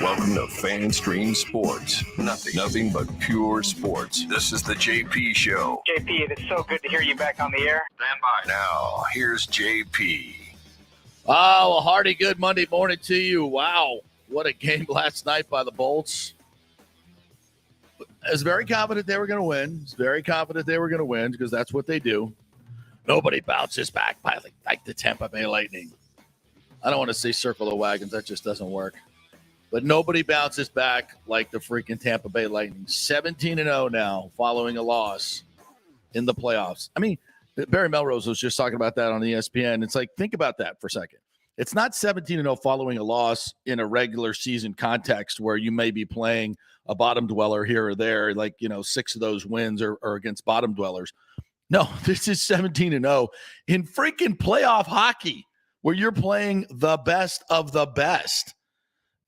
Welcome to Fan Stream Sports. Nothing but pure sports. This is the JP Show. JP, it's so good to hear you back on the air. Stand by. Now, here's JP. Oh, a hearty good Monday morning to you. Wow, what a game last night by the Bolts. I was very confident they were going to win. Because that's what they do. Nobody bounces back by like the Tampa Bay Lightning. I don't want to say circle the wagons. That just doesn't work. But nobody bounces back like the freaking Tampa Bay Lightning. 17-0 now following a loss in the playoffs. I mean, Barry Melrose was just talking about that on ESPN. It's like, think about that for a second. It's not 17-0 following a loss in a regular season context where you may be playing a bottom dweller here or there, like, 6 of those wins are against bottom dwellers. No, this is 17-0 in freaking playoff hockey where you're playing the best of the best.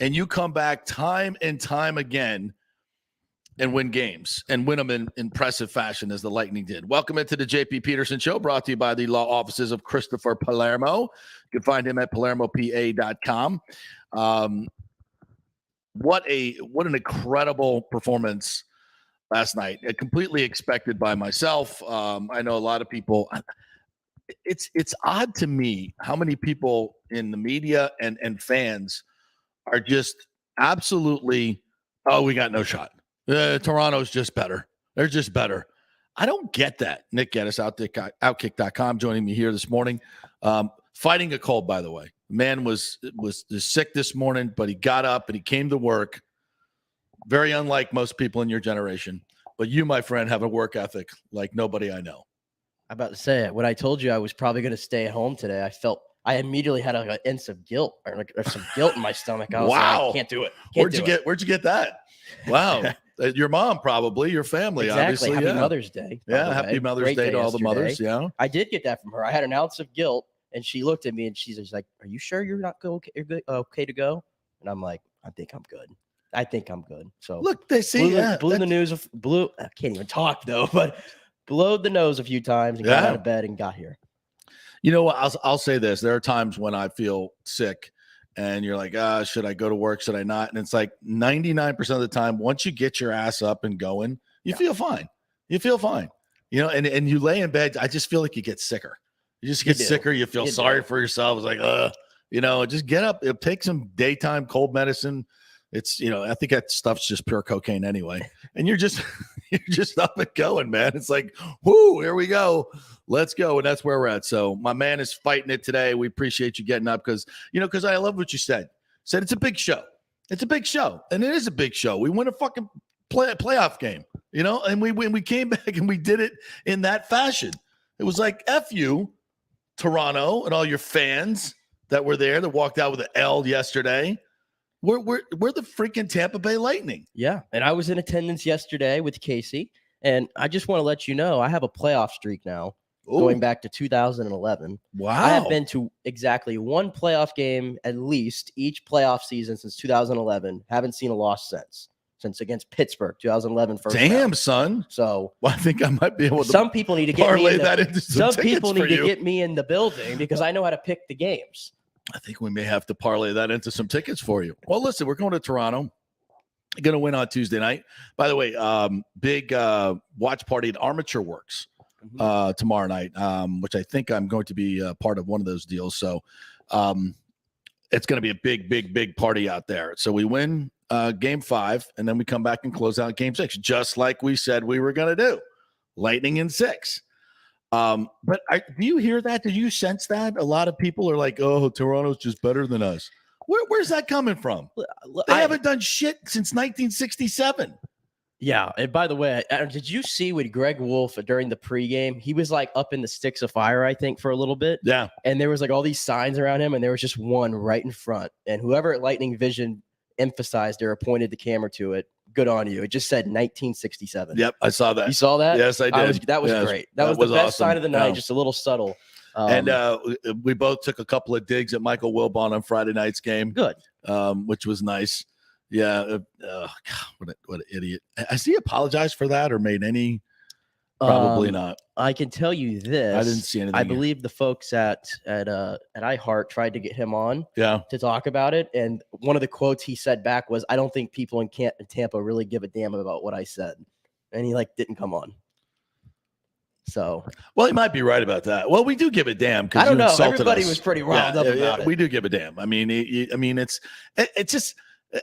And you come back time and time again and win games and win them in impressive fashion as the Lightning did. Welcome into the JP Peterson Show, brought to you by the law offices of Christopher Palermo. You can find him at palermopa.com. What an incredible performance last night. Completely expected by myself. I know a lot of people. It's odd to me how many people in the media and fans are just absolutely, oh, we got no shot. Toronto's just better. They're just better. I don't get that. Nick Geddes, Outkick.com, joining me here this morning. Fighting a cold, by the way. Man was sick this morning, but he got up and he came to work. Very unlike most people in your generation. But you, my friend, have a work ethic like nobody I know. I'm about to say it. When I told you I was probably going to stay at home today, I immediately had an inch of guilt or some guilt in my stomach. I was wow. like, I can't do it. Where'd you get that? Wow. Your mom, probably, your family, exactly. obviously. Happy Mother's Day. Yeah, happy Mother's Day to all the mothers. Yeah. I did get that from her. I had an ounce of guilt, and she looked at me and she's just like, "Are you sure you're not okay to go?" And I'm like, I think I'm good. So look, they see blew the news of blew. I can't even talk though, but blowed the nose a few times and got out of bed and got here. You know what? I'll say this. There are times when I feel sick and you're like, should I go to work? Should I not? And it's like 99% of the time, once you get your ass up and going, you feel fine. And you lay in bed. I just feel like you get sicker. You just get sicker. You feel sorry for yourself. It's like, just get up. Take some daytime cold medicine. It's, I think that stuff's just pure cocaine anyway. And you're just up and going, man. It's like, whoo, here we go. Let's go. And that's where we're at. So my man is fighting it today. We appreciate you getting up because I love what you said. Said it's a big show. It's a big show. And it is a big show. We win a fucking playoff game, and we came back and we did it in that fashion. It was like, F you, Toronto, and all your fans that were there that walked out with an L yesterday. We're the freaking Tampa Bay Lightning. Yeah, and I was in attendance yesterday with Casey, and I just want to let you know I have a playoff streak now. Ooh. Going back to 2011. Wow. I have been to exactly one playoff game at least each playoff season since 2011. Haven't seen a loss since against Pittsburgh, 2011 first Damn, round. Son. So I think I might be able to some people need to get me into some people need to get me in the building because I know how to pick the games. I think we may have to parlay that into some tickets for you. Well, listen, we're going to Toronto. Going to win on Tuesday night. By the way, big watch party at Armature Works tomorrow night, which I think I'm going to be part of one of those deals. So it's going to be a big party out there. So we win game 5, and then we come back and close out game 6, just like we said we were going to do. Lightning in 6. But do you hear that? Do you sense that? A lot of people are like, oh, Toronto's just better than us. Where's that coming from? They haven't done shit since 1967. Yeah. And by the way, did you see with Greg Wolf during the pregame? He was like up in the sticks of fire, I think, for a little bit. Yeah. And there was like all these signs around him, and there was just one right in front. And whoever at Lightning Vision emphasized or pointed the camera to it, good on you. It just said 1967. Yep, I saw that. You saw that? Yes, I did. That was great. That was the best sign of the night, just a little subtle. And we both took a couple of digs at Michael Wilbon on Friday night's game. Good. Which was nice. Yeah. God, what an idiot. Has he apologized for that or made any Probably not. I can tell you this. I didn't see anything. I believe the folks at iHeart tried to get him on Yeah. to talk about it. And one of the quotes he said back was, I don't think people in Tampa really give a damn about what I said. And he didn't come on. So, well, he might be right about that. Well, we do give a damn. I don't know. Everybody was pretty riled up about it. We do give a damn. I mean, it's just,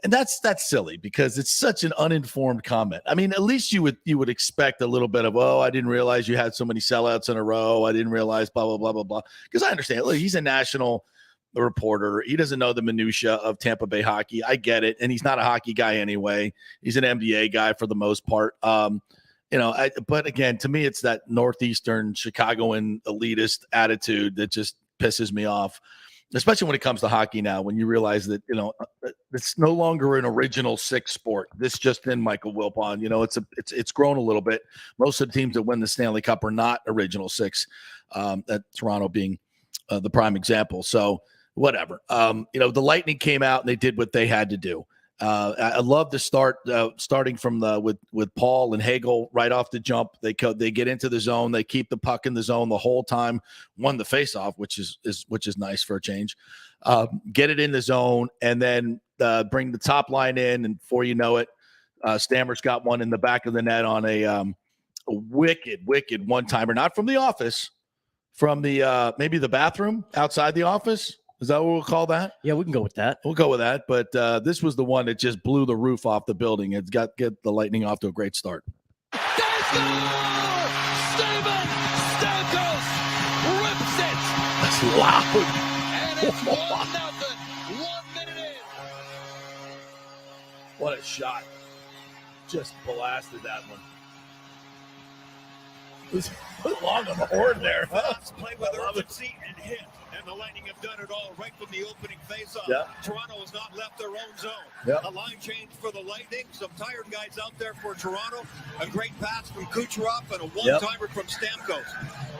and that's silly because it's such an uninformed comment. I mean, at least you would expect a little bit of, oh, I didn't realize you had so many sellouts in a row. I didn't realize blah, blah, blah, blah, blah. Because I understand. Look, he's a national reporter. He doesn't know the minutia of Tampa Bay hockey. I get it. And he's not a hockey guy anyway. He's an NBA guy for the most part. But again, to me, it's that Northeastern Chicagoan elitist attitude that just pisses me off. Especially when it comes to hockey now, when you realize that, it's no longer an original six sport. This just in, Michael Wilpon, it's grown a little bit. Most of the teams that win the Stanley Cup are not original six, that Toronto being the prime example. So whatever. The Lightning came out and they did what they had to do. I love the starting from with Paul and Hagel right off the jump. They get into the zone. They keep the puck in the zone the whole time. Won the faceoff, which is nice for a change. Get it in the zone and then bring the top line in. And before you know it, Stammer's got one in the back of the net on a wicked one-timer, not from the office, from the maybe the bathroom outside the office. Is that what we'll call that? Yeah, we can go with that. We'll go with that. But this was the one that just blew the roof off the building. It's get the Lightning off to a great start. There's goal! Steven Stamkos rips it! That's loud. And it's 1-0. 1 minute in. What a shot. Just blasted that one. It was long on the horn there. Play with urgency and hit. And the Lightning have done it all right from the opening faceoff. Yeah. Toronto has not left their own zone. Yeah. A line change for the Lightning. Some tired guys out there for Toronto. A great pass from Kucherov and a one-timer from Stamkos.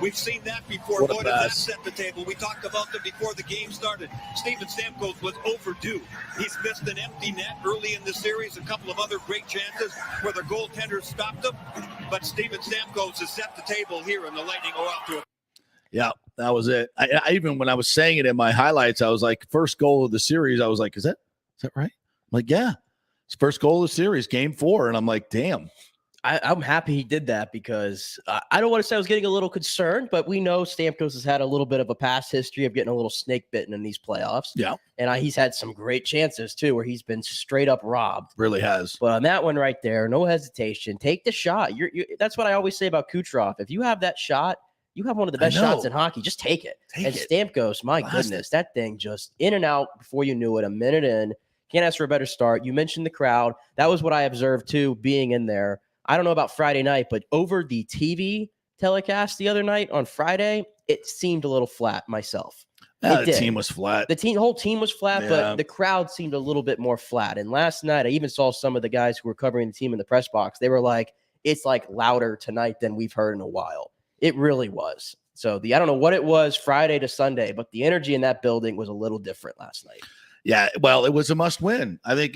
We've seen that before. What a Boy, did that pass. set the table. We talked about them before the game started. Steven Stamkos was overdue. He's missed an empty net early in the series. A couple of other great chances where the goaltenders stopped him. But Steven Stamkos has set the table here, and the Lightning are off to a Yeah, that was it. I even when I was saying it in my highlights, I was like, first goal of the series. I was like, is that right? I'm like, yeah, it's first goal of the series, game 4. And I'm like, damn. I'm happy he did that because I don't want to say I was getting a little concerned, but we know Stamkos has had a little bit of a past history of getting a little snake bitten in these playoffs. Yeah. And he's had some great chances too, where he's been straight up robbed. Really has. But on that one right there, no hesitation. Take the shot. That's what I always say about Kucherov. If you have that shot, you have one of the best shots in hockey. Just take it. Stamkos, my goodness, that thing just in and out before you knew it, a minute in. Can't ask for a better start. You mentioned the crowd. That was what I observed too, being in there. I don't know about Friday night, but over the TV telecast the other night on Friday, it seemed a little flat myself. The team was flat. The whole team was flat, but the crowd seemed a little bit more flat. And last night, I even saw some of the guys who were covering the team in the press box. They were like, it's like louder tonight than we've heard in a while. It really was. So I don't know what it was Friday to Sunday, but the energy in that building was a little different last night. Yeah, well, it was a must win. I think,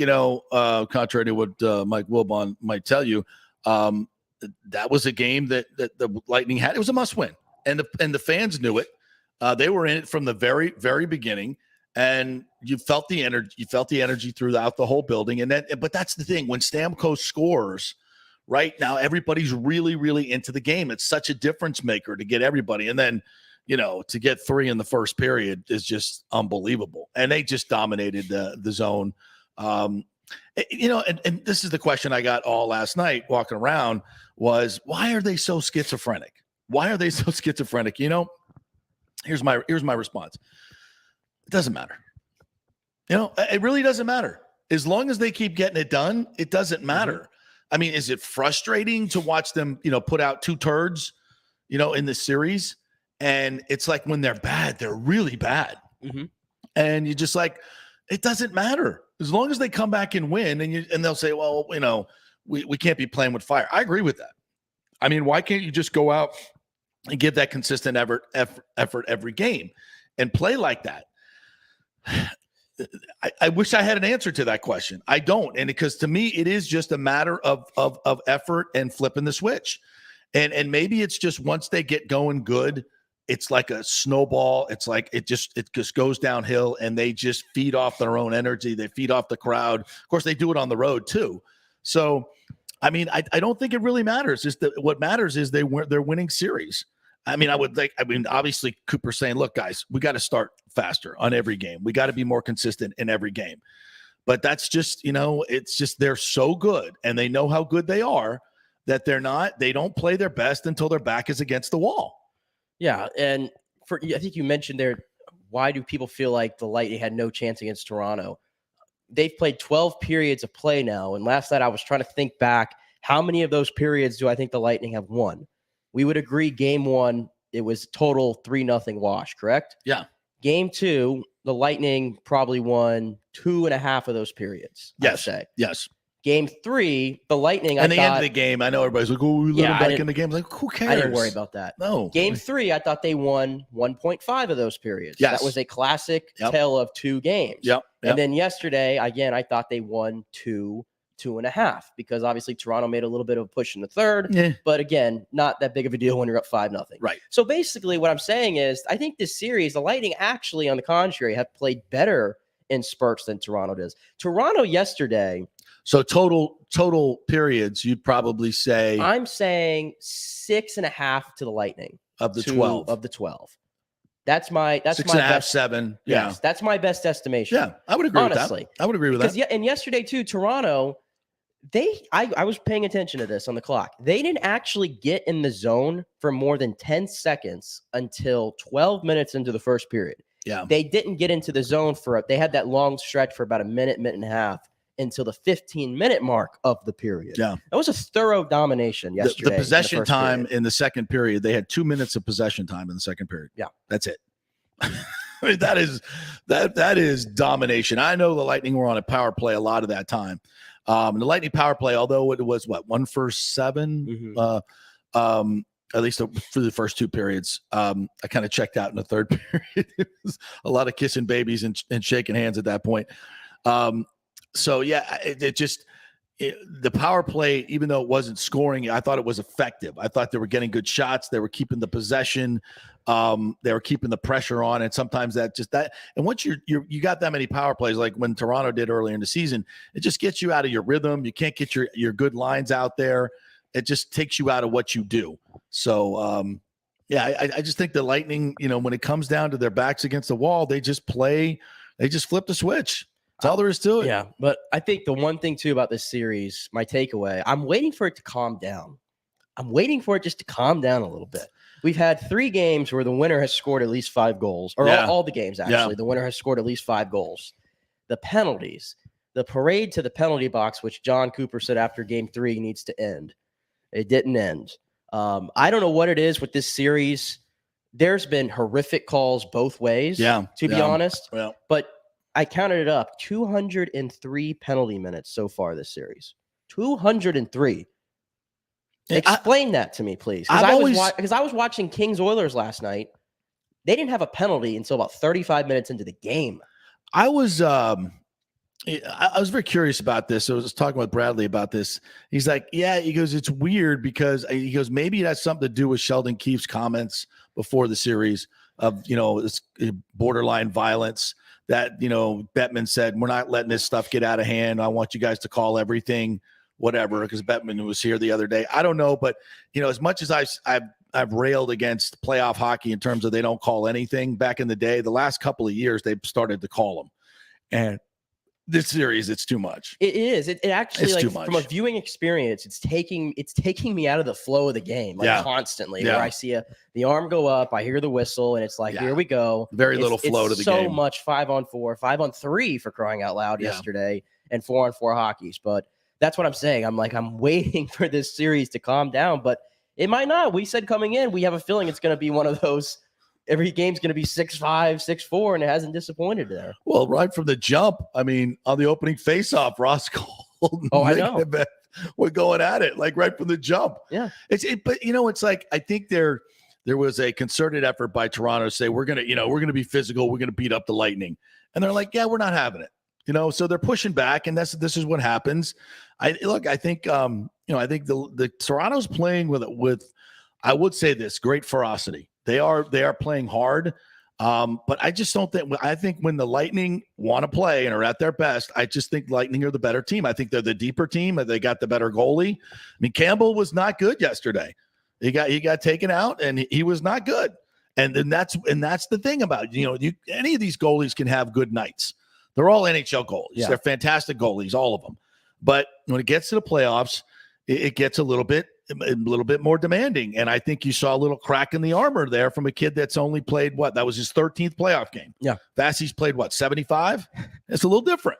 contrary to what Mike Wilbon might tell you, that was a game that the Lightning had. It was a must win. And the fans knew it. They were in it from the very, very beginning. And you felt the energy. You felt the energy throughout the whole building. But that's the thing. When Stamkos scores, right now, everybody's really, really into the game. It's such a difference maker to get everybody. And then, to get 3 in the first period is just unbelievable. And they just dominated the zone. And this is the question I got all last night walking around was, why are they so schizophrenic? Why are they so schizophrenic? Here's my response. It doesn't matter. It really doesn't matter. As long as they keep getting it done, it doesn't matter. Mm-hmm. I mean, is it frustrating to watch them, put out 2 turds, in the series? And it's like when they're bad, they're really bad. Mm-hmm. And you're just like, it doesn't matter. As long as they come back and win, and they'll say, well, we can't be playing with fire. I agree with that. I mean, why can't you just go out and give that consistent effort every game and play like that? I wish I had an answer to that question. I don't. And because to me, it is just a matter of effort and flipping the switch. And maybe it's just once they get going good, it's like a snowball. It's like it just goes downhill, and they just feed off their own energy. They feed off the crowd. Of course, they do it on the road too. So, I mean, I don't think it really matters. Just that what matters is they're winning series. I mean, obviously Cooper's saying, look, guys, we got to start faster on every game. We got to be more consistent in every game. But that's just, it's just they're so good, and they know how good they are, that they don't play their best until their back is against the wall. Yeah, and I think you mentioned there, why do people feel like the Lightning had no chance against Toronto? They've played 12 periods of play now, and last night I was trying to think back, how many of those periods do I think the Lightning have won? We would agree game 1, it was total 3-0 wash, correct? Yeah. Game 2, the Lightning probably won 2.5 of those periods. Yes. I'd say. Yes. Game 3, the Lightning. And the end of the game, I know everybody's like, "Oh, we let them back in the game." Like, who cares? I didn't worry about that. No. Game 3, I thought they won 1.5 of those periods. Yes. That was a classic tale of 2 games. Yep. And then yesterday, again, I thought they won 2.5, because obviously Toronto made a little bit of a push in the third. Yeah. But again, not that big of a deal when you're up 5-0. Right. So basically, what I'm saying is, I think this series, the Lightning actually, on the contrary, have played better in spurts than Toronto does. Toronto yesterday. So total periods, you'd probably say. I'm saying 6.5 to the Lightning of the 12. Of the 12. That's my 6.5, best, 7. Yeah. Yes, that's my best estimation. Yeah, I would agree honestly. with that. I would agree with that. And yesterday too, Toronto, I was paying attention to this on the clock. They didn't actually get in the zone for more than 10 seconds until 12 minutes into the first period. Yeah. They didn't get into the zone they had that long stretch for about a minute and a half until the 15-minute mark of the period. Yeah. That was a thorough domination yesterday. The possession time period. in the second period, they had 2 minutes of possession time in the second period. Yeah. That's it. I mean, that is domination. I know the Lightning were on a power play a lot of that time. The Lightning power play, although it was 1 for 7, at least for the first 2 periods, I kind of checked out in the third period. It was a lot of kissing babies and shaking hands at that point. So yeah, the power play, even though it wasn't scoring, I thought it was effective. I thought they were getting good shots. They were keeping the possession. They were keeping the pressure on, and sometimes and once you got that many power plays, like when Toronto did earlier in the season, it just gets you out of your rhythm. You can't get your good lines out there. It just takes you out of what you do. So I just think the Lightning, when it comes down to their backs against the wall, they just flip the switch. That's all there is to it. Yeah, but I think the one thing too about this series, my takeaway, I'm waiting for it to calm down. I'm waiting for it just to calm down a little bit. We've had 3 games where the winner has scored at least 5 goals, or all the games, actually. Yeah. The winner has scored at least 5 goals. The penalties, the parade to the penalty box, which John Cooper said after game 3 needs to end. It didn't end. I don't know what it is with this series. There's been horrific calls both ways, to be honest. Well, but I counted it up, 203 penalty minutes so far this series. 203. Explain that to me, please. Because I was watching Kings Oilers last night. They didn't have a penalty until about 35 minutes into the game. I was very curious about this. So I was talking with Bradley about this. He's like, he goes, it's weird because he goes, maybe it has something to do with Sheldon Keefe's comments before the series of, this borderline violence that, Bettman said, we're not letting this stuff get out of hand. I want you guys to call everything, whatever, because Bettman was here the other day. I don't know, but, as much as I've railed against playoff hockey in terms of they don't call anything back in the day, the last couple of years, they've started to call them. And this series, it's too much. It is. It actually, it's too much. From a viewing experience, it's taking me out of the flow of the game, constantly. Where I see the arm go up, I hear the whistle, and it's like, here we go. Very little flow to the game. So much 5-on-4, 5-on-3 for crying out loud yesterday, and 4-on-4 hockeys. But that's what I'm saying. I'm waiting for this series to calm down, but it might not. We said coming in, we have a feeling it's going to be one of those. Every game's going to be 6-5, 6-4, and it hasn't disappointed there. Well, right from the jump, on the opening faceoff, Ross Cole. I know. We're going at it, right from the jump. Yeah. But it's like, I think there was a concerted effort by Toronto to say, we're going to be physical. We're going to beat up the Lightning. And they're like, we're not having it. So they're pushing back, and this is what happens. I think the Toronto's playing with I would say this: great ferocity. They are playing hard, but I just don't think. I think when the Lightning want to play and are at their best, I just think Lightning are the better team. I think they're the deeper team. They got the better goalie. I mean, Campbell was not good yesterday. He got taken out, and he was not good. And then that's the thing about any of these goalies can have good nights. They're all NHL goalies. Yeah. They're fantastic goalies, all of them. But when it gets to the playoffs, it gets a little bit more demanding. And I think you saw a little crack in the armor there from a kid that's only played that was his 13th playoff game. Yeah. Vasi's played 75? It's a little different.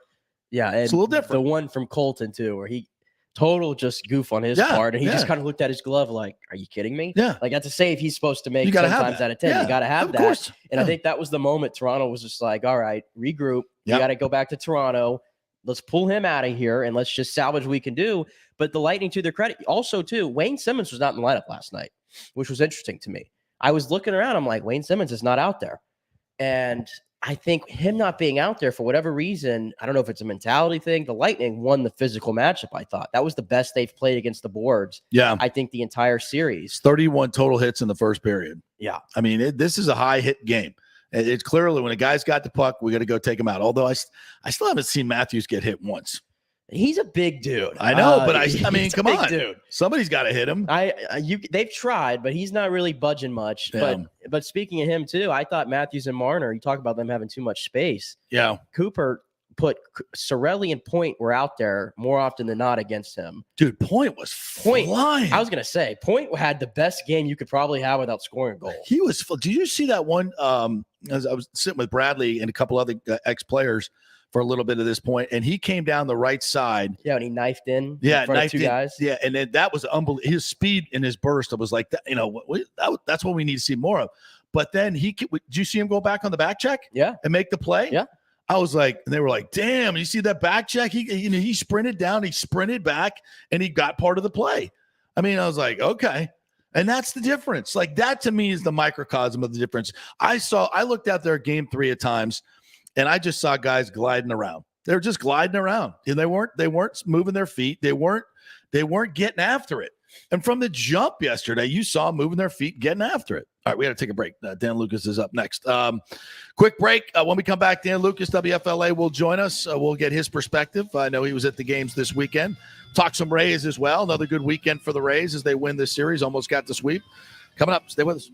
Yeah. It's a little different. The one from Colton too, where he total just goof on his part. And he just kind of looked at his glove like, are you kidding me? Yeah. Like that's a save he's supposed to make 10 times out of 10. Yeah, you got to have that. Course. And I think that was the moment Toronto was just like, all right, regroup. You got to go back to Toronto. Let's pull him out of here and let's just salvage what we can do. But the Lightning, to their credit, also too, Wayne Simmons was not in the lineup last night, which was interesting to me. I was looking around. I'm like, Wayne Simmons is not out there. And I think him not being out there for whatever reason, I don't know if it's a mentality thing. The Lightning won the physical matchup, I thought. That was the best they've played against the boards. Yeah. I think the entire series. 31 total hits in the first period. Yeah. I mean, this is a high hit game. It's clearly when a guy's got the puck, we got to go take him out. Although I still haven't seen Matthews get hit once. He's a big dude. I know, but I mean, come on, dude. Somebody's got to hit him. They've tried, but he's not really budging much. Yeah. But speaking of him too, I thought Matthews and Marner. You talk about them having too much space. Yeah, Cooper put Cirelli and Point were out there more often than not against him. Dude, Point was flying. I was gonna say Point had the best game you could probably have without scoring a goal. He was. Did you see that one? As I was sitting with Bradley and a couple other ex-players for a little bit of this point, and he came down the right side. Yeah, and he knifed in. Yeah, in front of two guys. Yeah, and then that was unbelievable. His speed and his burst. It was like that. That's what we need to see more of. But then did you see him go back on the back check? Yeah, and make the play. Yeah. I was like, and they were like, damn, you see that back check? He sprinted down, he sprinted back, and he got part of the play. I mean, I was like, okay. And that's the difference. Like that to me is the microcosm of the difference. I looked out there game 3 at times, and I just saw guys gliding around. They were just gliding around. And they weren't moving their feet. They weren't getting after it. And from the jump yesterday, you saw them moving their feet, getting after it. All right, we got to take a break. Dan Lucas is up next. Quick break. When we come back, Dan Lucas, WFLA, will join us. We'll get his perspective. I know he was at the games this weekend. Talk some Rays as well. Another good weekend for the Rays as they win this series. Almost got the sweep. Coming up. Stay with us.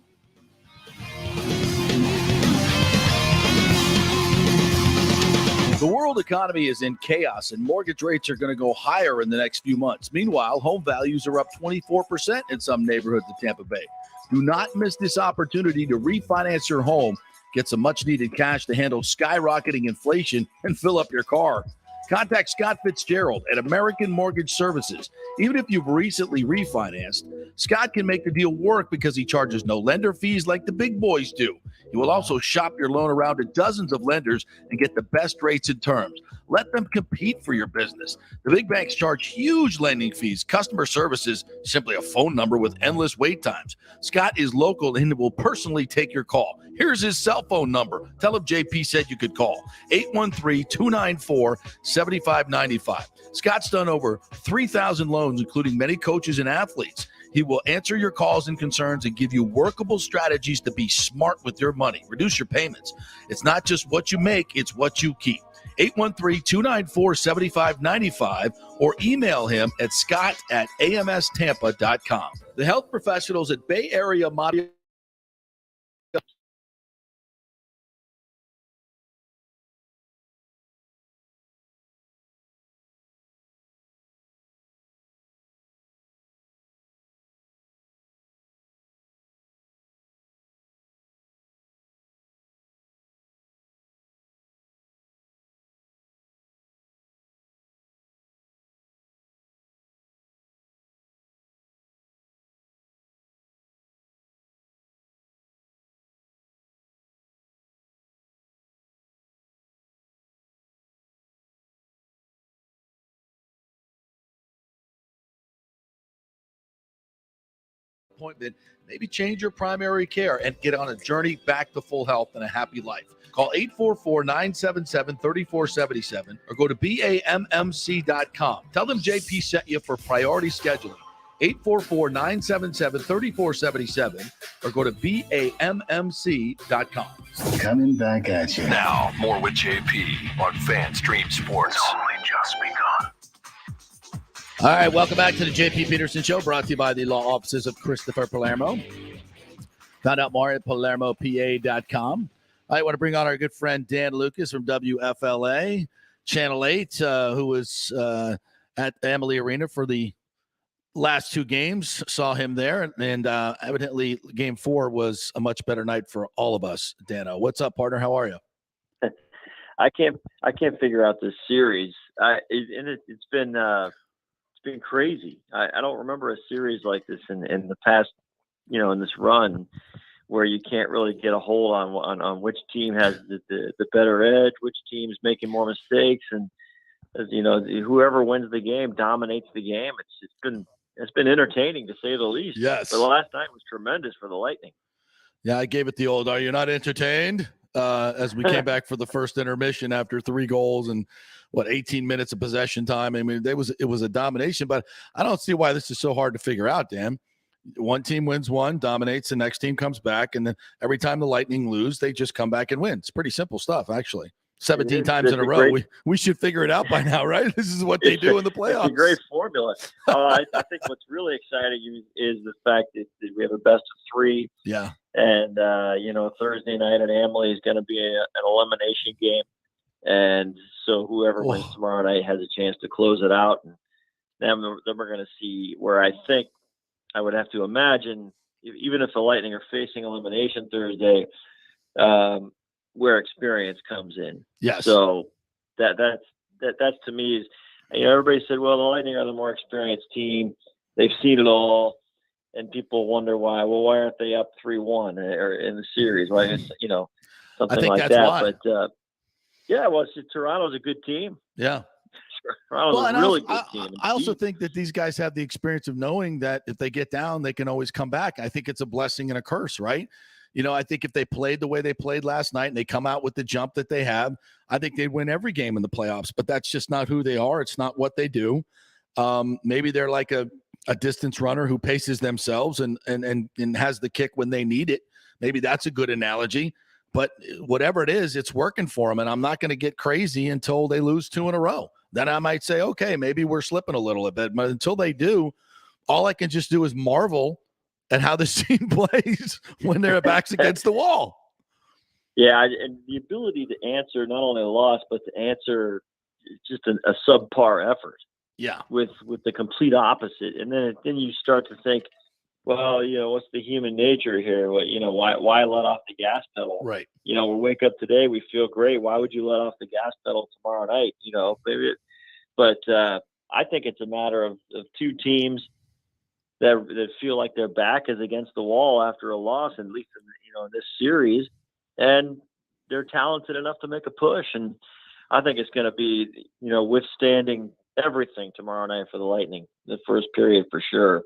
The world economy is in chaos, and mortgage rates are going to go higher in the next few months. Meanwhile, home values are up 24% in some neighborhoods of Tampa Bay. Do not miss this opportunity to refinance your home, get some much-needed cash to handle skyrocketing inflation, and fill up your car. Contact Scott Fitzgerald at American Mortgage Services. Even if you've recently refinanced, Scott can make the deal work because he charges no lender fees like the big boys do. He will also shop your loan around to dozens of lenders and get the best rates and terms. Let them compete for your business. The big banks charge huge lending fees. Customer service is simply a phone number with endless wait times. Scott is local and will personally take your call. Here's his cell phone number. Tell him JP said you could call. 813-294-7595. Scott's done over 3,000 loans, including many coaches and athletes. He will answer your calls and concerns and give you workable strategies to be smart with your money. Reduce your payments. It's not just what you make, it's what you keep. 813-294-7595 or email him at scott@amstampa.com. The health professionals at Bay Area Mobile appointment, maybe change your primary care and get on a journey back to full health and a happy life. Call 844-977-3477 or go to BAMMC.com. Tell them JP sent you for priority scheduling. 844-977-3477 or go to BAMMC.com. Coming back at you. Now, more with JP on Fan Stream Sports. It's only just begun. All right, welcome back to the JP Peterson Show, brought to you by the law offices of Christopher Palermo. Found out more at PalermoPA.com. I want to bring on our good friend Dan Lucas from WFLA, Channel 8, who was at Amalie Arena for the last two games. Saw him there, and evidently Game 4 was a much better night for all of us. Dano, what's up, partner? How are you? I can't figure out this series. It's been crazy. I don't remember a series like this in the past, in this run, where you can't really get a hold on which team has the better edge, which team's making more mistakes, and whoever wins the game dominates the game. It's been entertaining, to say the least. Yes. But the last night was tremendous for the Lightning. Yeah, I gave it the old, are you not entertained? As we came back for the first intermission after 3 goals and 18 minutes of possession time. I mean, it was a domination, but I don't see why this is so hard to figure out, Dan. One team wins one, dominates, the next team comes back, and then every time the Lightning lose, they just come back and win. It's pretty simple stuff, actually. 17 times in a row. We should figure it out by now, right? This is what they do in the playoffs. It's a great formula. I think what's really exciting is the fact that we have a best of 3. Yeah. And, Thursday night at Amalie is going to be an elimination game. And so whoever wins tomorrow night has a chance to close it out. And then we're going to see where I think I would have to imagine, even if the Lightning are facing elimination Thursday, where experience comes in. Yes. So that's to me is, everybody said, well, the Lightning are the more experienced team. They've seen it all. And people wonder why. Well, why aren't they up 3-1 or in the series? Why, something like that. Why. But Toronto's a good team. Yeah. Toronto's a really good team. I also think that these guys have the experience of knowing that if they get down, they can always come back. I think it's a blessing and a curse, right? I think if they played the way they played last night and they come out with the jump that they have, I think they'd win every game in the playoffs. But that's just not who they are. It's not what they do. Maybe they're like a distance runner who paces themselves and has the kick when they need it. Maybe that's a good analogy. But whatever it is, it's working for them. And I'm not going to get crazy until they lose 2 in a row. Then I might say, okay, maybe we're slipping a little bit. But until they do, all I can just do is marvel at how this team plays when their back's against the wall. Yeah, and the ability to answer not only a loss, but to answer just a subpar effort. Yeah, with the complete opposite, and then you start to think, well, what's the human nature here? Why let off the gas pedal? Right. We wake up today, we feel great. Why would you let off the gas pedal tomorrow night? Maybe. But I think it's a matter of 2 teams that feel like their back is against the wall after a loss, at least in this series, and they're talented enough to make a push. And I think it's going to be withstanding everything tomorrow night for the Lightning, the first period for sure.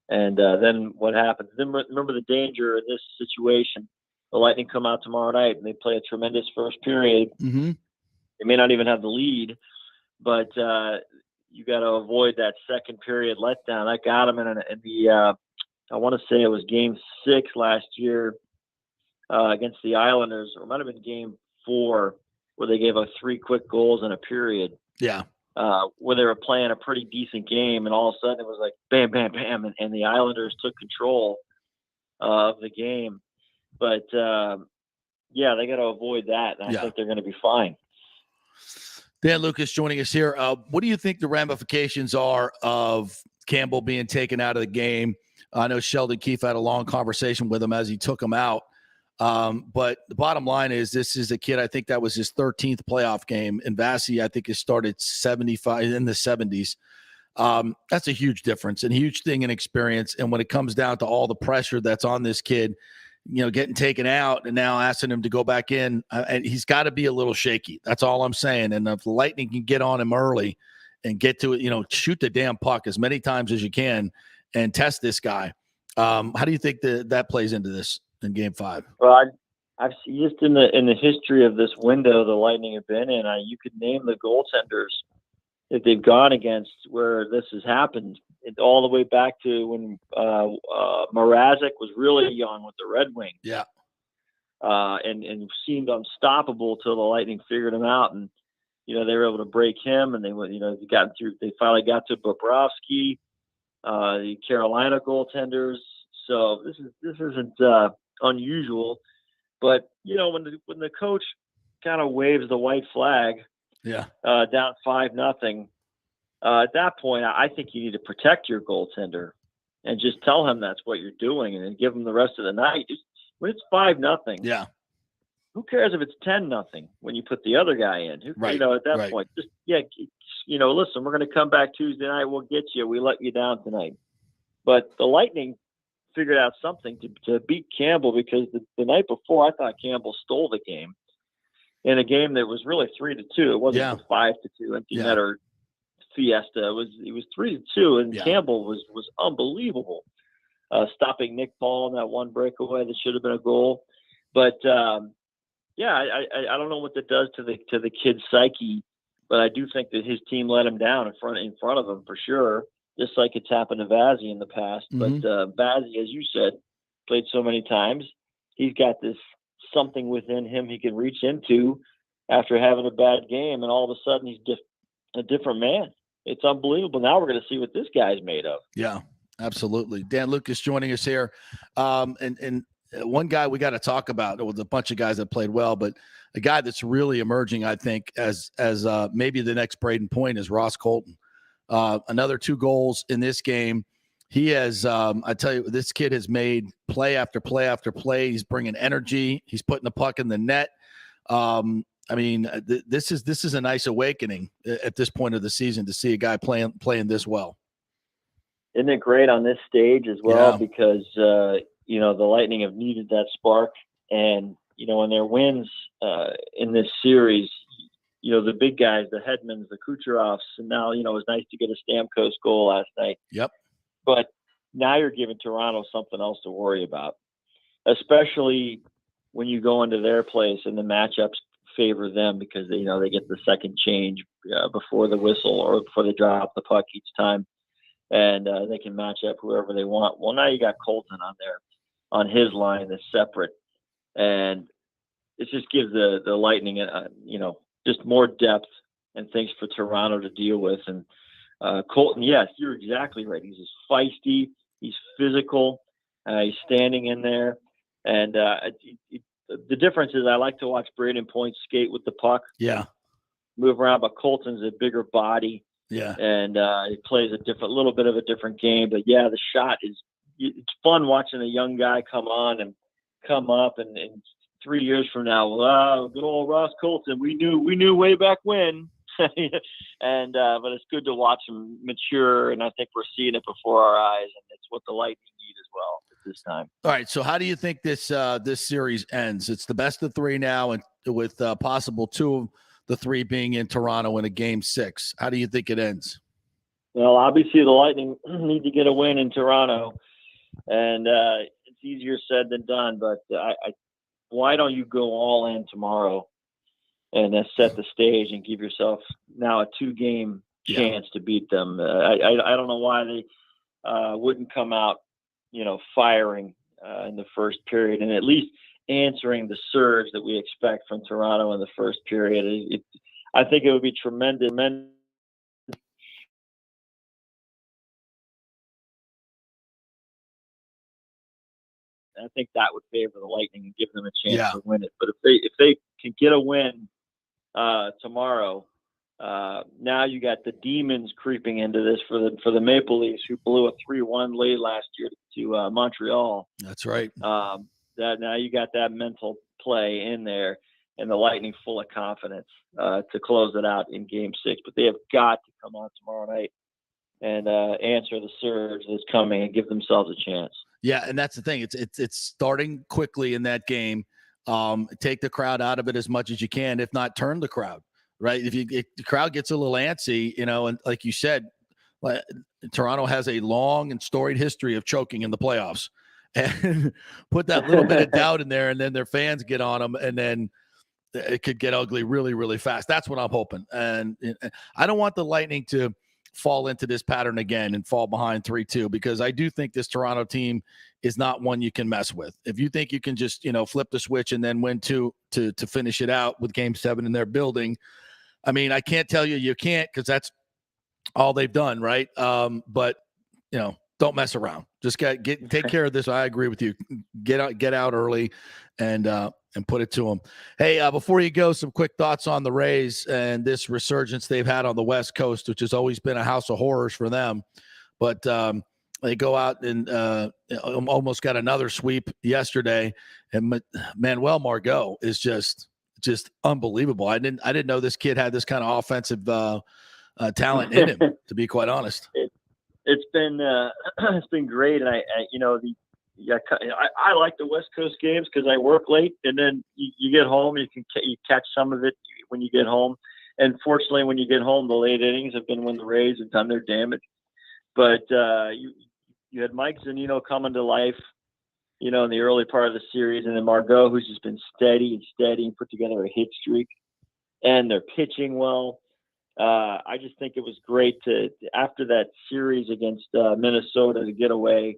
And then what happens? Then remember the danger in this situation. The Lightning come out tomorrow night and they play a tremendous first period. Mm-hmm. They may not even have the lead, but you got to avoid that second period letdown. I got them in the I want to say it was Game 6 last year against the Islanders, or it might have been Game 4, where they gave us 3 quick goals in a period. Yeah. Where they were playing a pretty decent game, and all of a sudden it was like bam, bam, bam, and the Islanders took control of the game. But they got to avoid that, and I think they're going to be fine. Dan Lucas joining us here. What do you think the ramifications are of Campbell being taken out of the game? I know Sheldon Keefe had a long conversation with him as he took him out. But the bottom line is this is a kid, I think that was his 13th playoff game. And Vasi, I think, has started 75 in the 70s. That's a huge difference and a huge thing in experience. And when it comes down to all the pressure that's on this kid, getting taken out and now asking him to go back in, and he's got to be a little shaky. That's all I'm saying. And if the Lightning can get on him early and get to it, shoot the damn puck as many times as you can and test this guy. How do you think that plays into this in Game 5? Well, I've seen just in the history of this window the Lightning have been in, you could name the goaltenders that they've gone against where this has happened, all the way back to when Mrazek was really young with the Red Wings. Yeah. And seemed unstoppable till the Lightning figured him out, and they were able to break him, and they got through. They finally got to Bobrovsky, the Carolina goaltenders. So this isn't unusual, but when the coach kind of waves the white flag, down 5-0. At that point, I think you need to protect your goaltender and just tell him that's what you're doing, and then give him the rest of the night. When it's 5-0, who cares if it's 10-0 when you put the other guy in? Right. At that point, listen, we're going to come back Tuesday night. We'll get you. We let you down tonight. But the Lightning figured out something to beat Campbell, because the night before I thought Campbell stole the game in a game that was really 3-2. It wasn't a 5-2 empty netter fiesta. It was 3-2, and Campbell was unbelievable. Stopping Nick Paul in that one breakaway that should have been a goal. But I don't know what that does to the kid's psyche, but I do think that his team let him down in front of him for sure, just like it's happened to Vazzy in the past. Mm-hmm. But Vazzy, as you said, played so many times. He's got this something within him he can reach into after having a bad game, and all of a sudden he's a different man. It's unbelievable. Now we're going to see what this guy's made of. Yeah. Absolutely. Dan Lucas joining us here. And one guy we got to talk about with a bunch of guys that played well, but a guy that's really emerging, I think, as maybe the next Braden Point is Ross Colton. Another 2 goals in this game. He has, I tell you, this kid has made play after play after play. He's bringing energy. He's putting the puck in the net. This is a nice awakening at this point of the season to see a guy playing this well. Isn't it great on this stage as well? Because, the Lightning have needed that spark. And, in their wins in this series, the big guys, the Hedmans, the Kucherovs, and now, it was nice to get a Stamkos goal last night. Yep. But now you're giving Toronto something else to worry about, especially when you go into their place and the matchups favor them, because they get the second change before the whistle or before they drop the puck each time. And they can match up whoever they want. Well, now you got Colton on there, on his line that's separate, and it just gives the Lightning, just more depth and things for Toronto to deal with. And Colton, yes, you're exactly right. He's just feisty. He's physical. He's standing in there, and the difference is I like to watch Braden Point skate with the puck. Yeah, move around, but Colton's a bigger body. Yeah. And he plays a little bit of a different game. But yeah, the shot it's fun watching a young guy come on and come up, and 3 years from now, wow, good old Ross Colton. We knew way back when. But it's good to watch him mature, and I think we're seeing it before our eyes, and it's what the Lightning need as well at this time. All right, so how do you think this series ends? It's the best of 3 now, and with possible 2 of the 3 being in Toronto in a game 6. How do you think it ends? Well, obviously the Lightning need to get a win in Toronto, and it's easier said than done. But why don't you go all in tomorrow and set the stage and give yourself now a 2-game chance to beat them? I don't know why they wouldn't come out, firing in the first period and at least answering the surge that we expect from Toronto in the first period. I think it would be tremendous. I think that would favor the Lightning and give them a chance to win it. But if they can get a win tomorrow, now you got the demons creeping into this for the Maple Leafs, who blew a 3-1 lead last year to Montreal. That's right. That now you got that mental play in there, and the Lightning full of confidence to close it out in Game 6. But they have got to come out tomorrow night and answer the surge that's coming and give themselves a chance. Yeah, and that's the thing. It's starting quickly in that game. Take the crowd out of it as much as you can, if not turn the crowd. Right? If the crowd gets a little antsy, and like you said, Toronto has a long and storied history of choking in the playoffs. And put that little bit of doubt in there, and then their fans get on them, and then it could get ugly really, really fast. That's what I'm hoping. And I don't want the Lightning to fall into this pattern again and fall behind 3-2, because I do think this Toronto team is not one you can mess with. If you think you can just, flip the switch and then win 2 to finish it out with Game 7 in their building, I mean, I can't tell you can't, because that's all they've done, right? But don't mess around. Just take care of this. I agree with you. Get out early, and put it to them. Hey, before you go, some quick thoughts on the Rays and this resurgence they've had on the West Coast, which has always been a house of horrors for them. But they go out and almost got another sweep yesterday, and Manuel Margot is just unbelievable. I didn't know this kid had this kind of offensive talent in him, to be quite honest. It's been great, and I like the West Coast games because I work late, and then you get home, you catch some of it when you get home. And fortunately, when you get home, the late innings have been when the Rays have done their damage. But you had Mike Zunino coming to life, in the early part of the series, and then Margot, who's just been steady and put together a hit streak, and they're pitching well. I just think it was great to after that series against Minnesota to get away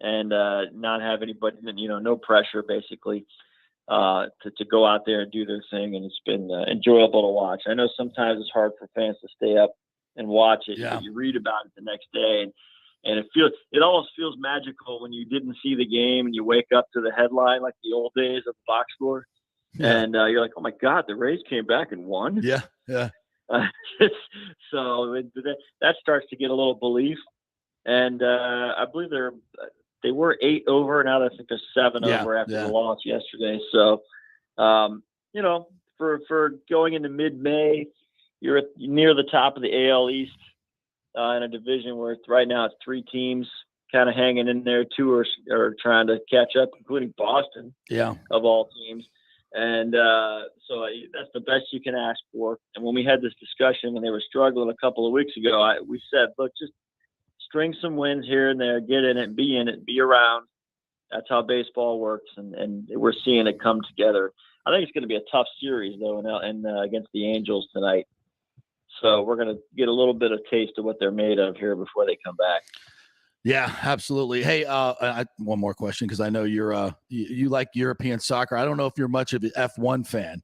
and not have anybody, no pressure basically, to go out there and do their thing, and it's been enjoyable to watch. I know sometimes it's hard for fans to stay up and watch it. Yeah. You read about it the next day, and it almost feels magical when you didn't see the game and you wake up to the headline like the old days of the box score, and you're like, oh my God, the Rays came back and won. Yeah. So that starts to get a little belief, and I believe they were 8 over. Now I think they're 7 over after the loss yesterday. So, for going into mid-May, you're near the top of the AL East in a division where right now it's 3 teams kind of hanging in there. 2 are trying to catch up, including Boston. Yeah, of all teams. And so that's the best you can ask for. And when we had this discussion when they were struggling a couple of weeks ago, we said, look, just string some wins here and there, get in it, be around. That's how baseball works. And we're seeing it come together. I think it's going to be a tough series, though, and against the Angels tonight. So we're going to get a little bit of taste of what they're made of here before they come back. Yeah, absolutely. Hey, one more question, because I know you're you like European soccer. I don't know if you're much of an F1 fan,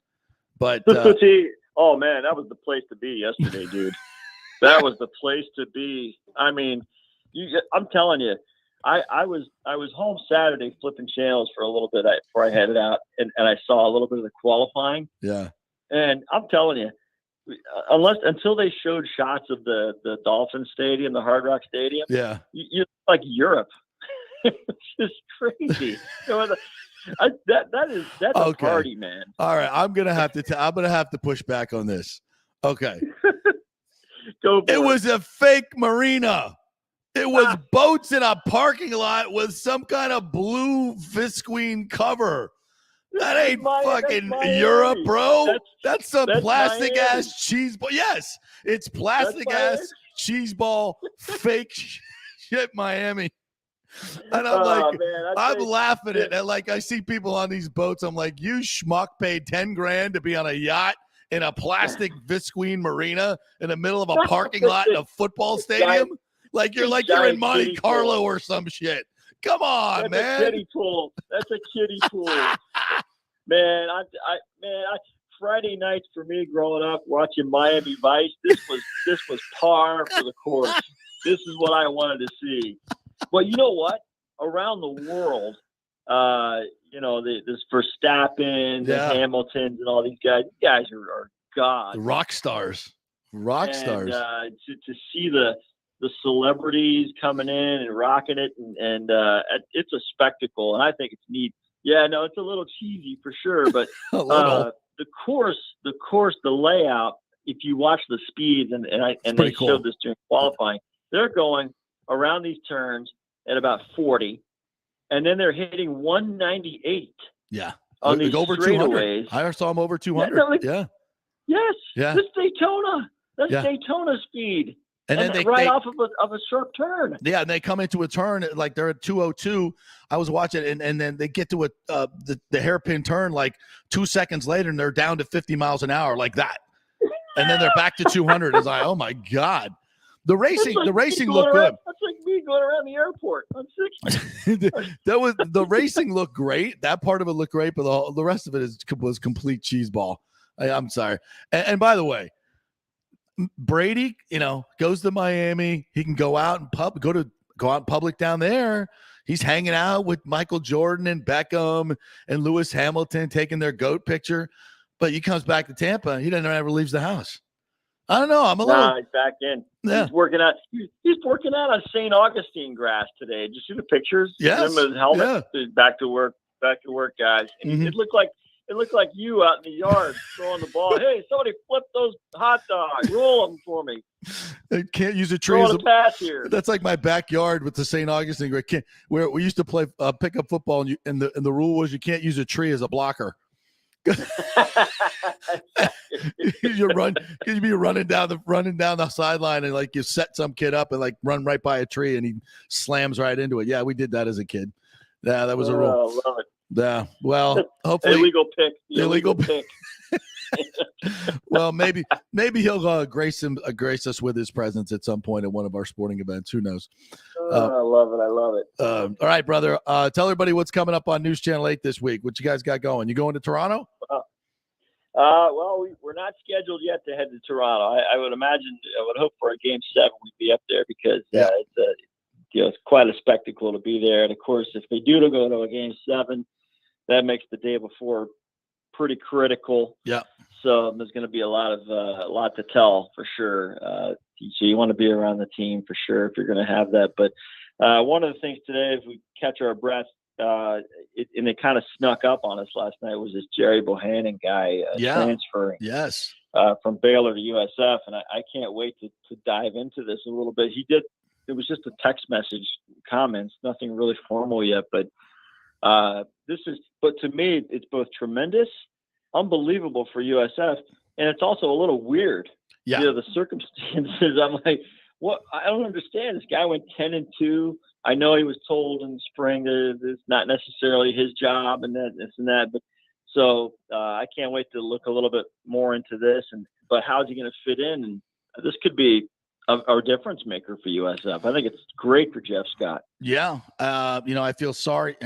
but oh man, that was the place to be yesterday, dude. That was the place to be. I mean, I'm telling you, I was home Saturday flipping channels for a little bit before I headed out, and I saw a little bit of the qualifying. Yeah, and I'm telling you, until they showed shots of the Dolphin Stadium, the Hard Rock Stadium, you like Europe. It's just crazy. That's a party, man. All right, I'm gonna have to push back on this. Okay, it was a fake marina. It was boats in a parking lot with some kind of blue visqueen cover. That ain't fucking Europe, bro. That's some plastic ass cheese ball. Yes, it's plastic ass cheese ball, fake shit, Miami. And I'm I'm laughing at it. And I see people on these boats. I'm like, you schmuck paid $10,000 to be on a yacht in a plastic visqueen marina in the middle of a parking lot in a football stadium. You're in Monte Carlo or some shit. Come on, man. That's a kiddie pool. Man, Friday nights for me growing up watching Miami Vice, this was par for the course. This is what I wanted to see. But you know what? Around the world, this Verstappen, the Hamiltons, and all these guys are gods. Rock stars. To see the celebrities coming in and rocking it, and it's a spectacle, and I think it's neat. Yeah, no, it's a little cheesy for sure, but the course, the layout. If you watch the speeds, and they showed this during qualifying, they're going around these turns at about 40, and then they're hitting 198. Yeah, on these over straightaways. 200. I saw them over 200. Yes. Yeah. This Daytona. That's Daytona speed. And then they off of a sharp turn. Yeah, and they come into a turn like they're at 202. I was watching, and then they get to the hairpin turn like 2 seconds later, and they're down to 50 miles an hour like that. And then they're back to 200. It's like, oh my God. The racing looked good. That's like me going around the airport. I'm 60. The racing looked great. That part of it looked great, but the rest of it was complete cheeseball. I'm sorry. And by the way, Brady, goes to Miami. He can go out and go out in public down there. He's hanging out with Michael Jordan and Beckham and Lewis Hamilton taking their GOAT picture. But he comes back to Tampa. He doesn't ever leaves the house. I don't know. I'm a little. He's back in. Yeah. He's working out. He's working out on St. Augustine grass today. Did you see the pictures? Yes. Him with his helmet. Yeah. Back to work, guys. And It looked like you out in the yard throwing the ball. Hey, somebody flip those hot dogs. Roll them for me. I can't use a tree as a pass here. That's like my backyard with the St. Augustine where we used to play pickup football, and the rule was you can't use a tree as a blocker. You'd be running down the sideline and like you set some kid up and like run right by a tree and he slams right into it. Yeah, we did that as a kid. Yeah, that was a rule. Love it. Yeah. Well, hopefully illegal pick. Well, maybe he'll grace us with his presence at some point at one of our sporting events. Who knows? I love it. All right, brother. Tell everybody what's coming up on News Channel 8 this week. What you guys got going? You going to Toronto? Well, we're not scheduled yet to head to Toronto. I would hope for a Game 7 we'd be up there because it's quite a spectacle to be there. And of course, if they do go to a Game 7, that makes the day before pretty critical. Yeah. So there's going to be a lot to tell for sure. So you want to be around the team for sure if you're going to have that. But one of the things today, if we catch our breath, and it kind of snuck up on us last night, was this Jerry Bohannon guy transferring. Yes. From Baylor to USF, and I can't wait to dive into this a little bit. It was just a text message comments, nothing really formal yet, but to me, it's both tremendous, unbelievable for USF, and it's also a little weird. Yeah. The circumstances. I'm like, what? I don't understand. This guy went 10-2. I know he was told in the spring that it's not necessarily his job and this and that, but so I can't wait to look a little bit more into this. But how's he going to fit in? And this could be a difference maker for USF. I think it's great for Jeff Scott. Yeah. I feel sorry,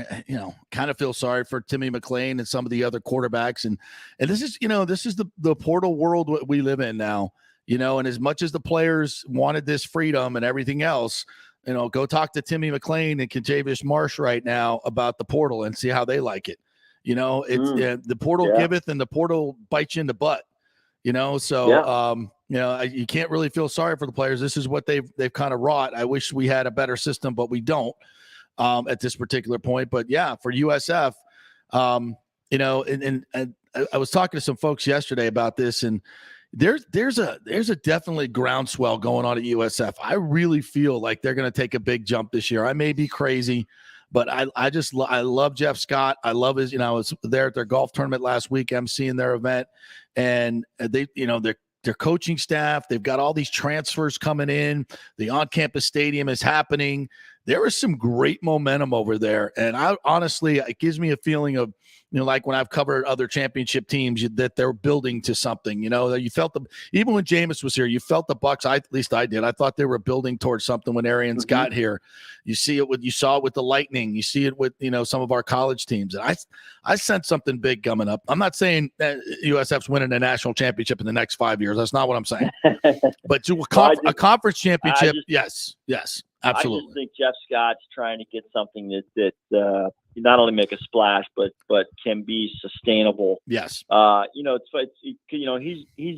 kind of feel sorry for Timmy McClain and some of the other quarterbacks. And this is the portal world we live in now, and as much as the players wanted this freedom and everything else, go talk to Timmy McClain and Contavious Marsh right now about the portal and see how they like it. The portal giveth and the portal bites you in the butt, so, you can't really feel sorry for the players. This is what they've kind of wrought. I wish we had a better system, but we don't at this particular point. But yeah, for USF, and I was talking to some folks yesterday about this, and there's a definitely groundswell going on at USF. I really feel like they're going to take a big jump this year. I may be crazy, but I love Jeff Scott. I love his, I was there at their golf tournament last week, emceeing their event, and their coaching staff, they've got all these transfers coming in. The on-campus stadium is happening. There is some great momentum over there. And it gives me a feeling of, like when I've covered other championship teams, that they're building to something, that you felt even when Jameis was here, you felt the Bucs. At least I did. I thought they were building towards something when Arians got here. You saw it with the Lightning. You see it with, some of our college teams. And I sense something big coming up. I'm not saying that USF's winning a national championship in the next 5 years. That's not what I'm saying. But to a conference championship, yes, absolutely. I just think Jeff Scott's trying to get something that not only make a splash, but can be sustainable. Yes. He's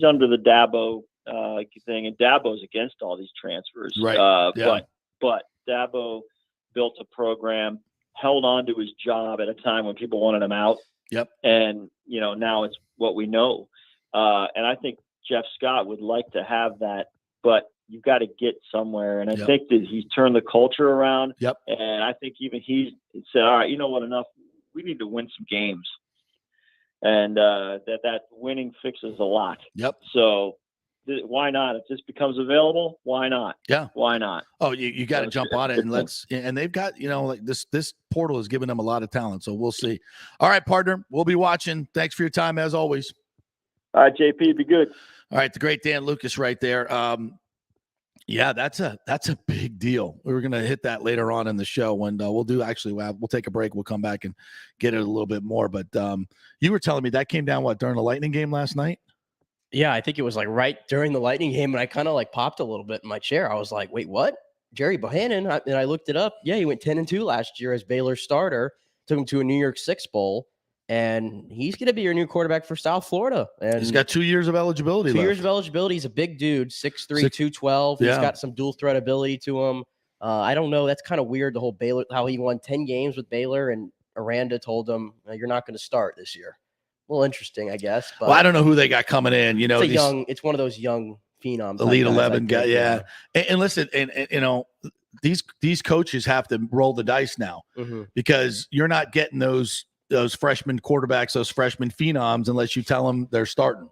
under the Dabo thing, and Dabo's against all these transfers. Right. But Dabo built a program, held on to his job at a time when people wanted him out. Yep. And now it's what we know. And I think Jeff Scott would like to have that, but you've got to get somewhere. And I think that he's turned the culture around. Yep. And I think even he said, all right, you know what, enough. We need to win some games. And that winning fixes a lot. Yep. So why not? If this becomes available, why not? Yeah. Why not? Oh, you got to jump on it, and they've got, like this portal has given them a lot of talent. So we'll see. All right, partner, we'll be watching. Thanks for your time as always. All right, JP, be good. All right, the great Dan Lucas right there. Yeah, that's a big deal. We're going to hit that later on in the show, and we'll take a break. We'll come back and get it a little bit more. But you were telling me that came down during the Lightning game last night? Yeah, I think it was right during the Lightning game, and I kind of popped a little bit in my chair. I was like, wait, what? Jerry Bohannon, and I looked it up. Yeah, he went 10-2 last year as Baylor's starter, took him to a New Year's Six Bowl. And he's going to be your new quarterback for South Florida. And he's got 2 years of eligibility. 2 years of eligibility. He's a big dude, 6'3", 212. Yeah. He's got some dual threat ability to him. I don't know. That's kind of weird, the whole Baylor, how he won 10 games with Baylor, and Aranda told him, you're not going to start this year. Well, interesting, I guess. But I don't know who they got coming in. It's one of those young phenoms. Elite 11 guy, yeah. And listen, and these coaches have to roll the dice now because you're not getting those freshman quarterbacks, those freshman phenoms, unless you tell them they're starting.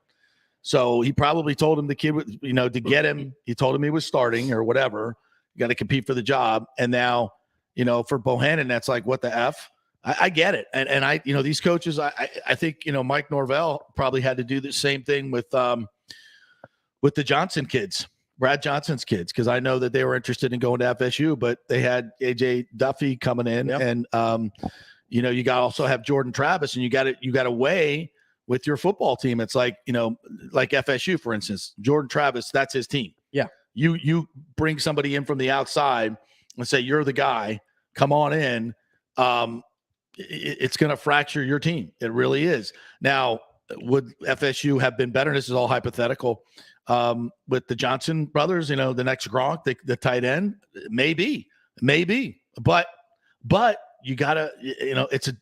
So he probably told him the kid, to get him, he told him he was starting or whatever. You got to compete for the job. And now, for Bohannon, that's like, what the F? I get it. And I, these coaches, I think, Mike Norvell probably had to do the same thing with the Johnson kids, Brad Johnson's kids, because I know that they were interested in going to FSU, but they had AJ Duffy coming in and, you got to also have Jordan Travis, and you got to weigh with your football team. It's like, like FSU, for instance, Jordan Travis, that's his team. Yeah. You bring somebody in from the outside and say, you're the guy, come on in. It's going to fracture your team. It really is. Now, would FSU have been better? This is all hypothetical. With the Johnson brothers, the next Gronk, the tight end, maybe, but you gotta,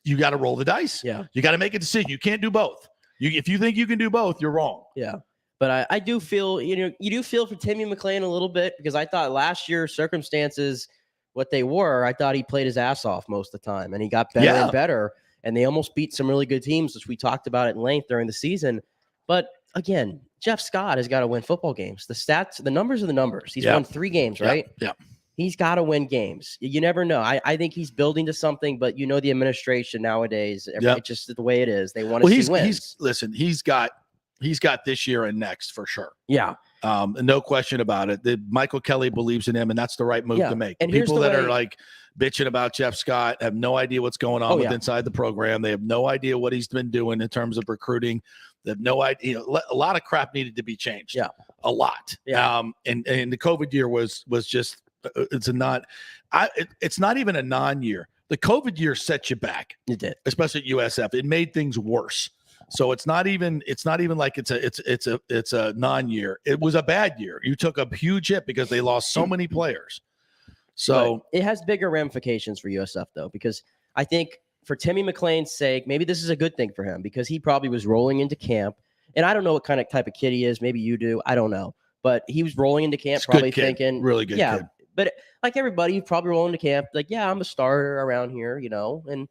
you gotta roll the dice. Yeah. You gotta make a decision. You can't do both. If you think you can do both, you're wrong. Yeah. But I do feel, you do feel for Timmy McClain a little bit, because I thought last year circumstances, what they were, I thought he played his ass off most of the time, and he got better and better. And they almost beat some really good teams, which we talked about at length during the season. But again, Jeff Scott has got to win football games. The stats, the numbers are the numbers. He's won 3 games, right? Yeah. He's got to win games. You never know. I think he's building to something, but the administration nowadays, it's just the way it is. They want to see wins. He's got this year and next for sure. Yeah. No question about it. Michael Kelly believes in him, and that's the right move to make. And people that are bitching about Jeff Scott have no idea what's going on inside the program. They have no idea what he's been doing in terms of recruiting. They have no idea. A lot of crap needed to be changed. Yeah. A lot. Yeah. And the COVID year was just it's not even a non-year. The COVID year set you back. It did, especially at USF. It made things worse. So it's not even like it's a non-year. It was a bad year. You took a huge hit because they lost so many players. So but it has bigger ramifications for USF though, because I think for Timmy McClain's sake, maybe this is a good thing for him, because he probably was rolling into camp, and I don't know what type of kid he is. Maybe you do. I don't know, but he was rolling into camp probably thinking, really good kid. But like everybody, probably rolling to camp like, I'm a starter around here, and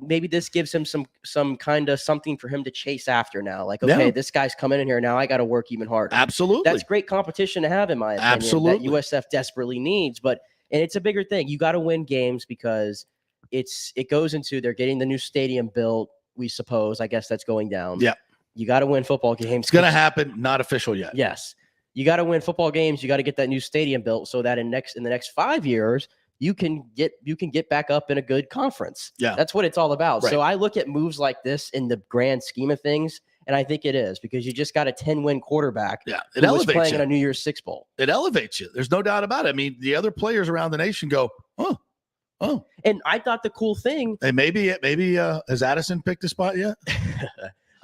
maybe this gives him some kind of something for him to chase after now. Like, okay, this guy's coming in here now. I got to work even harder. Absolutely. That's great competition to have, in my opinion. Absolutely. That USF desperately needs. And it's a bigger thing. You got to win games, because it goes into, they're getting the new stadium built, we suppose. I guess that's going down. Yeah. You got to win football games. It's going to happen. Not official yet. Yes. You got to win football games. You got to get that new stadium built so that in the next 5 years, you can get back up in a good conference. Yeah. That's what it's all about. Right. So I look at moves like this in the grand scheme of things, and I think it is, because you just got a 10-win quarterback. Yeah. It elevates playing in a New Year's Six Bowl. It elevates you. There's no doubt about it. I mean, the other players around the nation go, oh. And I thought the cool thing. Hey, maybe has Addison picked a spot yet?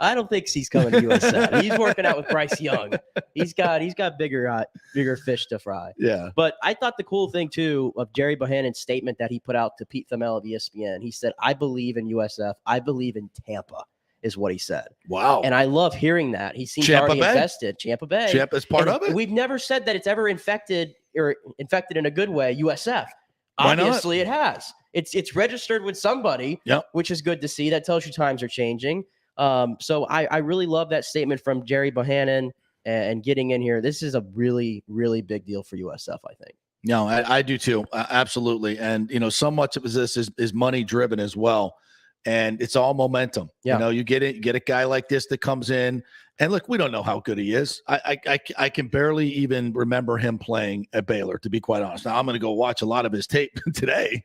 I don't think he's coming to USF. He's working out with Bryce Young. He's got bigger fish to fry. Yeah. But I thought the cool thing too of Jerry Bohannon's statement that he put out to Pete Thamel of ESPN. He said, "I believe in USF. I believe in Tampa," is what he said. Wow. And I love hearing that. He seems Tampa already Bay. Invested. Tampa Bay. Tampa is part of it. We've never said that it's ever infected in a good way. USF. Why not? Obviously, it has. It's registered with somebody. Yep. Which is good to see. That tells you times are changing. So I really love that statement from Jerry Bohannon, and getting in here. This is a really, really big deal for USF, I think. No, I do too. Absolutely. And, so much of this is money driven as well. And it's all momentum. Yeah. You get a guy like this that comes in, and look, we don't know how good he is. I can barely even remember him playing at Baylor, to be quite honest. Now I'm going to go watch a lot of his tape today.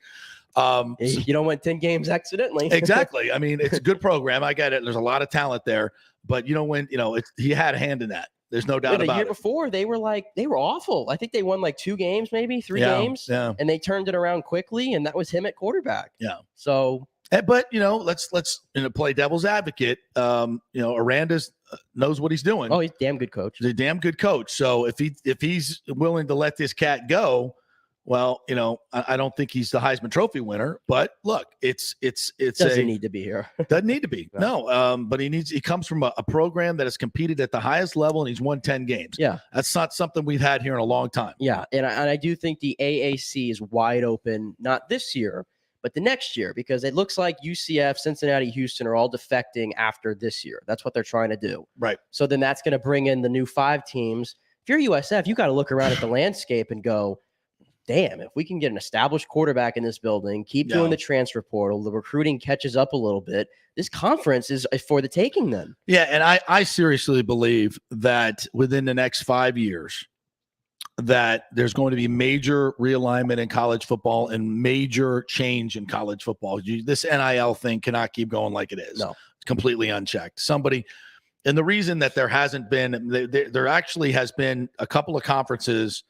You don't win 10 games accidentally. Exactly. I mean, it's a good program. I get it. There's a lot of talent there, but he had a hand in that. There's no doubt about it. The year before, they were awful. I think they won like 2 games, maybe 3 games. Yeah. And they turned it around quickly, and that was him at quarterback. Yeah. So, but let's play devil's advocate. Aranda's knows what he's doing. Oh, he's a damn good coach. He's a damn good coach. So if he's willing to let this cat go, well, I don't think he's the Heisman Trophy winner, but look, it's doesn't need to be here. Doesn't need to be. No. But he comes from a program that has competed at the highest level, and he's won 10 games. Yeah. That's not something we've had here in a long time. Yeah. And I do think the AAC is wide open, not this year, but the next year, because it looks like UCF, Cincinnati, Houston are all defecting after this year. That's what they're trying to do. Right. So then that's going to bring in the new 5 teams. If you're USF, you got to look around at the landscape and go, damn, if we can get an established quarterback in this building, keep doing the transfer portal, the recruiting catches up a little bit, this conference is for the taking then. Yeah, and I seriously believe that within the next 5 years that there's going to be major realignment in college football and major change in college football. This NIL thing cannot keep going like it is. No. It's completely unchecked. And the reason that there hasn't been, there actually has been a couple of conferences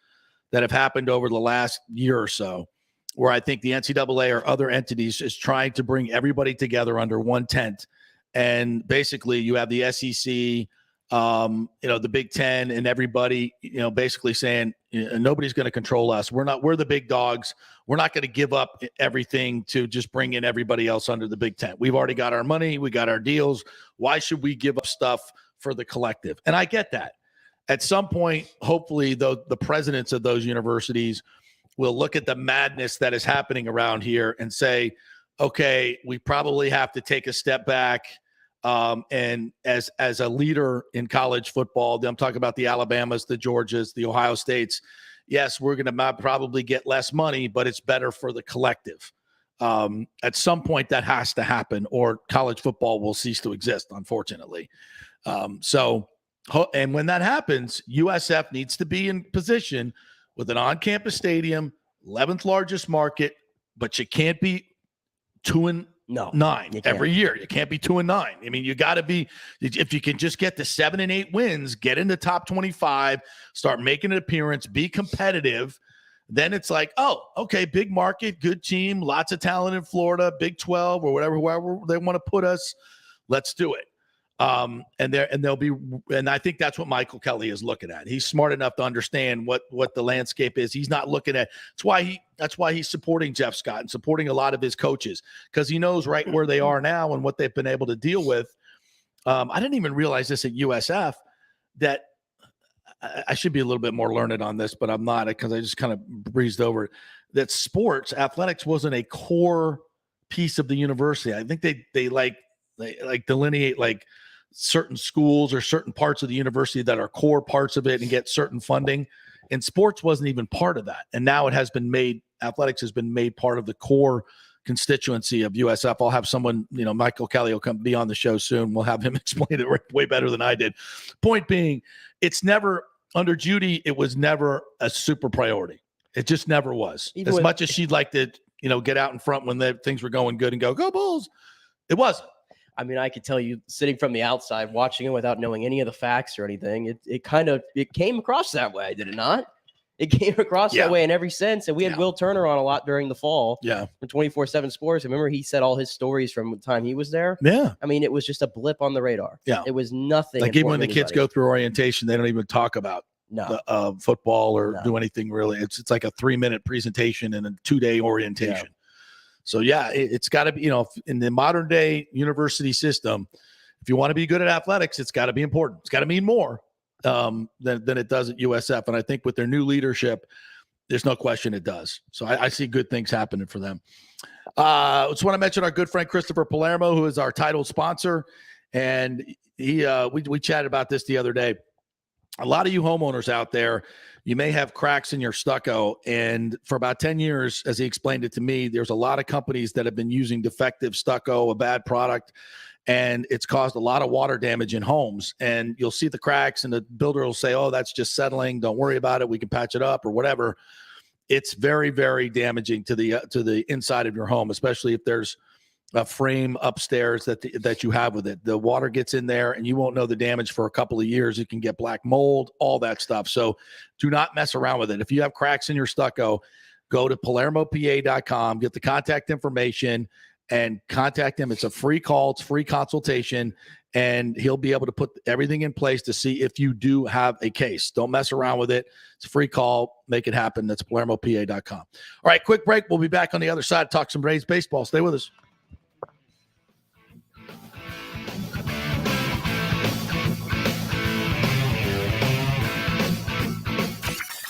that have happened over the last year or so, where I think the NCAA or other entities is trying to bring everybody together under one tent. And basically you have the SEC, the Big Ten, and everybody, basically saying nobody's going to control us. We're the big dogs. We're not going to give up everything to just bring in everybody else under the Big Ten. We've already got our money. We got our deals. Why should we give up stuff for the collective? And I get that. At some point, hopefully, the presidents of those universities will look at the madness that is happening around here and say, okay, we probably have to take a step back. And as a leader in college football, I'm talking about the Alabamas, the Georgias, the Ohio States. Yes, we're going to probably get less money, but it's better for the collective. At some point, that has to happen, or college football will cease to exist, unfortunately. And when that happens, USF needs to be in position with an on-campus stadium, 11th largest market, but you can't be 2-9 every year. You can't be 2-9. I mean, you got to be, if you can just get to 7 and 8 wins, get in the top 25, start making an appearance, be competitive. Then it's like, oh, okay, big market, good team, lots of talent in Florida, Big 12 or wherever they want to put us. Let's do it. And I think that's what Michael Kelly is looking at. He's smart enough to understand what the landscape is. He's not looking at, that's why he's supporting Jeff Scott and supporting a lot of his coaches, because he knows right where they are now and what they've been able to deal with. I didn't even realize this at USF, that I should be a little bit more learned on this, but I'm not, because I just kind of breezed over it, that athletics wasn't a core piece of the university. I think they delineate like certain schools or certain parts of the university that are core parts of it and get certain funding, and sports wasn't even part of that. And now athletics has been made part of the core constituency of USF. I'll have someone, Michael Kelly will come be on the show soon. We'll have him explain it way better than I did. Point being, it's never, under Judy, it was never a super priority. It just never was. As much as she'd like to, get out in front when things were going good and go Bulls, it wasn't. I mean, I could tell you, sitting from the outside, watching it without knowing any of the facts or anything, it came across that way, did it not? It came across that way in every sense. And we had Will Turner on a lot during the fall. Yeah. For 24/7 Sports. Remember, he said all his stories from the time he was there. Yeah. I mean, it was just a blip on the radar. Yeah. It was nothing. Like even when the kids go through orientation, they don't even talk about football or do anything really. It's like a 3-minute presentation and a 2-day orientation. Yeah. So, it's got to be, in the modern day university system, if you want to be good at athletics, it's got to be important. It's got to mean more than it does at USF. And I think with their new leadership, there's no question it does. So I see good things happening for them. Just want to mention our good friend Christopher Palermo, who is our title sponsor. And we chatted about this the other day. a lot of you homeowners out there, you may have cracks in your stucco. And for about 10 years, as he explained it to me, there's a lot of companies that have been using defective stucco, a bad product, and it's caused a lot of water damage in homes. And you'll see the cracks and the builder will say, oh, that's just settling. Don't worry about it. We can patch it up or whatever. It's very, very damaging to the inside of your home, especially if there's a frame upstairs that you have with it. The water gets in there and you won't know the damage for a couple of years. You can get black mold, all that stuff. So do not mess around with it. If you have cracks in your stucco, go to PalermoPA.com, get the contact information and contact him. It's a free call. It's free consultation, and he'll be able to put everything in place to see if you do have a case. Don't mess around with it. It's a free call. Make it happen. That's PalermoPA.com. All right, quick break. We'll be back on the other side. Talk some Rays baseball. Stay with us.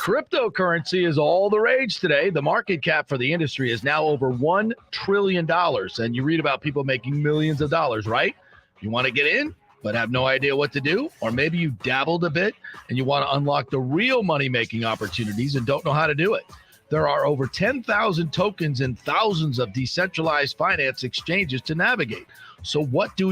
Cryptocurrency is all the rage today. The market cap for the industry is now over $1 trillion. And you read about people making millions of dollars, right? You want to get in, but have no idea what to do? Or maybe you dabbled a bit and you want to unlock the real money-making opportunities and don't know how to do it. There are over 10,000 tokens and thousands of decentralized finance exchanges to navigate. So what do?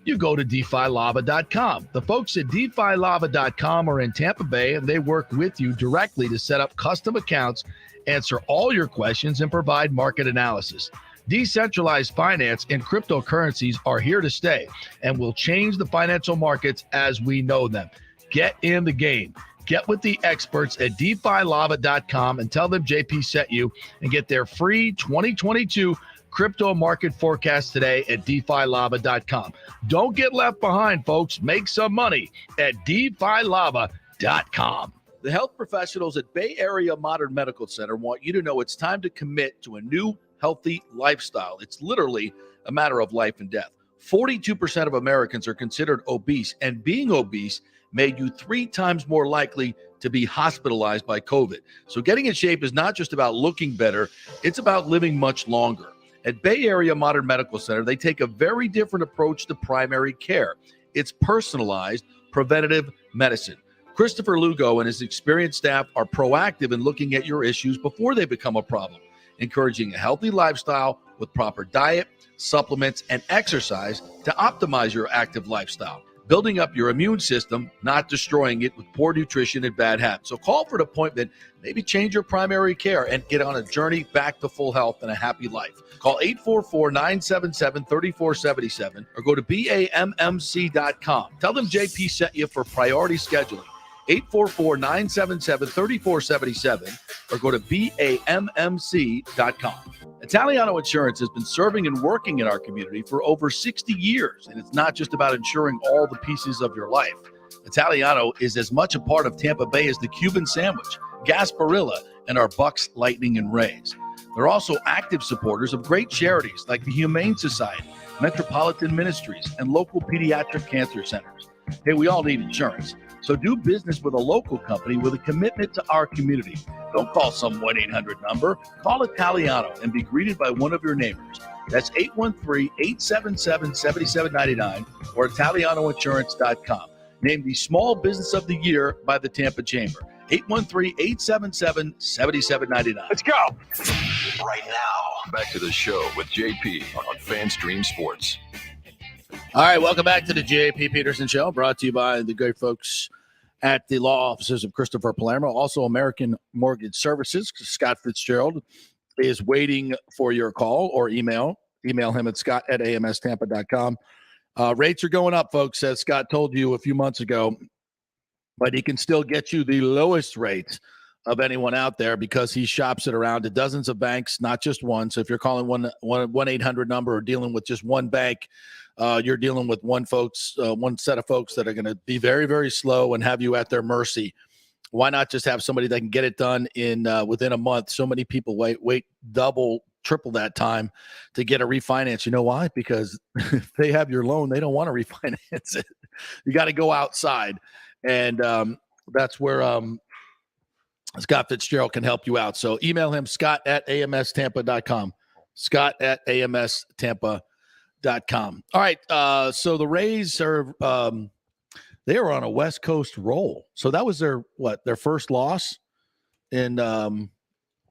You go to DeFiLava.com. The folks at DeFiLava.com are in Tampa Bay, and they work with you directly to set up custom accounts, answer all your questions, and provide market analysis. Decentralized finance and cryptocurrencies are here to stay and will change the financial markets as we know them. Get in the game. Get with the experts at DeFiLava.com and tell them JP sent you and get their free 2022 crypto market forecast today at DeFiLava.com. Don't get left behind, folks. Make some money at DeFiLava.com. The health professionals at Bay Area Modern Medical Center want you to know it's time to commit to a new healthy lifestyle. It's literally a matter of life and death. 42% of Americans are considered obese, and being obese made you 3 times more likely to be hospitalized by COVID. So getting in shape is not just about looking better, it's about living much longer. At Bay Area Modern Medical Center, they take a very different approach to primary care. It's personalized, preventative medicine. Christopher Lugo and his experienced staff are proactive in looking at your issues before they become a problem, encouraging a healthy lifestyle with proper diet, supplements, and exercise to optimize your active lifestyle, building up your immune system, not destroying it with poor nutrition and bad habits. So call for an appointment, maybe change your primary care, and get on a journey back to full health and a happy life. Call 844-977-3477 or go to BAMMC.com. Tell them JP sent you for priority scheduling. 844-977-3477 or go to BAMMC.com. Italiano Insurance has been serving and working in our community for over 60 years, and it's not just about insuring all the pieces of your life. Italiano is as much a part of Tampa Bay as the Cuban sandwich, Gasparilla, and our Bucks, Lightning, and Rays. They're also active supporters of great charities like the Humane Society, Metropolitan Ministries, and local pediatric cancer centers. Hey, we all need insurance. So do business with a local company with a commitment to our community. Don't call some 1-800 number. Call Italiano and be greeted by one of your neighbors. That's 813-877-7799 or ItalianoInsurance.com. Named the Small Business of the Year by the Tampa Chamber. 813-877-7799. Let's go. Right now, back to the show with JP on FanStream Sports. All right, welcome back to the JP Peterson Show, brought to you by the great folks at the law offices of Christopher Palermo, also American Mortgage Services. Scott Fitzgerald is waiting for your call or email. Email him at scott@amstampa.com. Rates are going up, folks, as Scott told you a few months ago, but he can still get you the lowest rates of anyone out there because he shops it around to dozens of banks, not just one. So if you're calling 1-800 number or dealing with just one bank, you're dealing with one set of folks that are going to be very, very slow and have you at their mercy. Why not just have somebody that can get it done in within a month? So many people wait double, triple that time to get a refinance. You know why? Because if they have your loan, they don't want to refinance it. You got to go outside, and that's where Scott Fitzgerald can help you out. So email him, scott@amstampa.com. Scott@amstampa.com. All right. So the Rays are they were on a West Coast roll. So that was their first loss in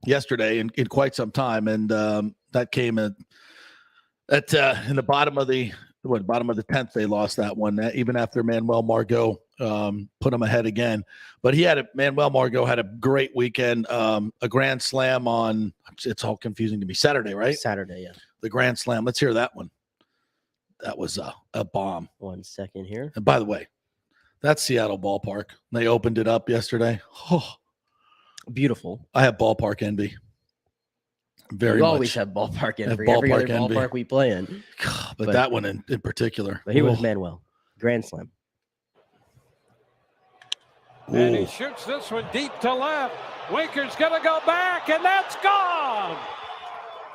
yesterday in quite some time, and that came in the bottom of the 10th. They lost that one, even after Manuel Margot put them ahead again. But Manuel Margot had a great weekend, a grand slam on. It's all confusing to me. Saturday, right? Saturday, yeah. The grand slam. Let's hear that one. That was a bomb. 1 second here. And by the way, that's Seattle ballpark. They opened it up yesterday. Oh, beautiful. I have ballpark envy. We always have ballpark envy. Every other ballpark we play in. But that one in particular. But here was Manuel. Grand slam. And he shoots this one deep to left. Winker's going to go back, and that's gone.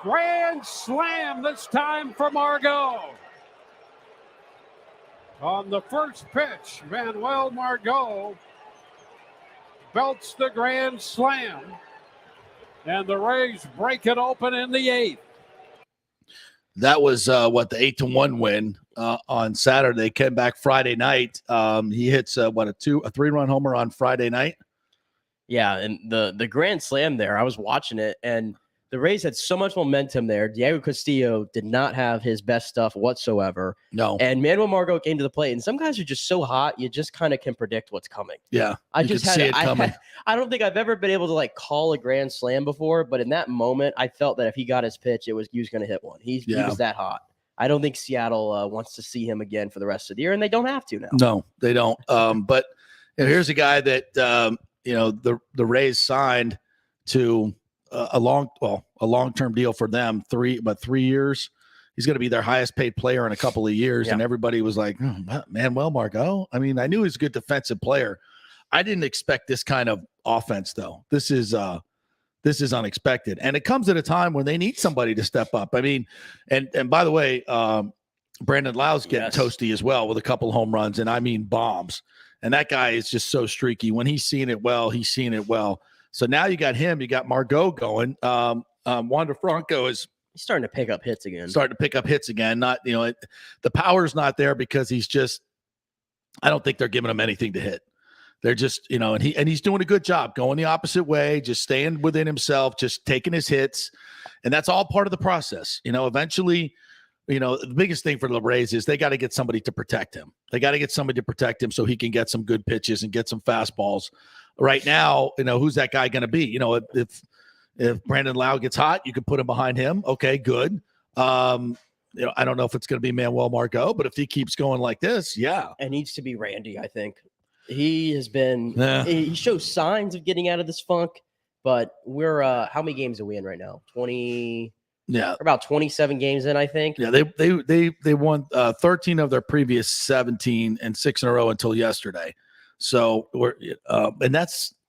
Grand slam this time for Margot. On the first pitch, Manuel Margot belts the grand slam, and the Rays break it open in the 8th. That was the 8-1 win on Saturday. Came back Friday night. He hits a 3-run homer on Friday night. Yeah, and the grand slam there, I was watching it, and the Rays had so much momentum there. Diego Castillo did not have his best stuff whatsoever. No. And Manuel Margot came to the plate, and some guys are just so hot, you just kind of can predict what's coming. Yeah, I don't think I've ever been able to call a grand slam before, but in that moment, I felt that if he got his pitch, he was going to hit one. He was that hot. I don't think Seattle wants to see him again for the rest of the year, and they don't have to now. No, they don't. But here's a guy that the Rays signed to a long-term deal for them, 3 years. He's going to be their highest paid player in a couple of years. Yeah. And everybody was like, Manuel Margot. I mean, I knew he was a good defensive player. I didn't expect this kind of offense though. This is unexpected. And it comes at a time when they need somebody to step up. I mean, and by the way, Brandon Lau's getting toasty as well with a couple home runs, and I mean bombs. And that guy is just so streaky. When he's seen it well, he's seen it well. So now you got him, you got Margot going. Wander Franco is starting to pick up hits again. Not, the power's not there because I don't think they're giving him anything to hit. They're just, and he's doing a good job going the opposite way, just staying within himself, just taking his hits. And that's all part of the process. Eventually, the biggest thing for the Rays is they got to get somebody to protect him. They got to get somebody to protect him so he can get some good pitches and get some fastballs. Right now, who's that guy going to be? If Brandon Lau gets hot, you can put him behind him. Okay, good. I don't know if it's going to be Manuel Margot, but if he keeps going like this, yeah. It needs to be Randy, I think. He has been he shows signs of getting out of this funk, but we're how many games are we in right now? 20. Yeah, about 27 games in, I think. Yeah, they won 13 of their previous 17 and 6 in a row until yesterday. So we're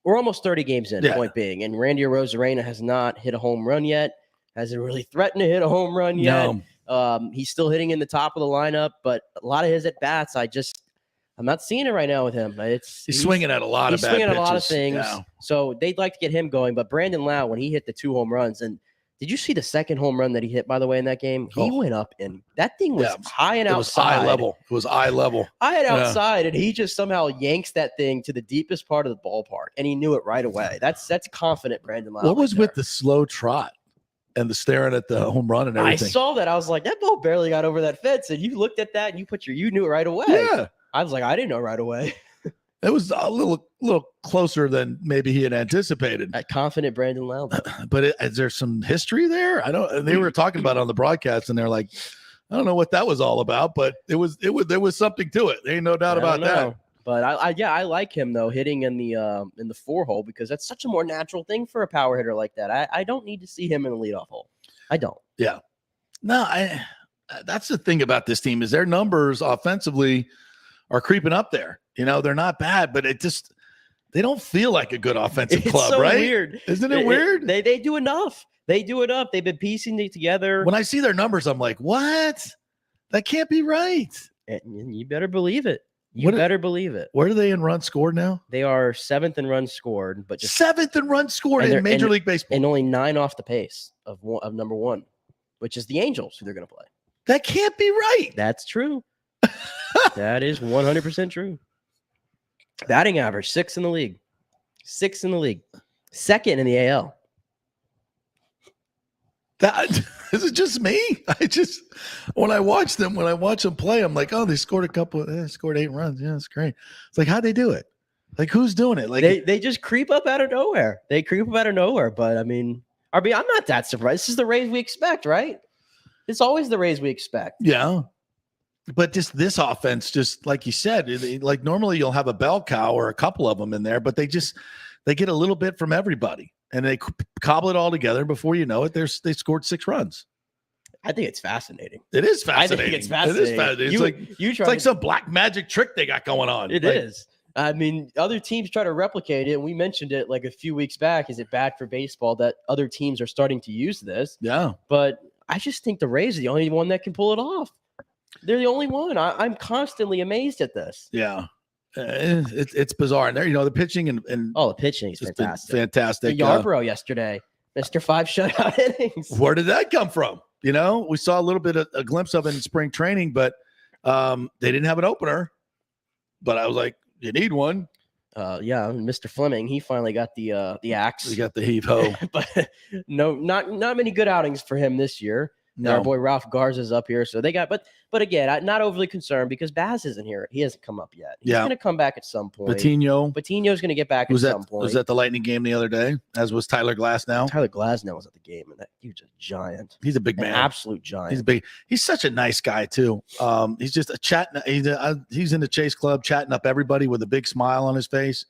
almost 30 games in. Point being, and Randy Arozarena has not hit a home run yet. Hasn't really threatened to hit a home run yet. No. He's still hitting in the top of the lineup, but a lot of his at bats, I'm not seeing it right now with him. He's swinging at a lot of bad pitches. He's swinging at a lot of things. Yeah. So they'd like to get him going. But Brandon Lau, when he hit the 2 home runs, and did you see the second home run that he hit, by the way, in that game? He went up, and that thing was high and outside. It was eye level. Outside, and he just somehow yanks that thing to the deepest part of the ballpark, and he knew it right away. That's confident Brandon Lau. What was with the slow trot and the staring at the home run and everything? I saw that. I was like, that ball barely got over that fence, and you looked at that, and you knew it right away. Yeah. I was like, I didn't know right away. It was a little closer than maybe he had anticipated. That confident Brandon Lau. But is there some history there? They were talking about it on the broadcast, and they're like, I don't know what that was all about, but there was something to it. There ain't no doubt about that. But I like him though, hitting in the 4 hole, because that's such a more natural thing for a power hitter like that. I don't need to see him in the leadoff hole. I don't. Yeah. No, that's the thing about this team is their numbers offensively are creeping up there. They're not bad, but they don't feel like a good offensive club, so right? Weird. Isn't it weird? They do enough. They've been piecing it together. When I see their numbers, I'm like, what? That can't be right. And you better believe it. Believe it. Where are they in runs scored now? They are 7th in runs scored, but just 7th in runs scored in Major League Baseball, and only 9 off the pace of number 1, which is the Angels, who they're going to play. That can't be right. That's true. That is 100% true. Batting average, 6th in the league. 6th in the league. 2nd in the AL. That is it just me? When I watch them play, I'm like, oh, they scored scored 8 runs. Yeah, that's great. It's like, how'd they do it? Like, who's doing it? Like they just creep up out of nowhere. But I mean, I'm not that surprised. This is the Rays we expect, right? It's always the Rays we expect. Yeah. But this offense, just like you said, like normally you'll have a bell cow or a couple of them in there, but they get a little bit from everybody. And they cobble it all together. Before you know it, they scored 6 runs. I think it's fascinating. It is fascinating. I think it's fascinating. It is fascinating. It's like some black magic trick they got going on. It is. I mean, other teams try to replicate it, and we mentioned it like a few weeks back. Is it bad for baseball that other teams are starting to use this? Yeah. But I just think the Rays are the only one that can pull it off. They're the only one. I'm constantly amazed at this. Yeah. It's bizarre. And there, the pitching and the pitching is fantastic. Fantastic. Yarbrough yesterday, Mr. 5 shutout innings. Where did that come from? We saw a little bit of a glimpse of it in spring training, but they didn't have an opener. But I was like, you need one. Yeah, Mr. Fleming, he finally got the axe. He got the heave ho. But no, not many good outings for him this year. No. Our boy Ralph Garza's up here, so they got. But again, I'm not overly concerned because Baz isn't here. He hasn't come up yet. He's going to come back at some point. Patino's going to get back at some point. Was that the Lightning game the other day? As was Tyler Glasnow. Tyler Glasnow was at the game, and he was a giant. He's a big man, an absolute giant. He's big. He's such a nice guy too. He's just a chat. He's in the Chase Club, chatting up everybody with a big smile on his face.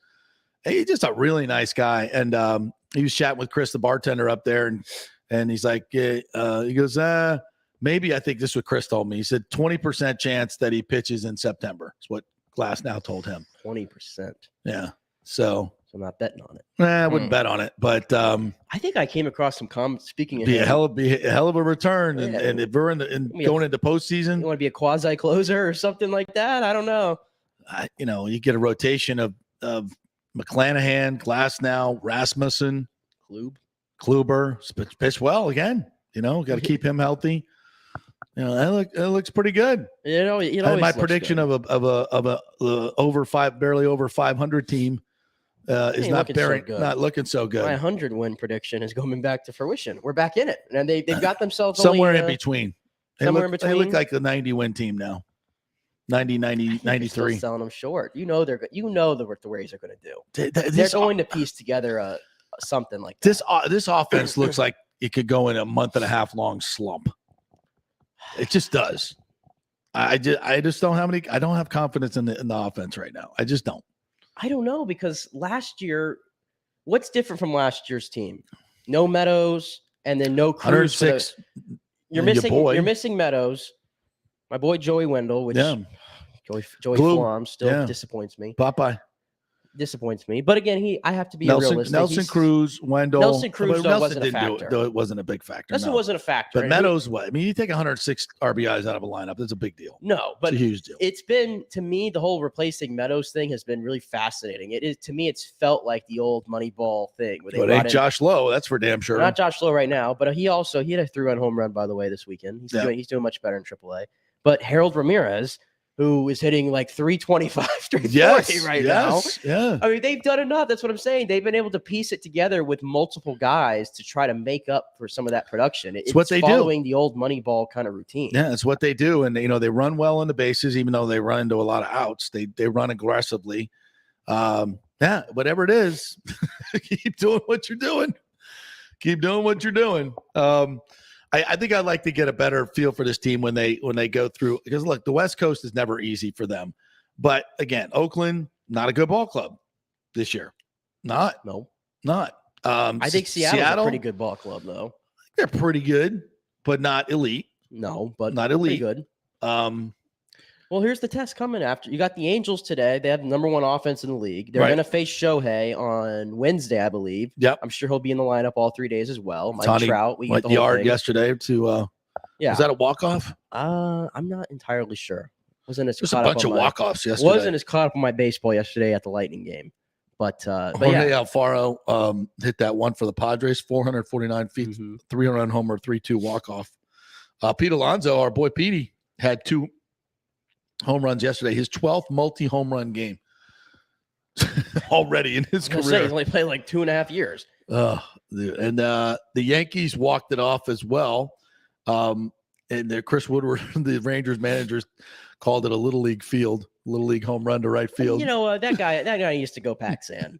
He's just a really nice guy, and he was chatting with Chris, the bartender, up there, and he's like, he goes, maybe I think this is what Chris told me. He said 20% chance that he pitches in September. That's what Glasnow told him. 20%. Yeah. So I'm not betting on it. I wouldn't bet on it, but I think I came across some comments speaking of be a hell of a return, and if we're going into postseason, you want to be a quasi closer or something like that. I don't know. You get a rotation of McClanahan, Glasnow, Rasmussen, Kluber, pitch well again. Got to keep him healthy. That looks pretty good. My prediction of a barely over 500 team is not looking so good. My 100 win prediction is going back to fruition. We're back in it, and they've got themselves somewhere in between. They look like a 90 win team now. 90, 93. Still selling them short. What the Rays are going to do. They're going to piece together something like that. This offense looks like it could go in a month and a half long slump. It just does. I just don't have I don't have confidence in the offense right now. I just don't. I don't know, because last year, what's different from last year's team? No Meadows, and then no Cruz. 106. You're missing Meadows. My boy Joey Wendell, which Joey Forearm still disappoints me. Popeye disappoints me. But again, I have to be realistic. Nelson Cruz, Wendell. Nelson Cruz wasn't a factor. Though it wasn't a big factor. Nelson wasn't a factor. But Meadows, what? I mean, you take 106 RBIs out of a lineup. That's a big deal. No, but it's a huge deal. It's been, to me, the whole replacing Meadows thing has been really fascinating. It is, to me, it's felt like the old Moneyball thing. But ain't Josh Lowe, that's for damn sure. Not Josh Lowe right now, but he had a 3-run home run, by the way, this weekend. He's doing much better in AAA. But Harold Ramirez, who is hitting like 325, 340 right now. Yeah. I mean, they've done enough. That's what I'm saying. They've been able to piece it together with multiple guys to try to make up for some of that production. It's what they following the old Moneyball kind of routine. Yeah, it's what they do. And, they run well on the bases, even though they run into a lot of outs. They run aggressively. Whatever it is, keep doing what you're doing. Keep doing what you're doing. I think I'd like to get a better feel for this team when they go through, because look, the West Coast is never easy for them. But again, Oakland, not a good ball club this year. Not. I think Seattle's a pretty good ball club, though. They're pretty good, but not elite. No, but not elite. Pretty good. Well, here's the test coming after. You got the Angels today. They have the number one offense in the league. They're going to face Shohei on Wednesday, I believe. Yep. I'm sure he'll be in the lineup all 3 days as well. Mike Trout. We went the yard yesterday to was that a walk-off? I'm not entirely sure. There's a bunch of walk-offs yesterday. Wasn't as caught up on my baseball yesterday at the Lightning game. But Jorge Alfaro hit that one for the Padres, 449 feet, 300 homer, 3-2 walk-off. Pete Alonso, our boy Petey, had 2 home runs yesterday, his 12th multi-home run game. already in his I was gonna say, career. he's only played like 2.5 years. And the Yankees walked it off as well. And Chris Woodward, the Rangers managers, called it a little league home run to right field. You know, that guy used to go Paxan,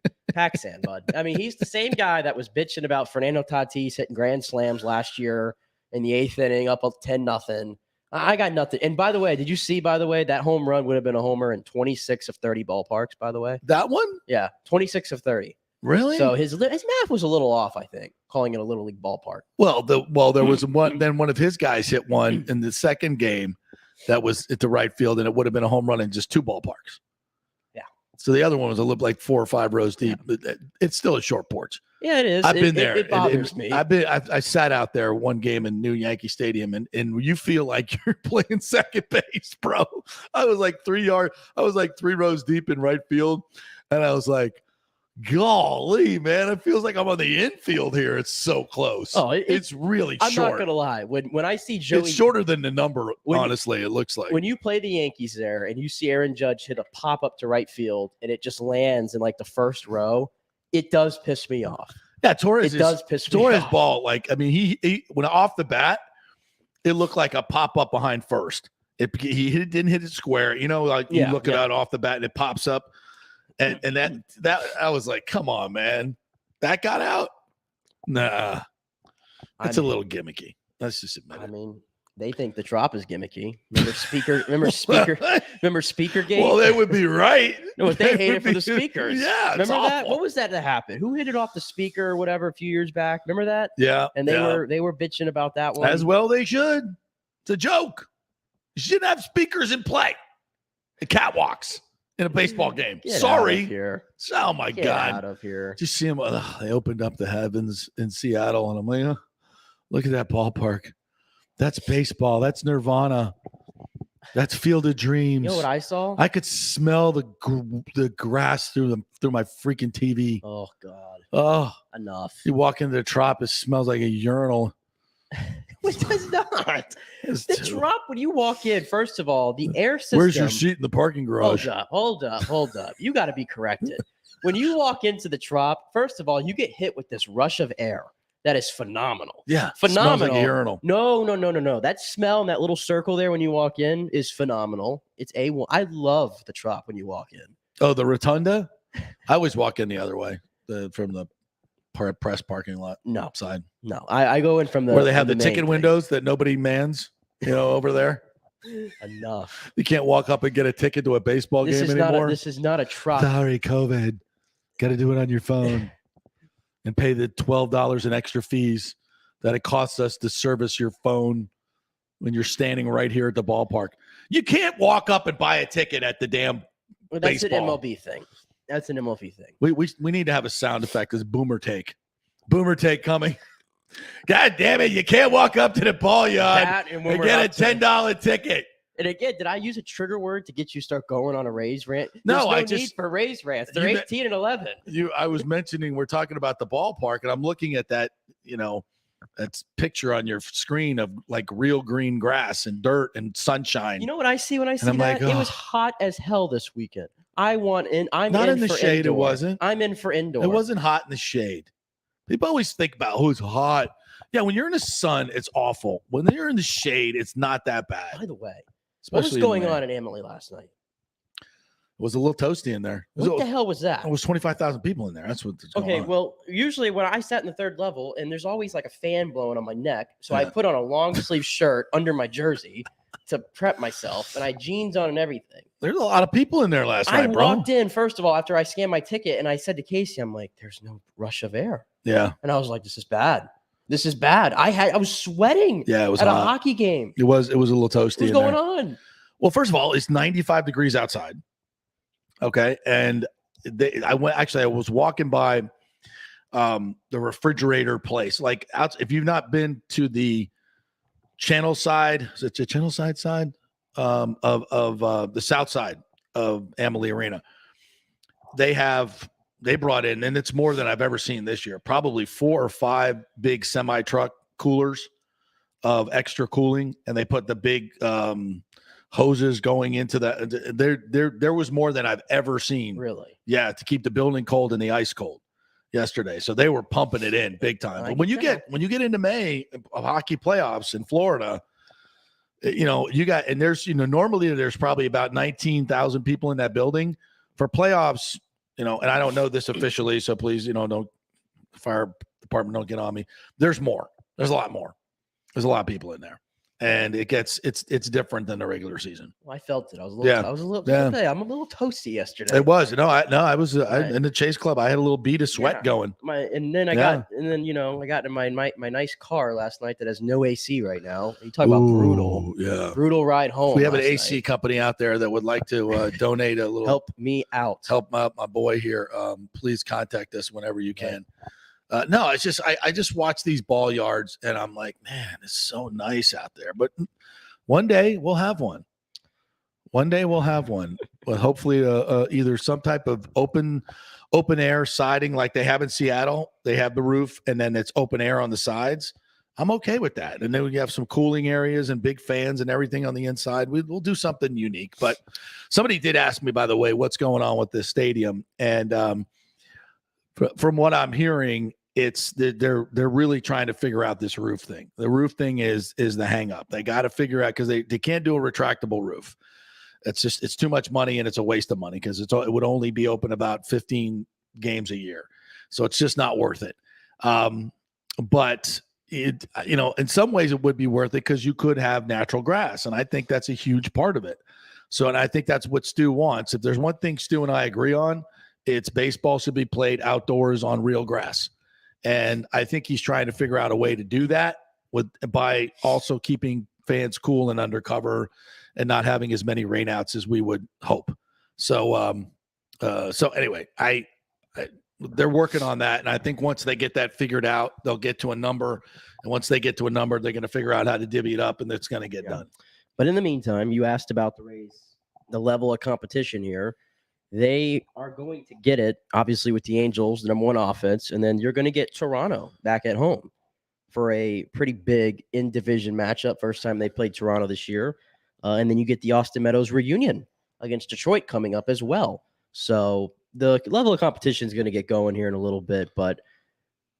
bud. I mean, he's the same guy that was bitching about Fernando Tatis hitting grand slams last year in the 8th inning, up 10-0. I got nothing. And by the way, did you see? By the way, that home run would have been a homer in 26 of 30 ballparks. By the way, that one, yeah, 26 of 30. Really? So his math was a little off, I think, calling it a little league ballpark. Well, there was one. Then one of his guys hit one in the second game that was at the right field, and it would have been a home run in just 2 ballparks. Yeah. So the other one was a little like 4 or 5 rows deep. Yeah. It's still a short porch. Yeah, it is. I've been there. It bothers me. I sat out there one game in New Yankee Stadium, and you feel like you're playing second base, bro. I was like 3 rows deep in right field, and I was like, golly, man, it feels like I'm on the infield here. It's so close. Oh, it's really short. I'm not gonna lie. When I see Joey, it's shorter than the number. Honestly, it looks like when you play the Yankees there and you see Aaron Judge hit a pop up to right field and it just lands in like the first row, it does piss me off. Yeah, Torres does piss me Torres off. ball. Like, I mean, he when off the bat, it looked like a pop up behind first. Didn't hit it square. You know, like you look it out off the bat and it pops up. And that I was like, come on, man. That got out? Nah. That's a little gimmicky. Let's just admit it. I mean, they think the drop is gimmicky. Remember speaker game? Well, they would be right. No, they hate it for the speakers. Yeah. Remember that? What was that happened? Who hit it off the speaker or whatever a few years back? Remember that? Yeah. And they were bitching about that one. As well they should. It's a joke. You shouldn't have speakers in play. The catwalks. In a baseball game. Sorry. Oh, my Get God. out of here. Just see them. They opened up the heavens in Seattle, and I'm like, look at that ballpark. That's baseball. That's Nirvana. That's Field of Dreams. You know what I saw? I could smell the grass through my freaking TV. Oh, God. Oh. Enough. You walk into the Trop, it smells like a urinal. It does not. The Trop, when you walk in, first of all, the air system. Where's your seat in the parking garage? Hold up. You got to be corrected. When you walk into the Trop, first of all, you get hit with this rush of air that is phenomenal. Yeah, phenomenal. Smells like a urinal. No. That smell in that little circle there when you walk in is phenomenal. It's A1. I love the Trop when you walk in. Oh, the rotunda? I always walk in the other way from the press parking lot. No side. No, I go in from the where they have the ticket windows that nobody mans. Over there. Enough. You can't walk up and get a ticket to a baseball game anymore. This is not a Trop. Sorry, COVID. Got to do it on your phone and pay the $12 in extra fees that it costs us to service your phone when you're standing right here at the ballpark. You can't walk up and buy a ticket at the damn that's baseball. an MLB thing. That's an MLB thing. We need to have a sound effect. It's boomer take. Boomer take coming. God damn it. You can't walk up to the ball yard and get a $10 ticket. And again, did I use a trigger word to get you start going on a raise rant? No, There's no need for raise rants. They're 18 and 11. I was mentioning we're talking about the ballpark, and I'm looking at that, that picture on your screen of like real green grass and dirt and sunshine. You know what I see when I see that? Like, It was hot as hell this weekend. I'm not in the for shade. Indoor. It wasn't. I'm in for indoor. It wasn't hot in the shade. People always think about who's hot. Yeah, when you're in the sun, it's awful. When you're in the shade, it's not that bad. By the way, especially what was going on in Emily last night? It was a little toasty in there. What the hell was that? It was 25,000 people in there. That's what's going on. Well, usually when I sat in the third level, and there's always like a fan blowing on my neck, so I put on a long sleeve shirt under my jersey to prep myself, and I had jeans on and everything. There's a lot of people in there last night, bro. I walked in, first of all, after I scanned my ticket, and I said to Casey, I'm like, there's no rush of air. Yeah. And I was like, this is bad. This is bad. I was sweating. Yeah, it was at hot. A hockey game. It was a little toasty. What was going on? Well, first of all, it's 95 degrees outside. Okay. And I was walking by the refrigerator place. Like if you've not been to the channel side, is it the channel side of the south side of Amalie Arena? They brought in, and it's more than I've ever seen this year, probably 4 or 5 big semi-truck coolers of extra cooling, and they put the big hoses going into there was more than I've ever seen. Really? Yeah, to keep the building cold and the ice cold yesterday. So they were pumping it in big time. But when you get into May of hockey playoffs in Florida, you got, and there's, normally there's probably about 19,000 people in that building for playoffs, and I don't know this officially, so please, don't, fire department, don't get on me. There's more. There's a lot more. There's a lot of people in there. And it's different than the regular season. Well, I felt it. I'm a little toasty yesterday. It was. I was in the Chase Club. I had a little bead of sweat going. I got in my nice car last night that has no AC right now. You talk about brutal. Yeah. Brutal ride home. We have an AC company out there that would like to donate a little. Help me out. Help my boy here. Please contact us whenever you can. No, it's just I just watch these ball yards and I'm like, man, it's so nice out there. But one day we'll have one. But hopefully either some type of open air siding like they have in Seattle. They have the roof and then it's open air on the sides. I'm okay with that. And then we have some cooling areas and big fans and everything on the inside. We'll do something unique. But somebody did ask me, by the way, what's going on with this stadium. And from what I'm hearing, it's they're really trying to figure out this roof thing. The roof thing is the hang up. They got to figure out, because they can't do a retractable roof. It's too much money and it's a waste of money because it would only be open about 15 games a year. So it's just not worth it. But it, in some ways it would be worth it because you could have natural grass. And I think that's a huge part of it. So, and I think that's what Stu wants. If there's one thing Stu and I agree on, it's baseball should be played outdoors on real grass. And I think he's trying to figure out a way to do that by also keeping fans cool and undercover and not having as many rainouts as we would hope. So, anyway, they're working on that. And I think once they get that figured out, they'll get to a number. And once they get to a number, they're going to figure out how to divvy it up and it's going to get done. But in the meantime, you asked about the Rays, the level of competition here. They are going to get it, obviously, with the Angels, the number one offense, and then you're going to get Toronto back at home for a pretty big in-division matchup. First time they played Toronto this year. And then you get the Austin Meadows reunion against Detroit coming up as well. So the level of competition is going to get going here in a little bit. But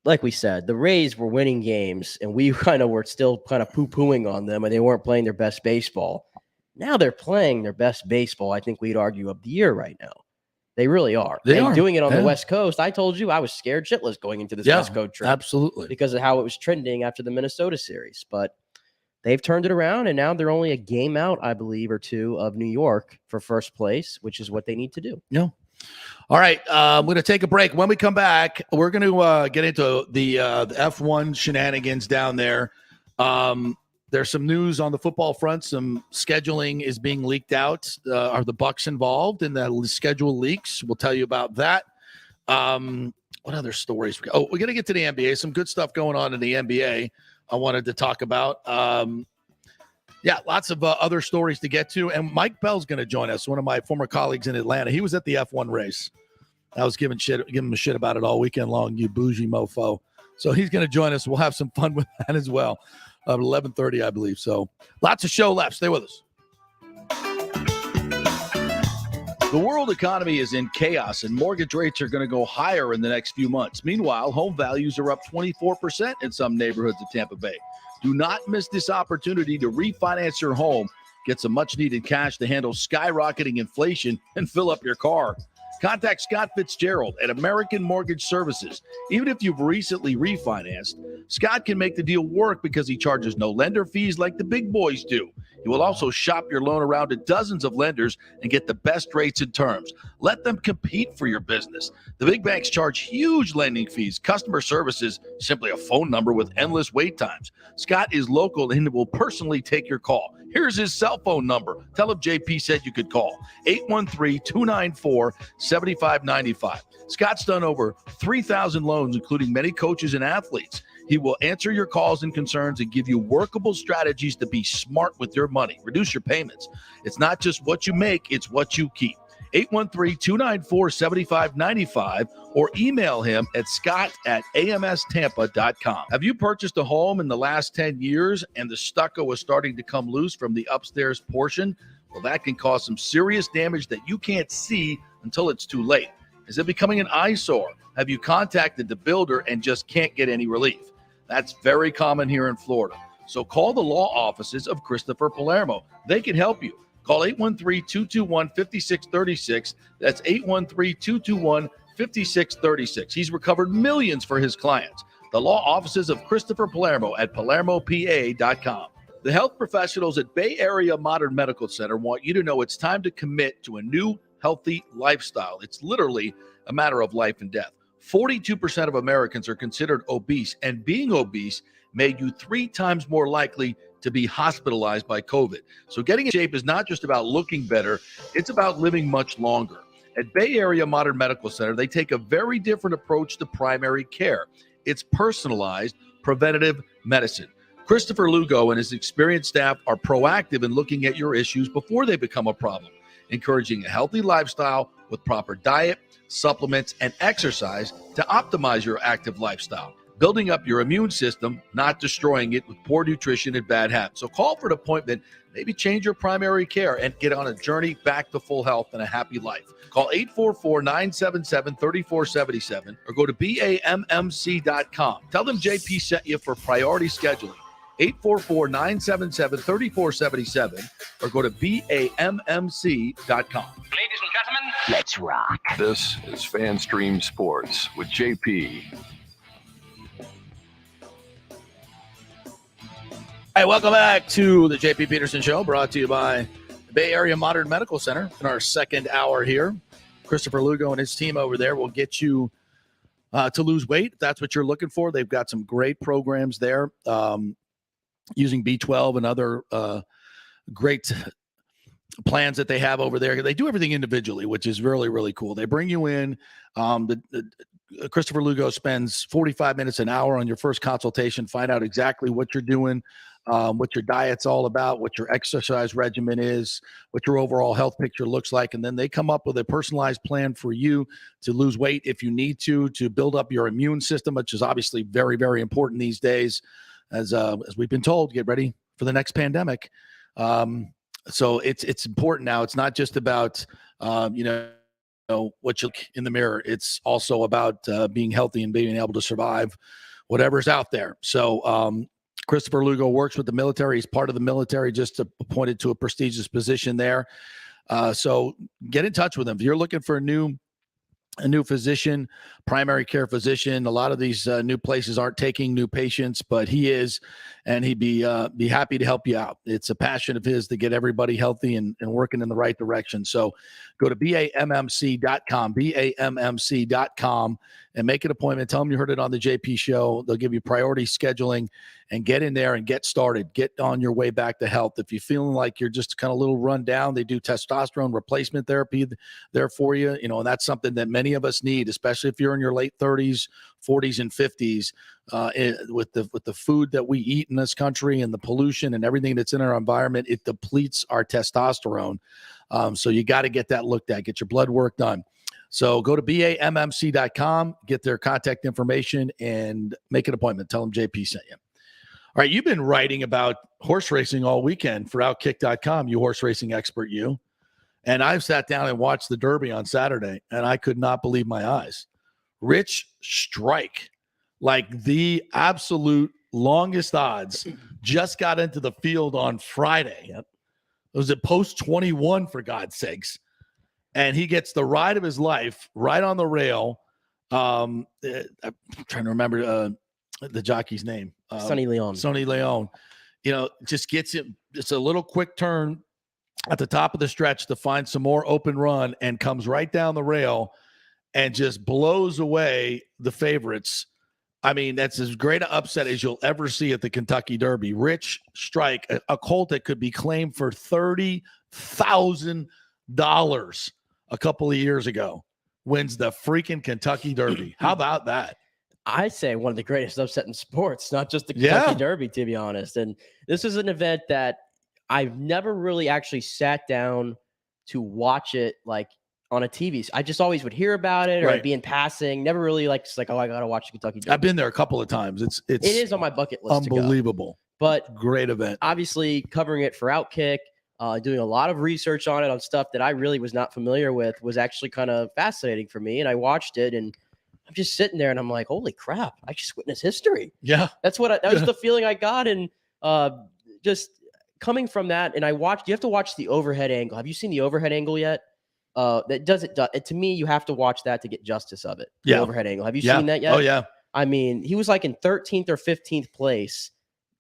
like we said, the Rays were winning games, and we were still poo-pooing on them, and they weren't playing their best baseball. Now they're playing their best baseball, I think we'd argue, of the year right now. They really are. They are doing it on the West Coast. I told you I was scared shitless going into this West Coast trip. Absolutely. Because of how it was trending after the Minnesota series. But they've turned it around, and now they're only a game out, I believe, or two of New York for first place, which is what they need to do. Yeah. All right. I'm going to take a break. When we come back, we're going to get into the F1 shenanigans down there. There's some news on the football front. Some scheduling is being leaked out. Are the Bucks involved in the schedule leaks? We'll tell you about that. What other stories? We're going to get to the NBA. Some good stuff going on in the NBA I wanted to talk about. Lots of other stories to get to. And Mike Bell's going to join us, one of my former colleagues in Atlanta. He was at the F1 race. I was giving him shit about it all weekend long, you bougie mofo. So he's going to join us. We'll have some fun with that as well. 11:30, I believe. So lots of show left. Stay with us. The world economy is in chaos, and mortgage rates are going to go higher in the next few months. Meanwhile, home values are up 24% in some neighborhoods of Tampa Bay. Do not miss this opportunity to refinance your home, get some much-needed cash to handle skyrocketing inflation, and fill up your car. Contact Scott Fitzgerald at American Mortgage Services. Even if you've recently refinanced, Scott can make the deal work because he charges no lender fees like the big boys do. He will also shop your loan around to dozens of lenders and get the best rates and terms. Let them compete for your business. The big banks charge huge lending fees. Customer service is simply a phone number with endless wait times. Scott is local and will personally take your call. Here's his cell phone number. Tell him JP said you could call. 813-294-7595. Scott's done over 3,000 loans, including many coaches and athletes. He will answer your calls and concerns and give you workable strategies to be smart with your money. Reduce your payments. It's not just what you make, it's what you keep. 813-294-7595 or email him at scott@amstampa.com. Have you purchased a home in the last 10 years and the stucco is starting to come loose from the upstairs portion? Well, that can cause some serious damage that you can't see until it's too late. Is it becoming an eyesore? Have you contacted the builder and just can't get any relief? That's very common here in Florida. So call the law offices of Christopher Palermo. They can help you. Call 813-221-5636. That's 813-221-5636. He's recovered millions for his clients. The law offices of Christopher Palermo at PalermoPA.com. The health professionals at Bay Area Modern Medical Center want you to know it's time to commit to a new, healthy lifestyle. It's literally a matter of life and death. 42% of Americans are considered obese, and being obese made you 3 times more likely to be hospitalized by COVID. So getting in shape is not just about looking better, it's about living much longer. At Bay Area Modern Medical Center, they take a very different approach to primary care. It's personalized, preventative medicine. Christopher Lugo and his experienced staff are proactive in looking at your issues before they become a problem, encouraging a healthy lifestyle with proper diet, supplements, and exercise to optimize your active lifestyle, building up your immune system, not destroying it with poor nutrition and bad habits. So call for an appointment, maybe change your primary care, and get on a journey back to full health and a happy life. Call 844-977-3477 or go to BAMMC.com. Tell them JP sent you for priority scheduling. 844-977-3477 or go to BAMMC.com. Ladies and gentlemen, let's rock. This is FanStream Sports with JP. Hey, welcome back to the JP Peterson Show, brought to you by the Bay Area Modern Medical Center. In our second hour here, Christopher Lugo and his team over there will get you to lose weight. If that's what you're looking for. They've got some great programs there. Using B12 and other great plans that they have over there. They do everything individually, which is really, really cool. They bring you in. Christopher Lugo spends 45 minutes, an hour on your first consultation, find out exactly what you're doing, what your diet's all about, what your exercise regimen is, what your overall health picture looks like. And then they come up with a personalized plan for you to lose weight if you need to build up your immune system, which is obviously very, very important these days. As we've been told, get ready for the next pandemic. So it's important now. It's not just about what you look in the mirror. It's also about being healthy and being able to survive whatever's out there. So Christopher Lugo works with the military. He's part of the military, just appointed to a prestigious position there. So get in touch with him if you're looking for a new physician, primary care physician. A lot of these new places aren't taking new patients, but he is, and he'd be happy to help you out. It's a passion of his to get everybody healthy and working in the right direction. So go to BAMMC.com, BAMMC.com, and make an appointment. Tell them you heard it on the JP Show. They'll give you priority scheduling, and get in there and get started. Get on your way back to health. If you're feeling like you're just kind of a little run down, they do testosterone replacement therapy there for you. And that's something that many of us need, especially if you're in your late 30s, 40s, and 50s. With the food that we eat in this country and the pollution and everything that's in our environment, it depletes our testosterone. So you got to get that looked at, get your blood work done. So go to BAMMC.com, get their contact information, and make an appointment. Tell them JP sent you. All right, you've been writing about horse racing all weekend for Outkick.com, you horse racing expert, you. And I've sat down and watched the Derby on Saturday, and I could not believe my eyes. Rich Strike, like the absolute longest odds, just got into the field on Friday. Yep. It was at post 21, for God's sakes. And he gets the ride of his life right on the rail. I'm trying to remember the jockey's name. Sonny Leon. Sonny Leon. Just gets it. It's a little quick turn at the top of the stretch to find some more open run and comes right down the rail and just blows away the favorites. I mean, that's as great an upset as you'll ever see at the Kentucky Derby. Rich Strike, a colt that could be claimed for $30,000 a couple of years ago, wins the freaking Kentucky Derby. How about that? I say one of the greatest upset in sports, not just the Kentucky Derby, to be honest. And this is an event that I've never really actually sat down to watch it like on a TV. I just always would hear about it or I'd be in passing. Never really I got to watch the Kentucky Derby. I've been there a couple of times. It is on my bucket list. Unbelievable. But great event. Obviously covering it for Outkick, doing a lot of research on it, on stuff that I really was not familiar with, was actually kind of fascinating for me. And I watched it, and I'm just sitting there and I'm like, holy crap, I just witnessed history. Yeah. That was the feeling I got. And just coming from that, and you have to watch the overhead angle. Have you seen the overhead angle yet? That does it. To me, you have to watch that to get justice of it. The overhead angle. Have you seen that yet? Oh, yeah. I mean, he was like in 13th or 15th place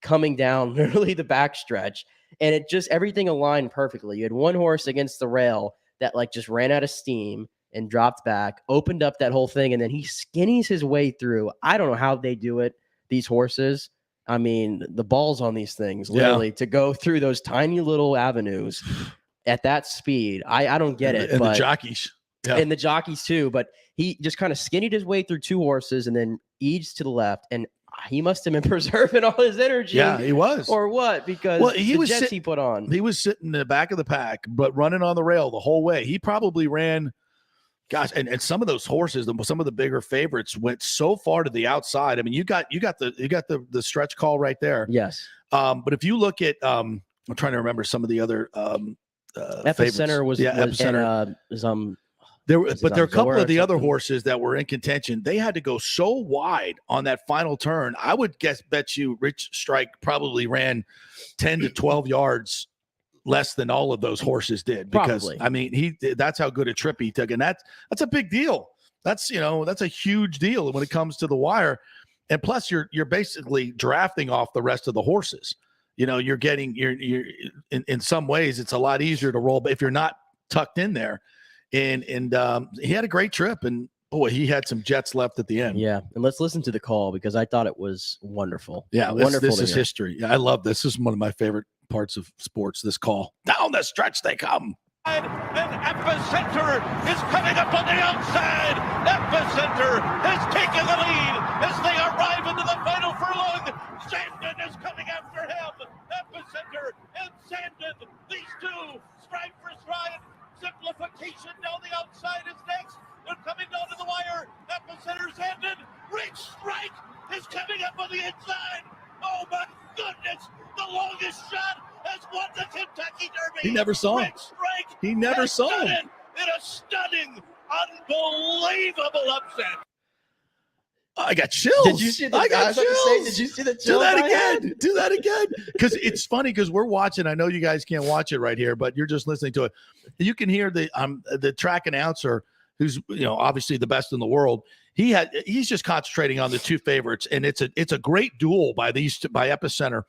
coming down literally the backstretch. And it just, everything aligned perfectly. You had one horse against the rail that like just ran out of steam and dropped back, opened up that whole thing, and then he skinnies his way through. I don't know how they do it, these horses. I mean, the balls on these things, literally, to go through those tiny little avenues at that speed. I don't get it. And the jockeys. Yeah. And the jockeys too. But he just kind of skinnied his way through two horses and then edged to the left. And he must have been preserving all his energy. Yeah, he was. Or what? Because he put on. He was sitting in the back of the pack, but running on the rail the whole way. He probably ran, gosh, and some of those horses, some of the bigger favorites went so far to the outside. I mean, you got the stretch call right there. Yes. But if you look at, I'm trying to remember some of the other Epicenter was Epicenter. There are a couple of the other horses that were in contention. They had to go so wide on that final turn. I would bet you Rich Strike probably ran 10 to 12 yards less than all of those horses did. Because probably. I mean, that's how good a trip he took, and that's a big deal. That's a huge deal when it comes to the wire. And plus, you're basically drafting off the rest of the horses. You're in some ways it's a lot easier to roll, but if you're not tucked in there. And he had a great trip, and boy, he had some jets left at the end. Yeah, and let's listen to the call because I thought it was wonderful. Yeah, this is history. Yeah, I love this. This is one of my favorite parts of sports. This call down the stretch they come. And Epicenter is coming up on the outside. Epicenter has taken the lead as they arrive into the final furlong. Sandon is coming after him. Epicenter and Sandon, these two, stride for stride. Simplification down the outside is next. They're coming down to the wire. Epicenter's ended. Rich Strike is coming up on the inside. Oh my goodness! The longest shot has won the Kentucky Derby. He never saw him. Rich Strike. He never saw him. In a stunning, unbelievable upset. I got chills. Did you see the? I got chills. Did you see the chills? Do that again. Because it's funny because we're watching. I know you guys can't watch it right here, but you're just listening to it. You can hear the track announcer, who's obviously the best in the world. He's just concentrating on the two favorites, and it's a great duel by Epicenter.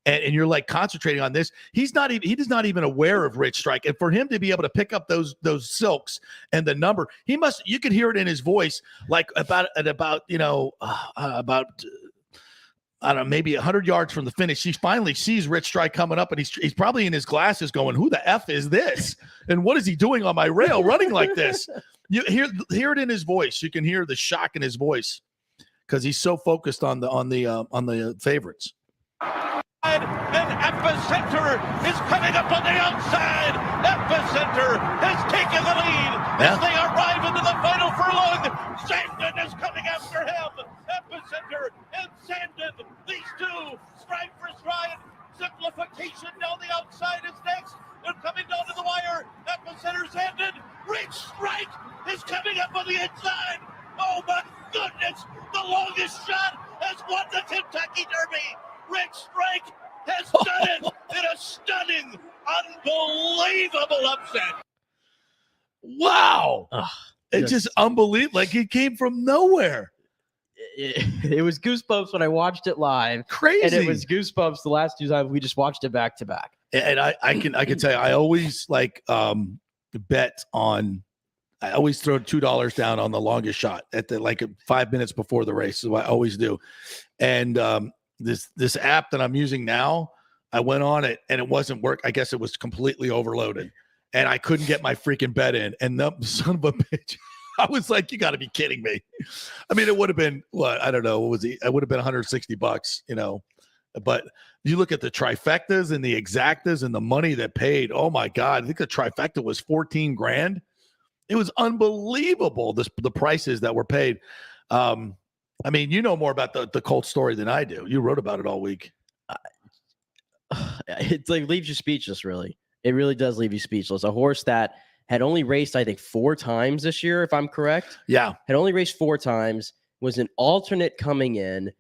And you're like concentrating on this. He's not even aware of Rich Strike. And for him to be able to pick up those silks and the number, you could hear it in his voice, like about I don't know, maybe 100 yards from the finish. He finally sees Rich Strike coming up, and he's probably in his glasses going, who the F is this? And what is he doing on my rail running like this? You hear it in his voice. You can hear the shock in his voice because he's so focused on the favorites. And Epicenter is coming up on the outside. Epicenter has taken the lead as they arrive into the final furlong. Sandon is coming after him. Epicenter and Sandon, these two, stride for stride. Simplification down the outside is next. They're coming down to the wire. Epicenter's ended. Rich Strike is coming up on the inside. Oh my goodness! The longest shot has won the Kentucky Derby. Rich Strike has done it in a stunning, unbelievable upset. Wow. It's just unbelievable. Like it came from nowhere. It was goosebumps when I watched it live. Crazy. And it was goosebumps the last two times we just watched it back to back. And I can tell you, I always bet on. I always throw $2 down on the longest shot at 5 minutes before the race. So I always do. And this app that I'm using now, I went on it and it wasn't work. I guess it was completely overloaded, and I couldn't get my freaking bet in. And the son of a bitch, I was like, "You got to be kidding me!" I mean, it would have been what? I don't know. What was it? It would have been $160, But you look at the trifectas and the exactas and the money that paid. Oh my God! I think the trifecta was $14,000. It was unbelievable. The prices that were paid. I mean, you know more about the Colts story than I do. You wrote about it all week. It's like leaves you speechless, really. It really does leave you speechless. A horse that had only raced, I think, 4 times this year, if I'm correct. Yeah. Had only raced 4 times, was an alternate coming in,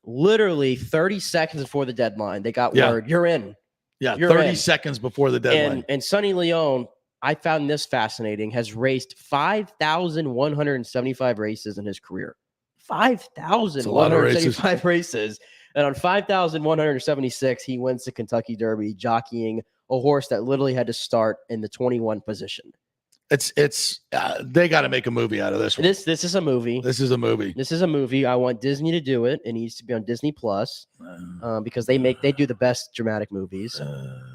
literally 30 seconds before the deadline. They got word, you're in. Yeah, you're 30 in. seconds before the deadline. And Sonny Leone, I found this fascinating, has raced 5,175 races in his career. 5,175 races. And on 5,176, he wins the Kentucky Derby, jockeying a horse that literally had to start in the 21 position. They got to make a movie out of this one. This is a movie. This is a movie. This is a movie. I want Disney to do it. It needs to be on Disney Plus because they do the best dramatic movies.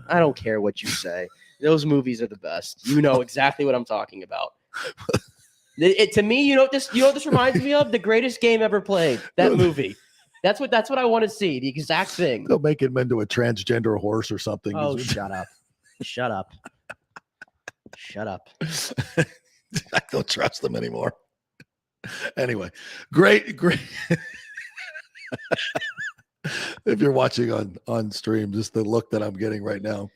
I don't care what you say. Those movies are the best. You know exactly what I'm talking about. To me, you know what this reminds me of? The Greatest Game Ever Played. That movie. That's what I want to see. The exact thing. They'll make him into a transgender horse or something. Oh, shut up. Shut up. Shut up. I don't trust them anymore. Anyway, great. If you're watching on stream, just the look that I'm getting right now.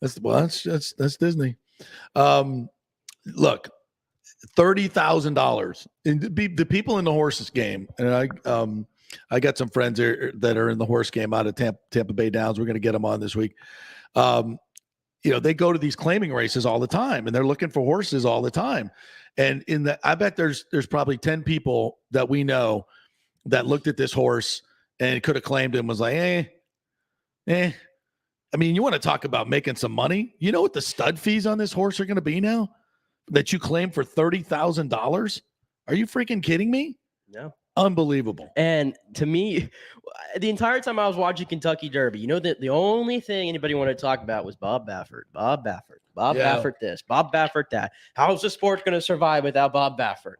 That's Disney. Look, $30,000. And the people in the horses game, and I got some friends that are in the horse game out of Tampa Bay Downs. We're going to get them on this week. They go to these claiming races all the time, and they're looking for horses all the time. And I bet there's probably 10 people that we know that looked at this horse and could have claimed him, was like, eh. I mean, you want to talk about making some money? You know what the stud fees on this horse are going to be now that you claim for $30,000? Are you freaking kidding me? No. Unbelievable. And to me, the entire time I was watching Kentucky Derby, you know that the only thing anybody wanted to talk about was Bob Baffert. Bob Baffert this, Bob Baffert that. How's the sport going to survive without Bob Baffert?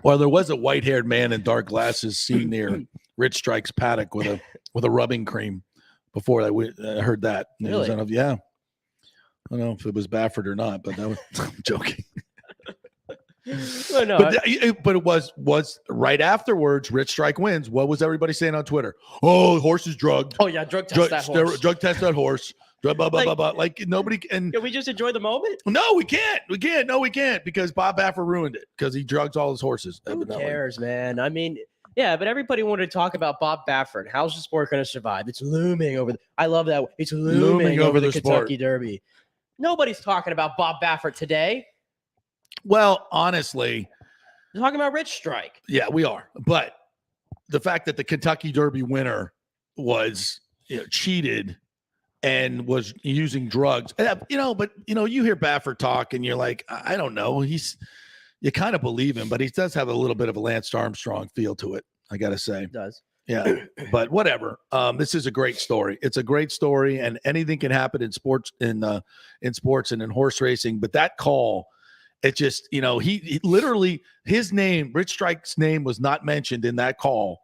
Well, there was a white-haired man in dark glasses seen near Rich Strike's paddock with a rubbing cream before I heard that. Really? Yeah. I don't know if it was Baffert or not, but that was I'm joking. Well, no, but it was right afterwards. Rich Strike wins. What was everybody saying on Twitter? Oh, the horse is drugged. Oh yeah, drug test that horse. Drug test that horse. Blah, blah, blah, blah. Like nobody can. Can we just enjoy the moment? No, we can't. No, we can't because Bob Baffert ruined it because he drugs all his horses. Who cares, man? I mean, yeah, but everybody wanted to talk about Bob Baffert. How's the sport going to survive? It's looming over. I love that. It's looming over the Kentucky Derby. Nobody's talking about Bob Baffert today. Well, honestly, we're talking about Rich Strike. Yeah, we are. But the fact that the Kentucky Derby winner was cheated and was using drugs, but you hear Baffert talk and you're like, I don't know. You kind of believe him, but he does have a little bit of a Lance Armstrong feel to it, I got to say. It does. Yeah, but whatever. This is a great story. It's a great story, and anything can happen in sports, in sports and in horse racing. But that call, it just, he literally, his name, Rich Strike's name, was not mentioned in that call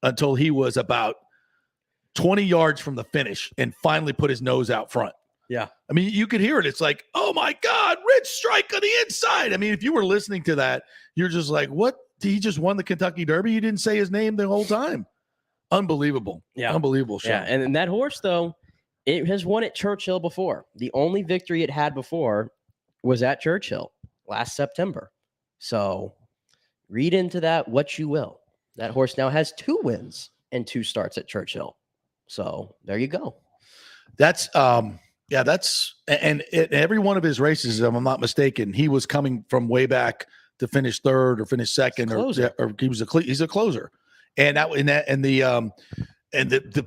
until he was about 20 yards from the finish and finally put his nose out front. Yeah. I mean, you could hear it. It's like, oh my God, Rich Strike on the inside. I mean, if you were listening to that, you're just like, what? He just won the Kentucky Derby. You didn't say his name the whole time. Unbelievable. Yeah. Unbelievable. Show. Yeah. And that horse, though, it has won at Churchill before. The only victory it had before was at Churchill last September. So read into that what you will. That horse now has 2 wins and 2 starts at Churchill. So there you go. That's and every one of his races, if I'm not mistaken, he was coming from way back to finish third or finish second, or he's a closer. And the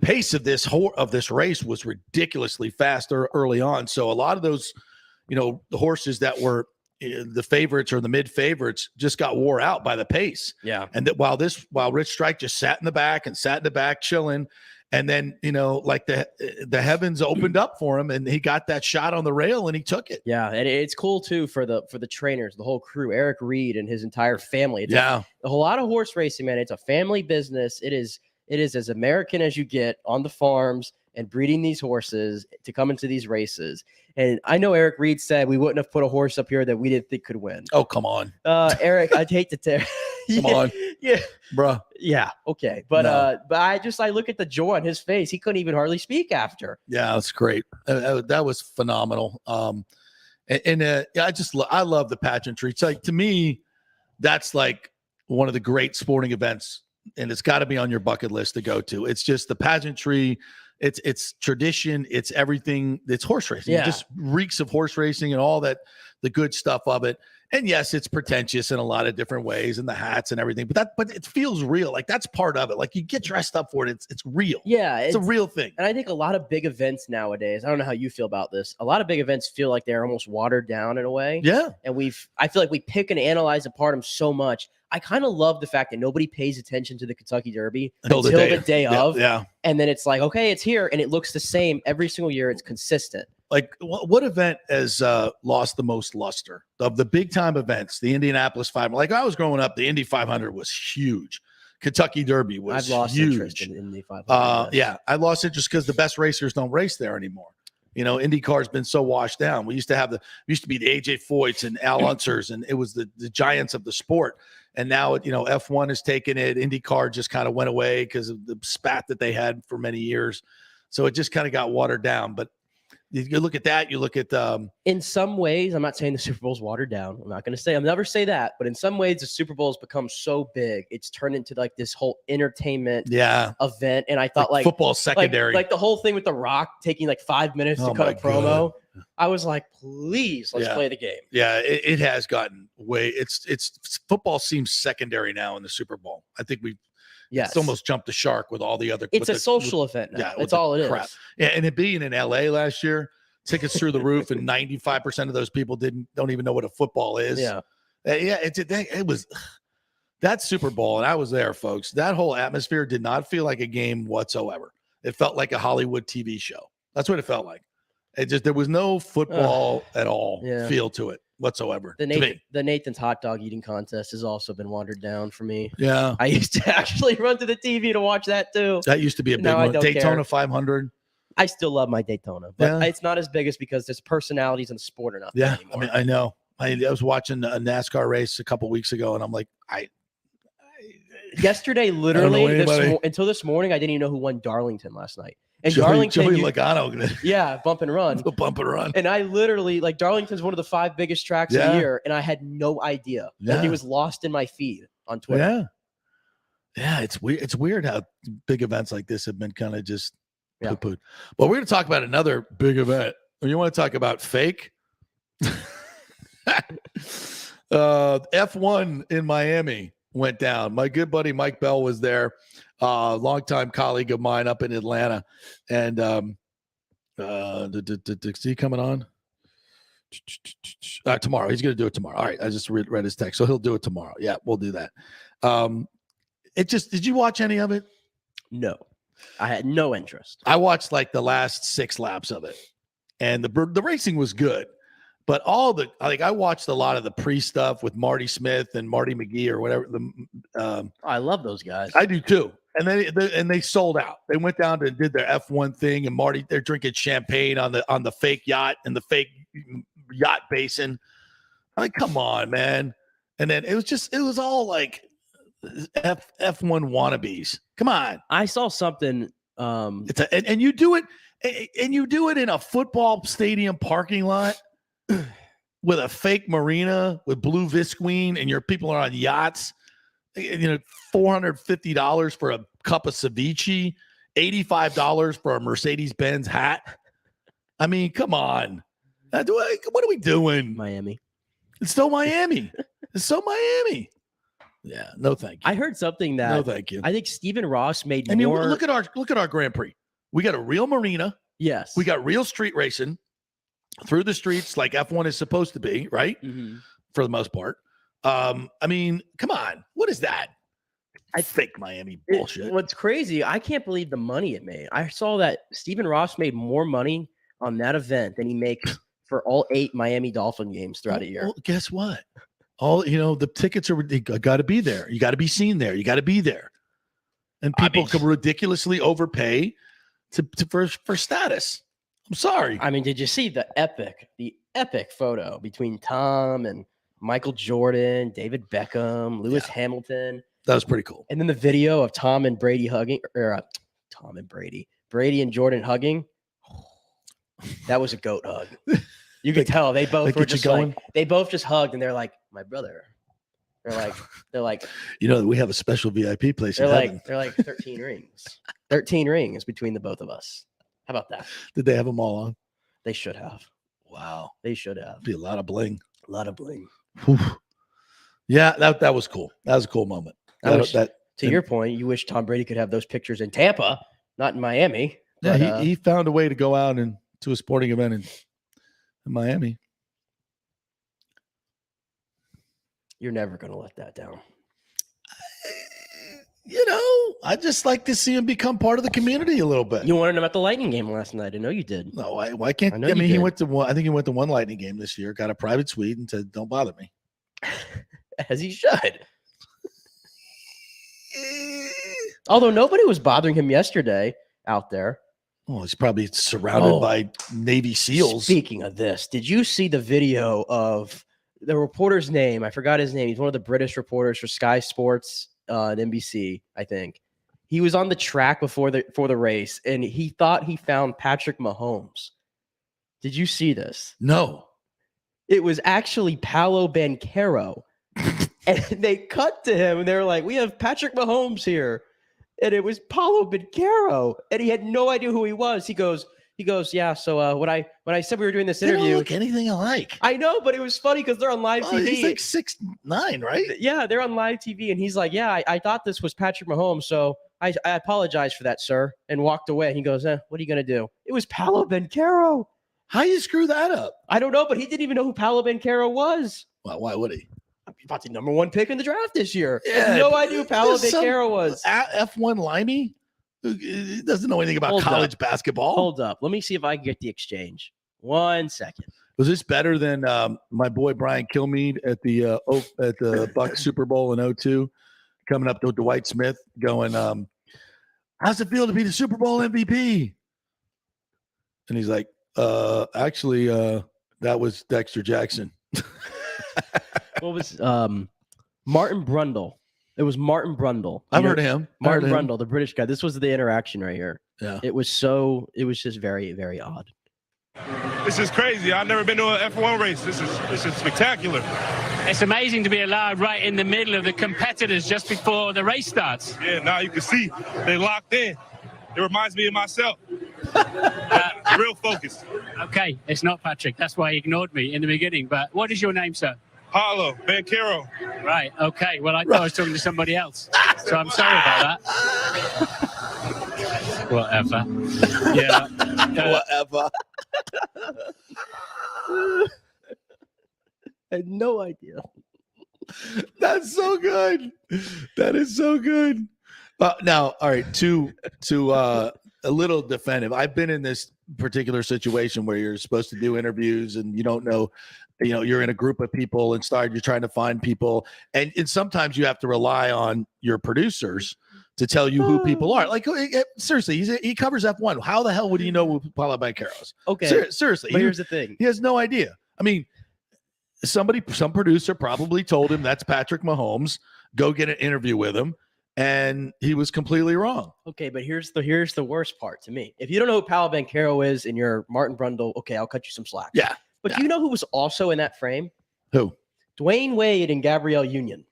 pace of this race was ridiculously fast early on. So a lot of those, the horses that were the favorites or the mid favorites just got wore out by the pace. Yeah. And that while Rich Strike just sat in the back chilling. And then, like the heavens opened up for him and he got that shot on the rail and he took it. Yeah. And it's cool too for the trainers, the whole crew, Eric Reed and his entire family. It's a whole lot of horse racing, man. It's a family business. It is as American as you get on the farms and breeding these horses to come into these races. And I know Eric Reed said we wouldn't have put a horse up here that we didn't think could win. Oh, come on. Eric, I'd hate to tear Come on, Yeah. bro. Yeah. Okay. But No. I look at the joy on his face. He couldn't even hardly speak after. Yeah, that's great. That was phenomenal. I love the pageantry. It's like, to me, that's like one of the great sporting events, and it's got to be on your bucket list to go to. It's just the pageantry. It's tradition. It's everything. It's horse racing. Yeah. It just reeks of horse racing and all that, the good stuff of it. And yes, it's pretentious in a lot of different ways, and the hats and everything. But it feels real. Like, that's part of it. Like, you get dressed up for it. It's real. Yeah, it's a real thing. And I think a lot of big events nowadays, I don't know how you feel about this. A lot of big events feel like they're almost watered down in a way. Yeah. And I feel like we pick and analyze apart them so much. I kind of love the fact that nobody pays attention to the Kentucky Derby until the day of. Yeah. And then it's like, okay, it's here, and it looks the same every single year. It's consistent. Like, what event has lost the most luster of the big time events? The Indianapolis 500. Like, I was growing up, the Indy 500 was huge. Kentucky Derby was I've lost huge. interest in Indy 500. Yeah, I lost interest because the best racers don't race there anymore. You know, IndyCar's been so washed down. We used to be the AJ Foyts and Al Unsers, and it was the giants of the sport. And now, F1 has taken it. IndyCar just kind of went away because of the spat that they had for many years. So it just kind of got watered down. But you look at that, you look at in some ways, I'm not saying the Super Bowl's watered down. I'll never say that. But in some ways, the Super Bowl has become so big, it's turned into like this whole entertainment event. And I thought like football secondary, like the whole thing with The Rock taking like 5 minutes to cut a promo. God. I was like, please, let's play the game. Yeah, it has gotten way. It's football seems secondary now in the Super Bowl. I think it's almost jumped the shark with all the other. It's a social event now. That's all it is. Yeah, and it being in LA last year, tickets through the roof, and 95% of those people don't even know what a football is. Yeah, it was that Super Bowl, and I was there, folks. That whole atmosphere did not feel like a game whatsoever. It felt like a Hollywood TV show. That's what it felt like. There was no football at all feel to it whatsoever. The Nathan's hot dog eating contest has also been watered down for me. Yeah. I used to actually run to the TV to watch that too. That used to be a big one. Daytona 500. I still love my Daytona, but it's not as big as because there's personalities in the sport enough. Yeah. Anymore. I mean, I know. I was watching a NASCAR race a couple weeks ago, and I'm like, yesterday, literally, until this morning, I didn't even know who won Darlington last night. And Joey Darlington, Logano, bump and run. Bump and run. And I literally, like, Darlington's one of the 5 biggest tracks a year, and I had no idea. Yeah. He was lost in my feed on Twitter. Yeah, it's weird. It's weird how big events like this have been kind of just poo-pooed. But we're going to talk about another big event. You want to talk about fake? F1 in Miami went down. My good buddy Mike Bell was there, longtime colleague of mine up in Atlanta. And is he coming on? Tomorrow. He's going to do it tomorrow. All right. I just read his text. So he'll do it tomorrow. Yeah, we'll do that. Did you watch any of it? No. I had no interest. I watched like the last 6 laps of it. And the racing was good. But I watched a lot of the pre-stuff with Marty Smith and Marty McGee or whatever. I love those guys. I do too. And then they sold out. They went down and did their F1 thing, and Marty, they're drinking champagne on the fake yacht and the fake yacht basin. I'm like, come on, man. And then it was all like F1 wannabes. Come on. I saw something. And you do it, and you do it in a football stadium parking lot. With a fake marina with blue visqueen, and your people are on yachts, $450 for a cup of ceviche, $85 for a Mercedes-Benz hat. I mean, come on. What are we doing? Miami. It's still Miami. Yeah, no thank you. I heard something that no thank you. I think Stephen Ross made more. Mean, look at our Grand Prix. We got a real marina. Yes. We got real street racing. Through the streets like F1 is supposed to be, right? Mm-hmm. For the most part. I mean, come on. What is that? I think Miami bullshit. What's crazy, I can't believe the money it made. I saw that Stephen Ross made more money on that event than he makes for all 8 Miami Dolphin games throughout a year. Well, guess what? The tickets are got to be there. You got to be seen there. You got to be there. And people can ridiculously overpay for status. I'm sorry. I mean, did you see the epic photo between Tom and Michael Jordan, David Beckham, Lewis Hamilton. That was pretty cool. And then the video of Tom and Brady hugging, or Tom and Brady and Jordan hugging. That was a goat hug. You could tell they both were just like, they both just hugged, and they're like, my brother. They're like, we have a special VIP place. They're like 13 rings. 13 rings between the both of us. How about that? Did they have them all on? They should have. Wow. They should have. Be a lot of bling. A lot of bling. Whew. Yeah, that was cool. That was a cool moment. To your point, you wish Tom Brady could have those pictures in Tampa, not in Miami. Yeah, but, he found a way to go out and to a sporting event in Miami. You're never going to let that down. I just like to see him become part of the community a little bit. You wanted him at the Lightning game last night. I know you did. No, why can't? I mean, he went to one. I think he went to one Lightning game this year. Got a private suite and said, "Don't bother me," as he should. Although nobody was bothering him yesterday out there. Well, he's probably surrounded by Navy SEALs. Speaking of this, did you see the video of the reporter's name? I forgot his name. He's one of the British reporters for Sky Sports and NBC, I think. He was on the track before the race, and he thought he found Patrick Mahomes. Did you see this? No. It was actually Paolo Banchero. And they cut to him, and they were like, we have Patrick Mahomes here. And it was Paolo Banchero. And he had no idea who he was. He goes, yeah, so when I said we were doing this interview. They don't look anything alike. I know, but it was funny because they're on live TV. He's like 6'9", right? Yeah, they're on live TV. And he's like, yeah, I thought this was Patrick Mahomes, so I apologize for that, sir, and walked away. He goes, what are you going to do? It was Paolo Banchero. How you screw that up? I don't know, but he didn't even know who Paolo Banchero was. Well, why would he? About the number one pick in the draft this year. Yeah, no idea who Paolo Banchero was. F1 Limey? He doesn't know anything about college basketball. Hold up. Let me see if I can get the exchange. 1 second. Was this better than my boy Brian Kilmeade at the Bucs Super Bowl in 2002? Coming up to Dwight Smith going, how's it feel to be the Super Bowl MVP? And he's like, actually, that was Dexter Jackson. What was Martin Brundle? It was Martin Brundle. I've heard of him. Martin Brundle, the British guy. This was the interaction right here. Yeah. It was just very, very odd. This is crazy. I've never been to an F1 race. This is spectacular. It's amazing to be allowed right in the middle of the competitors just before the race starts. Yeah, now you can see they locked in. It reminds me of myself. Real focused. Okay, it's not Patrick. That's why he ignored me in the beginning. But what is your name, sir? Paolo Banchero. Right. Okay. Well, I thought I was talking to somebody else. So I'm sorry about that. Whatever. Yeah. Whatever. I had no idea. That's so good. That is so good. Now, all right, to a little defensive. I've been in this particular situation where you're supposed to do interviews and you don't know, you're in a group of people and you're trying to find people. And sometimes you have to rely on your producers to tell you who people are. Like, seriously, he covers F1. How the hell would he know who Paolo Banchero is? Okay. Seriously. But here's the thing. He has no idea. I mean, some producer probably told him that's Patrick Mahomes. Go get an interview with him. And he was completely wrong. Okay, but here's the worst part to me. If you don't know who Paolo Banchero is and you're Martin Brundle, okay, I'll cut you some slack. Yeah. But do you know who was also in that frame? Who? Dwayne Wade and Gabrielle Union.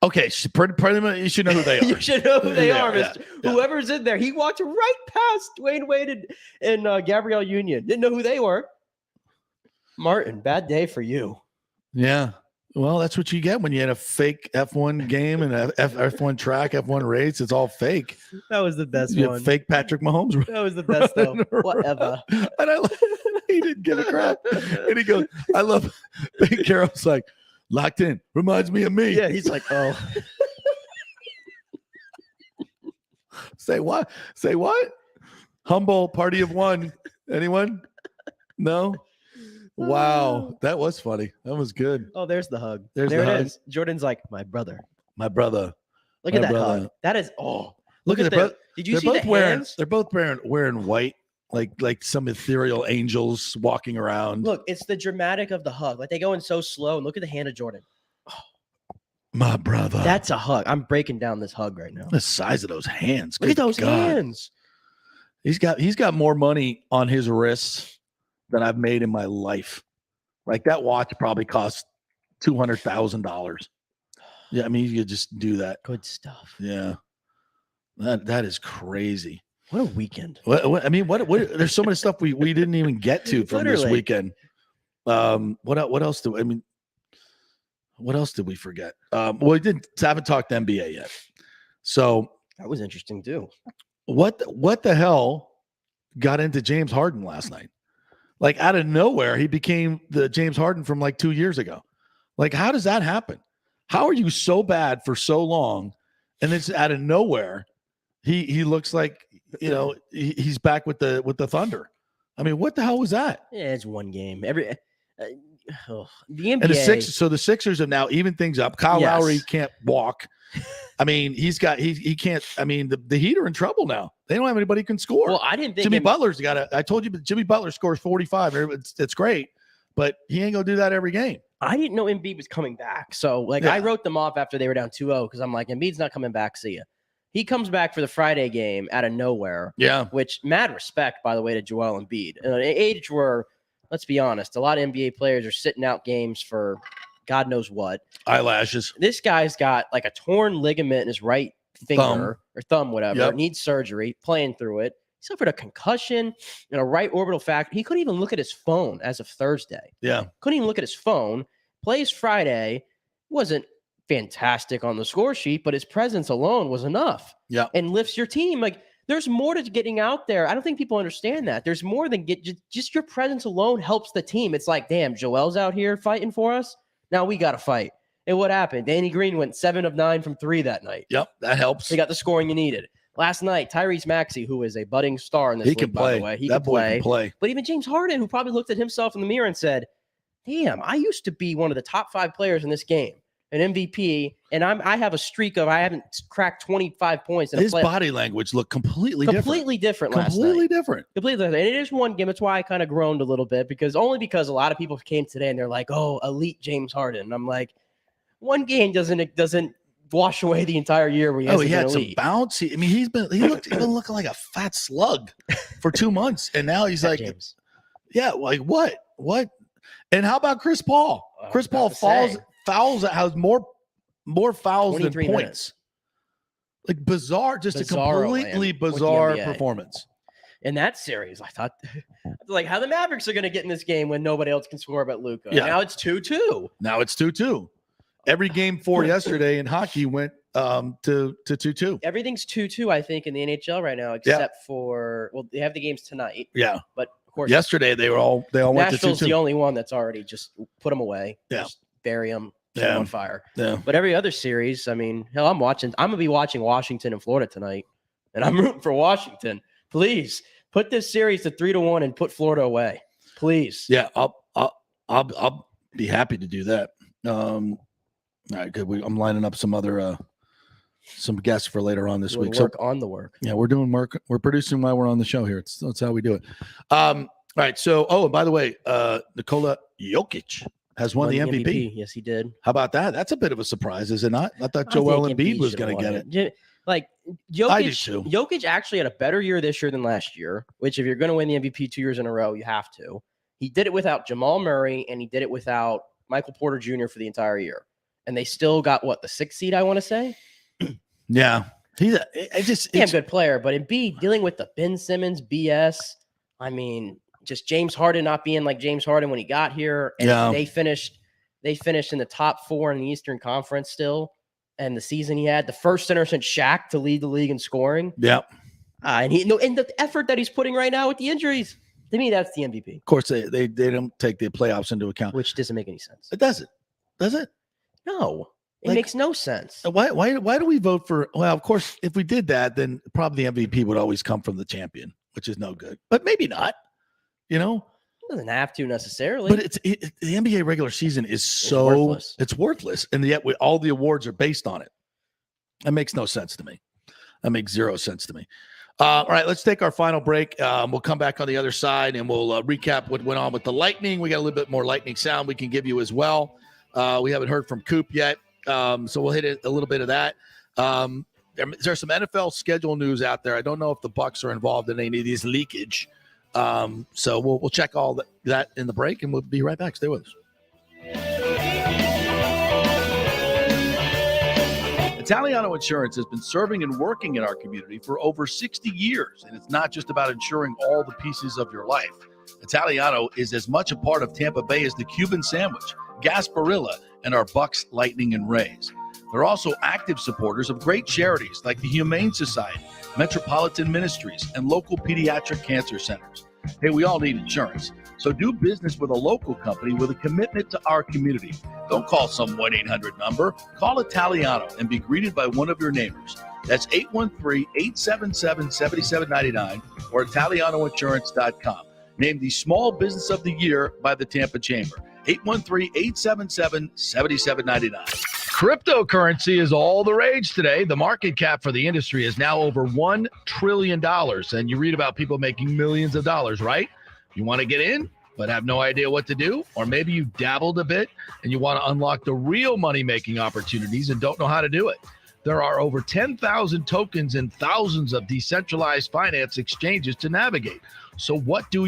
Okay, pretty much you should know who they are. You should know who they are, yeah. Whoever's in there. He walked right past Dwayne Wade and Gabrielle Union. Didn't know who they were. Martin, bad day for you. Yeah. Well, that's what you get when you had a fake F1 game and a F1 track, F1 race. It's all fake. That was the best you one. Fake Patrick Mahomes. That was the best, though. Whatever. And he didn't give a crap. And he goes, I love Banchero's like, locked in. Reminds me of me. Yeah, he's like, oh. Say what? Say what? Humble party of one. Anyone? No? Wow, that was funny. That was good. Oh, there's the hug. There it is. Jordan's like, my brother. My brother. Look at that hug. That is, look at that. Did you see the hands? They're both wearing white like some ethereal angels walking around. Look, it's the dramatic of the hug. Like they go in so slow, and look at the hand of Jordan. My brother. That's a hug. I'm breaking down this hug right now. The size of those hands. Look at those God. hands. He's got more money on his wrists than I've made in my life. Like that watch probably cost $200,000. Yeah, I mean, you could just do that. Good stuff. Yeah. That is crazy. What a weekend. What there's so much stuff we didn't even get to from this weekend. What else did we forget? We haven't talked NBA yet. So that was interesting too. What the hell got into James Harden last night? Like out of nowhere, he became the James Harden from like 2 years ago. Like, how does that happen? How are you so bad for so long? And then out of nowhere, he looks like, you know, he's back with the Thunder. I mean, what the hell was that? Yeah, it's one game. The NBA. And the Sixers have now evened things up. Kyle Lowry can't walk. I mean, he can't. I mean, the Heat are in trouble now. They don't have anybody who can score. Well, I didn't think Jimmy Butler's got I told you, Jimmy Butler scores 45. It's great, but he ain't gonna do that every game. I didn't know Embiid was coming back. So, I wrote them off after they were down 2-0 because I'm like, Embiid's not coming back. See ya. He comes back for the Friday game out of nowhere. Yeah. Which, mad respect, by the way, to Joel Embiid. At an age where, let's be honest, a lot of NBA players are sitting out games for God knows what. Eyelashes. This guy's got like a torn ligament in his right finger or thumb, whatever. Yep. Needs surgery, playing through it. He suffered a concussion and a right orbital fracture. He couldn't even look at his phone as of Thursday. Yeah. Couldn't even look at his phone. Plays Friday. Wasn't fantastic on the score sheet, but his presence alone was enough. Yeah. And lifts your team. Like, there's more to getting out there. I don't think people understand that. There's more than just your presence alone helps the team. It's like, damn, Joel's out here fighting for us. Now we got to fight. And what happened? Danny Green went 7 of 9 from 3 that night. Yep, that helps. He got the scoring you needed. Last night, Tyrese Maxey, who is a budding star in this league, by the way. He can play. But even James Harden, who probably looked at himself in the mirror and said, damn, I used to be one of the top 5 players in this game, an MVP, and I have a streak of I haven't cracked 25 points. His body language looked completely different last night. Completely different. And it is one game. That's why I kind of groaned a little bit because a lot of people came today and they're like, oh, elite James Harden. And I'm like, one game doesn't wash away the entire year where he had some bounce. He looked looking like a fat slug for 2 months, and now he's like, James. Yeah, like what? And how about Chris Paul? Chris Paul has more fouls than points. Minutes. Like bizarre, just a completely bizarre performance. In that series, I thought like how the Mavericks are going to get in this game when nobody else can score but Luka. Yeah. Now it's 2-2. Every game 4 yesterday in hockey went to 2-2. Everything's 2-2, I think, in the NHL right now, except for they have the games tonight. Yeah, but of course, yesterday they all went to 2-2. Nashville's the only one that's already just put them away. Yeah, just bury them on fire. Yeah, but every other series, I mean, hell, I'm gonna be watching Washington and Florida tonight, and I'm rooting for Washington. Please put this series to 3-1 and put Florida away. Please. Yeah, I'll be happy to do that. All right, good. I'm lining up some other some guests for later on this week. On the work. Yeah, we're doing work. We're producing while we're on the show here. That's how we do it. All right. So, and by the way, Nikola Jokic has won the MVP. Yes, he did. How about that? That's a bit of a surprise, is it not? I thought Joel Embiid was going to get it. Like Jokic actually had a better year this year than last year. Which, if you're going to win the MVP 2 years in a row, you have to. He did it without Jamal Murray, and he did it without Michael Porter Jr. for the entire year. And they still got the 6th seed, I want to say. Yeah. He's a good player, but Embiid dealing with the Ben Simmons BS. I mean, just James Harden not being like James Harden when he got here. And they finished in the top 4 in the Eastern Conference still. And the season he had, the first center since Shaq to lead the league in scoring. Yeah. And the effort that he's putting right now with the injuries. To me, that's the MVP. Of course, they don't take the playoffs into account. Which doesn't make any sense. It doesn't. Does it? No, it makes no sense. Why do we vote for? Well, of course, if we did that, then probably the MVP would always come from the champion, which is no good. But maybe not. You know, it doesn't have to necessarily. But the NBA regular season is so it's worthless, and yet all the awards are based on it. That makes no sense to me. That makes zero sense to me. All right, let's take our final break. We'll come back on the other side, and we'll recap what went on with the Lightning. We got a little bit more Lightning sound we can give you as well. We haven't heard from Coop yet, so we'll hit a little bit of that. There's some NFL schedule news out there. I don't know if the Bucs are involved in any of these leakage. So we'll check all that in the break, and we'll be right back. Stay with us. Italiano Insurance has been serving and working in our community for over 60 years, and it's not just about insuring all the pieces of your life. Italiano is as much a part of Tampa Bay as the Cuban sandwich, Gasparilla, and our Bucks, Lightning, and Rays. They're also active supporters of great charities like the Humane Society, Metropolitan Ministries, and local pediatric cancer centers. Hey, we all need insurance, so do business with a local company with a commitment to our community. Don't call some 1-800 number. Call Italiano and be greeted by one of your neighbors. That's 813-877-7799 or ItalianoInsurance.com. Named the Small Business of the Year by the Tampa Chamber. 813-877-7799. Cryptocurrency is all the rage today. The market cap for the industry is now over $1 trillion. And you read about people making millions of dollars, right? You want to get in, but have no idea what to do? Or maybe you dabbled a bit and you want to unlock the real money-making opportunities and don't know how to do it. There are over 10,000 tokens and thousands of decentralized finance exchanges to navigate. So what do?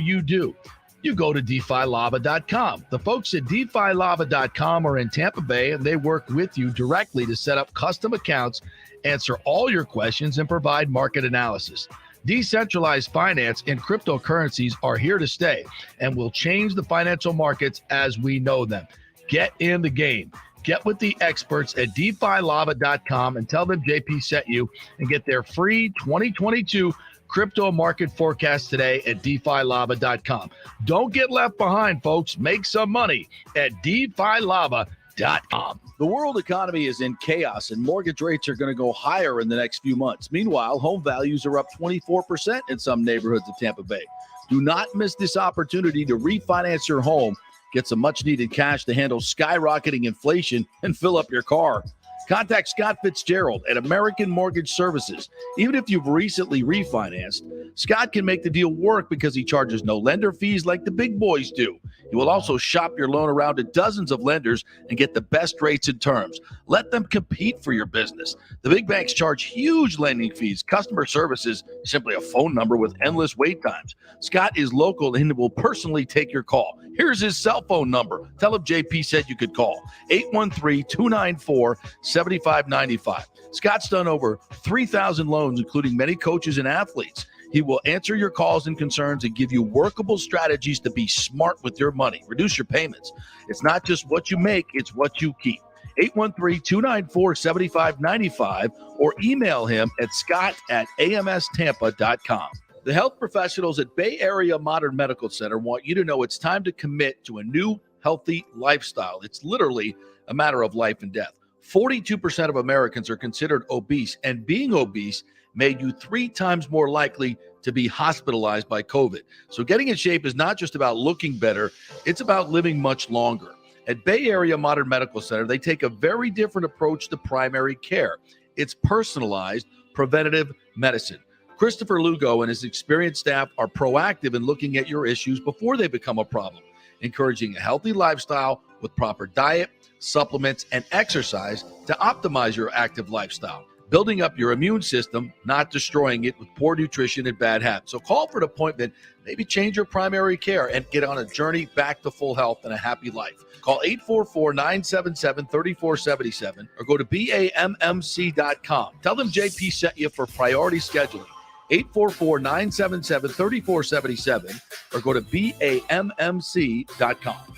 You go to DeFiLava.com. The folks at DeFiLava.com are in Tampa Bay, and they work with you directly to set up custom accounts, answer all your questions, and provide market analysis. Decentralized finance and cryptocurrencies are here to stay and will change the financial markets as we know them. Get in the game. Get with the experts at DeFiLava.com and tell them JP sent you, and get their free 2022 crypto market forecast today at DeFiLava.com. Don't get left behind, folks. Make some money at DeFiLava.com. The world economy is in chaos, and mortgage rates are going to go higher in the next few months. Meanwhile, home values are up 24% in some neighborhoods of Tampa Bay. Do not miss this opportunity to refinance your home, get some much-needed cash to handle skyrocketing inflation, and fill up your car. Contact Scott Fitzgerald at American Mortgage Services. Even if you've recently refinanced, Scott can make the deal work because he charges no lender fees like the big boys do. He will also shop your loan around to dozens of lenders and get the best rates and terms. Let them compete for your business. The big banks charge huge lending fees. Customer service is simply a phone number with endless wait times. Scott is local and will personally take your call. Here's his cell phone number. Tell him JP said you could call. 813-294-7595. Scott's done over 3,000 loans, including many coaches and athletes. He will answer your calls and concerns and give you workable strategies to be smart with your money. Reduce your payments. It's not just what you make, it's what you keep. 813-294-7595 or email him at scott@amstampa.com. The health professionals at Bay Area Modern Medical Center want you to know it's time to commit to a new healthy lifestyle. It's literally a matter of life and death. 42% of Americans are considered obese, and being obese made you 3 times more likely to be hospitalized by COVID. So getting in shape is not just about looking better, it's about living much longer. At Bay Area Modern Medical Center, they take a very different approach to primary care. It's personalized preventative medicine. Christopher Lugo and his experienced staff are proactive in looking at your issues before they become a problem, encouraging a healthy lifestyle with proper diet, supplements, and exercise to optimize your active lifestyle, building up your immune system, not destroying it with poor nutrition and bad habits. So call for an appointment, maybe change your primary care, and get on a journey back to full health and a happy life. Call 844-977-3477 or go to BAMMC.com. Tell them JP sent you for priority scheduling. 844-977-3477 or go to BAMMC.com.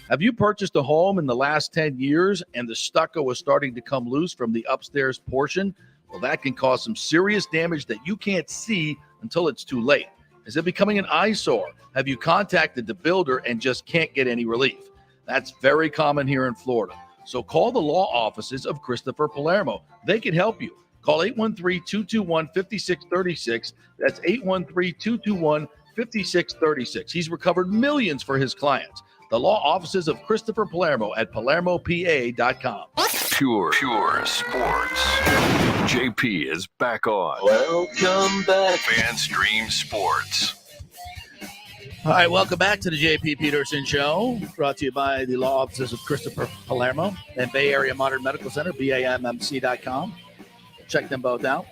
Have you purchased a home in the last 10 years and the stucco is starting to come loose from the upstairs portion? Well, that can cause some serious damage that you can't see until it's too late. Is it becoming an eyesore? Have you contacted the builder and just can't get any relief? That's very common here in Florida. So call the law offices of Christopher Palermo. They can help you. Call 813-221-5636. That's 813-221-5636. He's recovered millions for his clients. The law offices of Christopher Palermo at PalermoPA.com. pure sports. JP is back on. Welcome back. FanStream Sports. All right, welcome back to the JP Peterson Show, brought to you by the law offices of Christopher Palermo and Bay Area Modern Medical Center, BAMMC.com. Check them both out.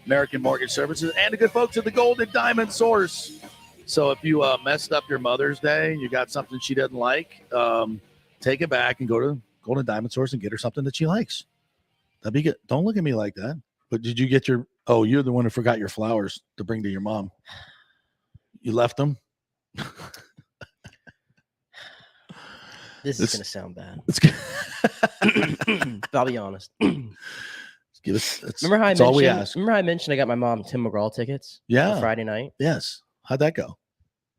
American Mortgage Services and the good folks at the Golden Diamond Source. So if you messed up your Mother's Day, you got something she doesn't like, take it back and go to Golden Diamond Source and get her something that she likes. That'd be good. Don't look at me like that. But did you get your – oh, you're the one who forgot your flowers to bring to your mom. You left them? This is going to sound bad. But I'll be honest. Give us, remember how I mentioned I got my mom Tim McGraw tickets? Yeah. For Friday night? Yes. How'd that go?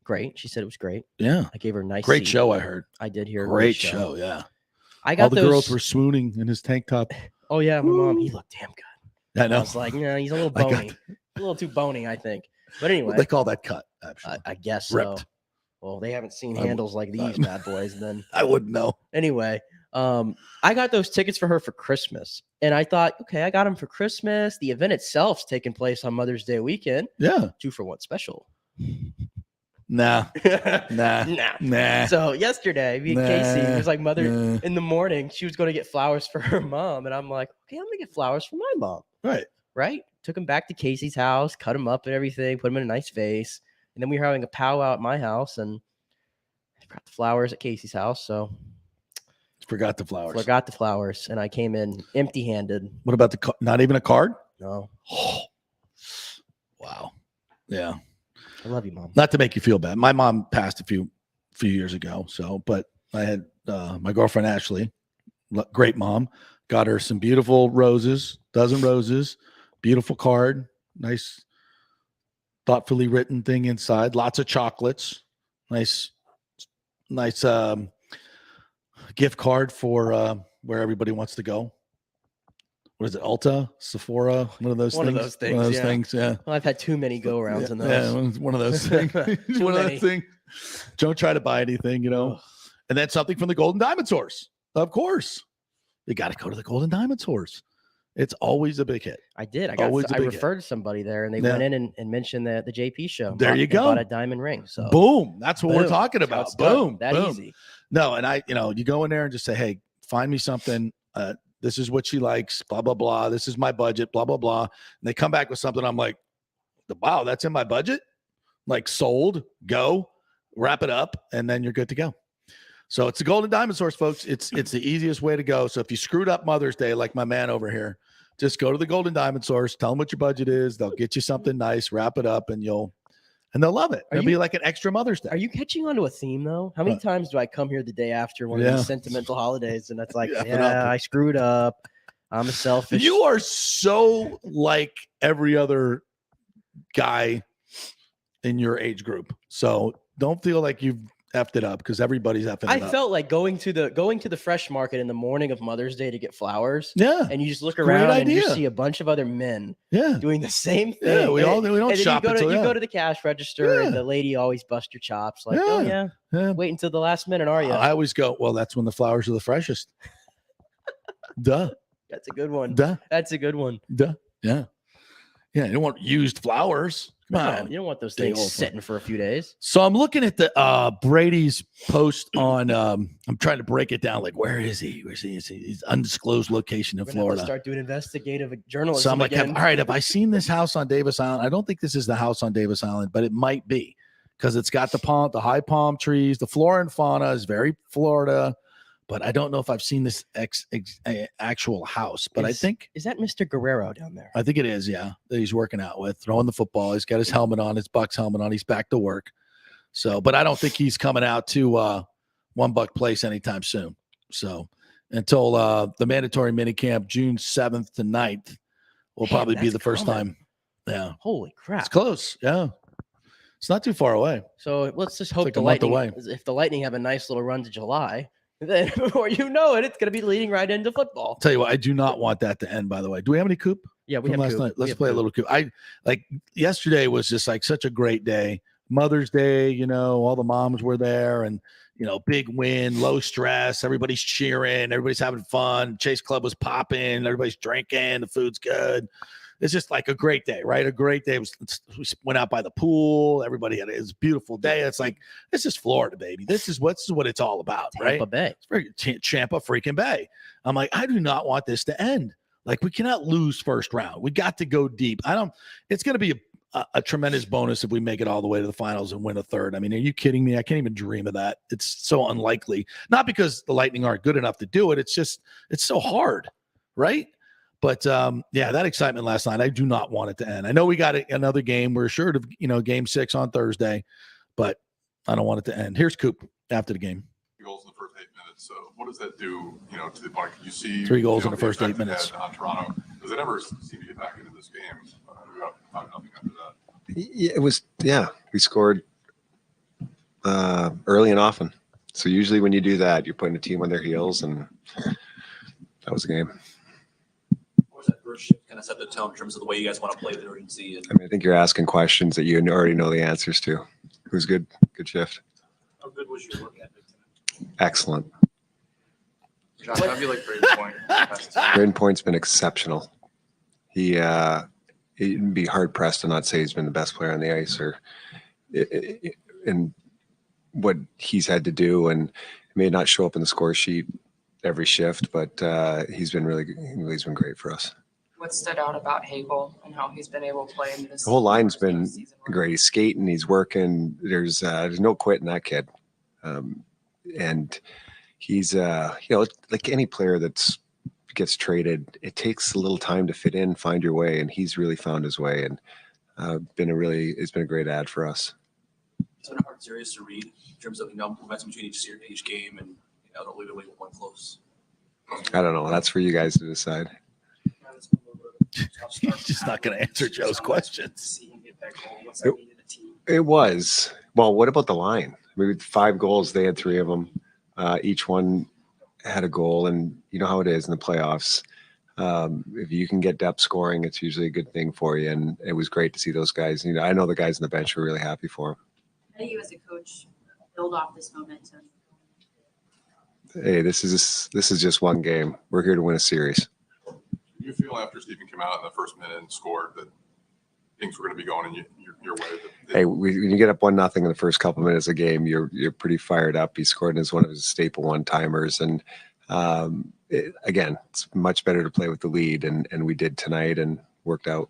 Great. She said it was great. Yeah. I gave her a nice Great seat. show, I heard. I did hear a great show. Yeah. I got all the girls were swooning in his tank top. Oh, yeah. My mom, he looked damn good. I know. I was like, no, he's a little bony. A little too bony, I think. But anyway. Well, they call that cut, actually. I guess ripped. So. Well, they haven't seen handles like these bad boys. Then I wouldn't know. Anyway, I got those tickets for her for Christmas. And I thought, okay, I got them for Christmas. The event itself's taking place on Mother's Day weekend. Yeah. 2-for-1 special. Nah. So yesterday, me and Casey, it was like in the morning, she was going to get flowers for her mom. And I'm like, okay, I'm going to get flowers for my mom. Right. Took them back to Casey's house, cut them up and everything, put them in a nice vase. And then we were having a powwow at my house and I forgot the flowers at Casey's house. So forgot the flowers. And I came in empty-handed. What about not even a card? No. Oh. Wow. Yeah. I love you, Mom. Not to make you feel bad. My mom passed a few years ago. So, but I had my girlfriend, Ashley, great mom, got her some beautiful roses, dozen roses, beautiful card, nice, thoughtfully written thing inside, lots of chocolates, nice gift card for where everybody wants to go. What is it? Ulta, Sephora, one of those things. Yeah. Well, I've had too many go arounds in those. Yeah, one of those things. One of those things. Don't try to buy anything, And then something from the Golden Diamond Source. Of course. You got to go to the Golden Diamond Source. It's always a big hit. I did. I referred to somebody there, and they went in and mentioned the JP show. There you go. Bought a diamond ring. So boom. That's what we're talking about. Boom. That easy. No, and you go in there and just say, hey, find me something. This is what she likes, blah, blah, blah. This is my budget, blah, blah, blah. And they come back with something. I'm like, wow, that's in my budget? Like sold, go, wrap it up, and then you're good to go. So it's the Golden Diamond Source, folks. It's the easiest way to go. So if you screwed up Mother's Day, like my man over here, just go to the Golden Diamond Source, tell them what your budget is. They'll get you something nice, wrap it up, and they'll love it. It'll be like an extra Mother's Day. Are you catching on to a theme, though? How many times do I come here the day after one of these sentimental holidays, and it's like, I screwed up. I'm a selfish. You are so like every other guy in your age group. So don't feel like you've effed it up because everybody's effing it up. I felt like going to the fresh market in the morning of Mother's Day to get flowers. Yeah. And you just look around and you see a bunch of other men doing the same thing. Yeah, we don't shop until you go to the cash register and the lady always busts your chops like, wait until the last minute, are you? I always go, well, that's when the flowers are the freshest. Duh. That's a good one. Duh. That's a good one. Duh. Yeah. Yeah, you don't want used flowers. Come on. You don't want those things sitting for a few days. So I'm looking at the Brady's post on I'm trying to break it down. Like, where is he? Where's he? He's undisclosed location in Florida. Start doing investigative journalism. So I'm like, all right, have I seen this house on Davis Island? I don't think this is the house on Davis Island, but it might be because it's got the high palm trees. The flora and fauna is very Florida. But I don't know if I've seen this actual house. But I think is that Mr. Guerrero down there? I think it is. Yeah, that he's working out with, throwing the football. He's got his helmet on, his Bucks helmet on. He's back to work. So, but I don't think he's coming out to One Buck Place anytime soon. So until the mandatory minicamp June 7th to 9th will probably be the first time. Yeah. Holy crap! It's close. Yeah. It's not too far away. So let's just hope the Lightning. If the Lightning have a nice little run to July. Then before you know it, it's going to be leading right into football. Tell you what, I do not want that to end, by the way. Do we have any Coop? Yeah, we have last night. Let's play a little Coop. Yesterday was just like such a great day. Mother's Day, you know, all the moms were there, and you know, big win, low stress, everybody's cheering, everybody's having fun. Chase Club was popping, everybody's drinking, the food's good. It's just like a great day, right? A great day. We went out by the pool. Everybody had a beautiful day. It's like, this is Florida, baby. This is what it's all about, right? Tampa Bay. It's very Tampa freaking Bay. I'm like, I do not want this to end. Like, we cannot lose first round. We got to go deep. It's going to be a tremendous bonus if we make it all the way to the finals and win a third. I mean, are you kidding me? I can't even dream of that. It's so unlikely. Not because the Lightning aren't good enough to do it. It's just, it's so hard, right? But yeah, that excitement last night, I do not want it to end. I know we got another game. We're assured of, you know, game 6 on Thursday, but I don't want it to end. Here's Coop after the game. 3 goals in the first 8 minutes. So what does that do, you know, to the market? You see 3 goals in the first 8 minutes on Toronto. Does it ever seem to get back into this game? We got 5-0 after that. It was, yeah, we scored early and often. So usually when you do that, you're putting a team on their heels, and that was the game. That first shift kind of set the tone in terms of the way you guys want to play the urgency. I mean, I think you're asking questions that you already know the answers to. It was good shift. How good was your work ethic tonight? Excellent. Josh, how do you like Braden Point? Braden Point's been exceptional. He'd be hard pressed to not say he's been the best player on the ice, or in what he's had to do, and it may not show up in the score sheet every shift, but he's been really good. He's been great for us. What stood out about Hagel and how he's been able to play in this? The whole line's been great. He's skating, he's working. There's no quitting that kid, and he's you know, like any player that's gets traded, it takes a little time to fit in, find your way, and he's really found his way, and it's been a great ad for us. It's been a hard series to read in terms of, you know, momentum between each game, and I don't leave it with one close. I don't know. That's for you guys to decide. He's just not going to answer Joe's questions. It was. Well, what about the line? I mean, with 5 goals, they had 3 of them. Each one had a goal, and you know how it is in the playoffs. If you can get depth scoring, it's usually a good thing for you. And it was great to see those guys. You know, I know the guys on the bench were really happy for him. How do you, as a coach, build off this momentum? Hey, this is just one game. We're here to win a series. Do you feel after Stephen came out in the first minute and scored that things were going to be going in your way? Hey, when you get up 1-0 in the first couple of minutes of the game, you're pretty fired up. He scored as one of his staple one-timers, and again, it's much better to play with the lead, and we did tonight and worked out.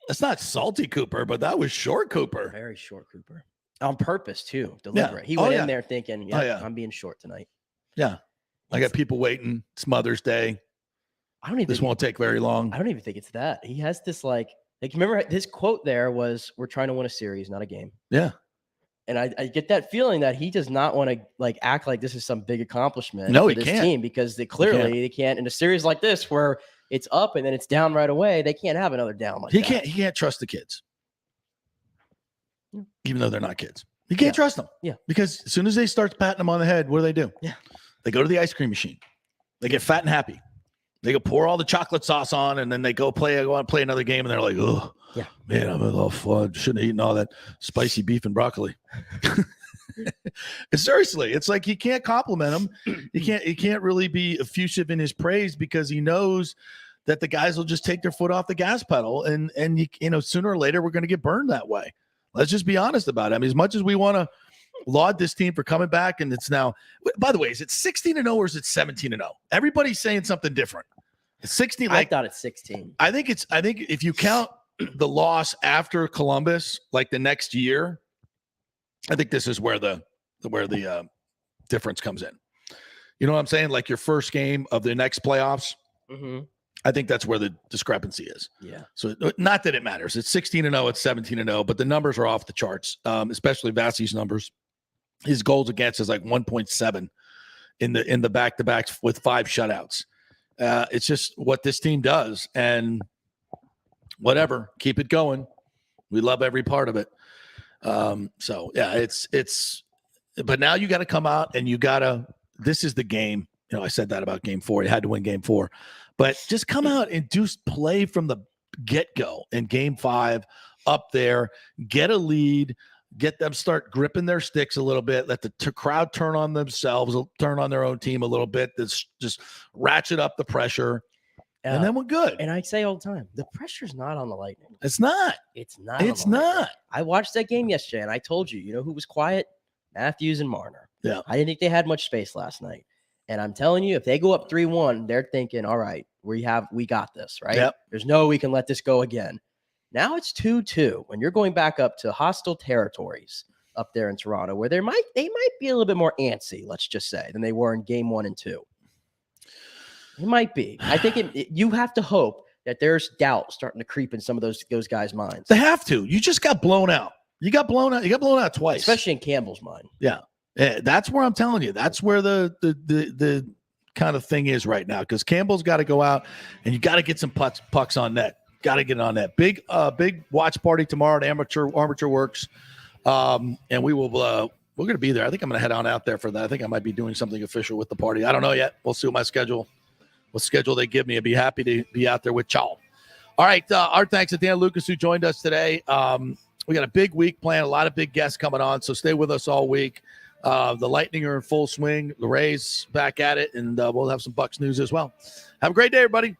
That's not salty Cooper, but that was short Cooper. Very short Cooper. On purpose, too. Deliberate. Yeah. He went in there thinking, I'm being short tonight. Yeah. I got people waiting. It's Mother's Day. This won't take very long. I don't even think it's that. He has this like remember his quote there was, "We're trying to win a series, not a game." Yeah. And I get that feeling that he does not want to like act like this is some big accomplishment for this team, because they can't in a series like this where it's up and then it's down right away. They can't have another down like that. He can't trust the kids. Even though they're not kids. You can't trust them. Yeah. Because as soon as they start patting them on the head, what do? Yeah. They go to the ice cream machine. They get fat and happy. They go pour all the chocolate sauce on, and then they go on and play another game, and they're like, oh, yeah, man, I'm a little fun. Shouldn't have eaten all that spicy beef and broccoli. Seriously, it's like he can't compliment him. He can't really be effusive in his praise, because he knows that the guys will just take their foot off the gas pedal, and you know, sooner or later we're going to get burned that way. Let's just be honest about it. I mean, as much as we want to laud this team for coming back, and it's now, by the way, is it 16-0 or is it 17-0? Everybody's saying something different. It's 16. I thought it's 16. I think if you count the loss after Columbus, like the next year, I think this is where the difference comes in. You know what I'm saying? Like your first game of the next playoffs. Mm-hmm. I think that's where the discrepancy is. Yeah. So not that it matters. It's 16-0, it's 17-0, but the numbers are off the charts, especially Vasi's numbers. His goals against is like 1.7 in the back-to-backs with 5 shutouts. It's just what this team does, and whatever, keep it going. We love every part of it. So yeah, it's. But now you got to come out and you got to. This is the game. You know, I said that about Game 4. You had to win Game 4, but just come out and do play from the get-go in Game 5 up there, get a lead, get them start gripping their sticks a little bit, let the crowd turn on themselves, turn on their own team a little bit, just ratchet up the pressure, and then we're good. And I say all the time, the pressure's not on the Lightning. It's not. It's not. It's not. I watched that game yesterday, and I told you, you know who was quiet? Matthews and Marner. Yeah. I didn't think they had much space last night. And I'm telling you, if they go up 3-1, they're thinking, all right, we got this, right? Yep. There's no we can let this go again. Now it's 2-2 when you're going back up to hostile territories up there in Toronto, where they might be a little bit more antsy, let's just say, than they were in game 1 and 2. It might be. I think you have to hope that there's doubt starting to creep in some of those guys' minds. They have to. You just got blown out. You got blown out twice, especially in Campbell's mind. Yeah, that's where I'm telling you. That's where the kind of thing is right now, because Campbell's got to go out and you got to get some pucks on net. Got to get on that big watch party tomorrow at Armature Works, and we will. We're going to be there. I think I'm going to head on out there for that. I think I might be doing something official with the party. I don't know yet. We'll see what schedule they give me. I'd be happy to be out there with y'all. All right. Our thanks to Dan Lucas, who joined us today. We got a big week planned, a lot of big guests coming on, so stay with us all week. The Lightning are in full swing. The Rays back at it, and we'll have some Bucks news as well. Have a great day, everybody.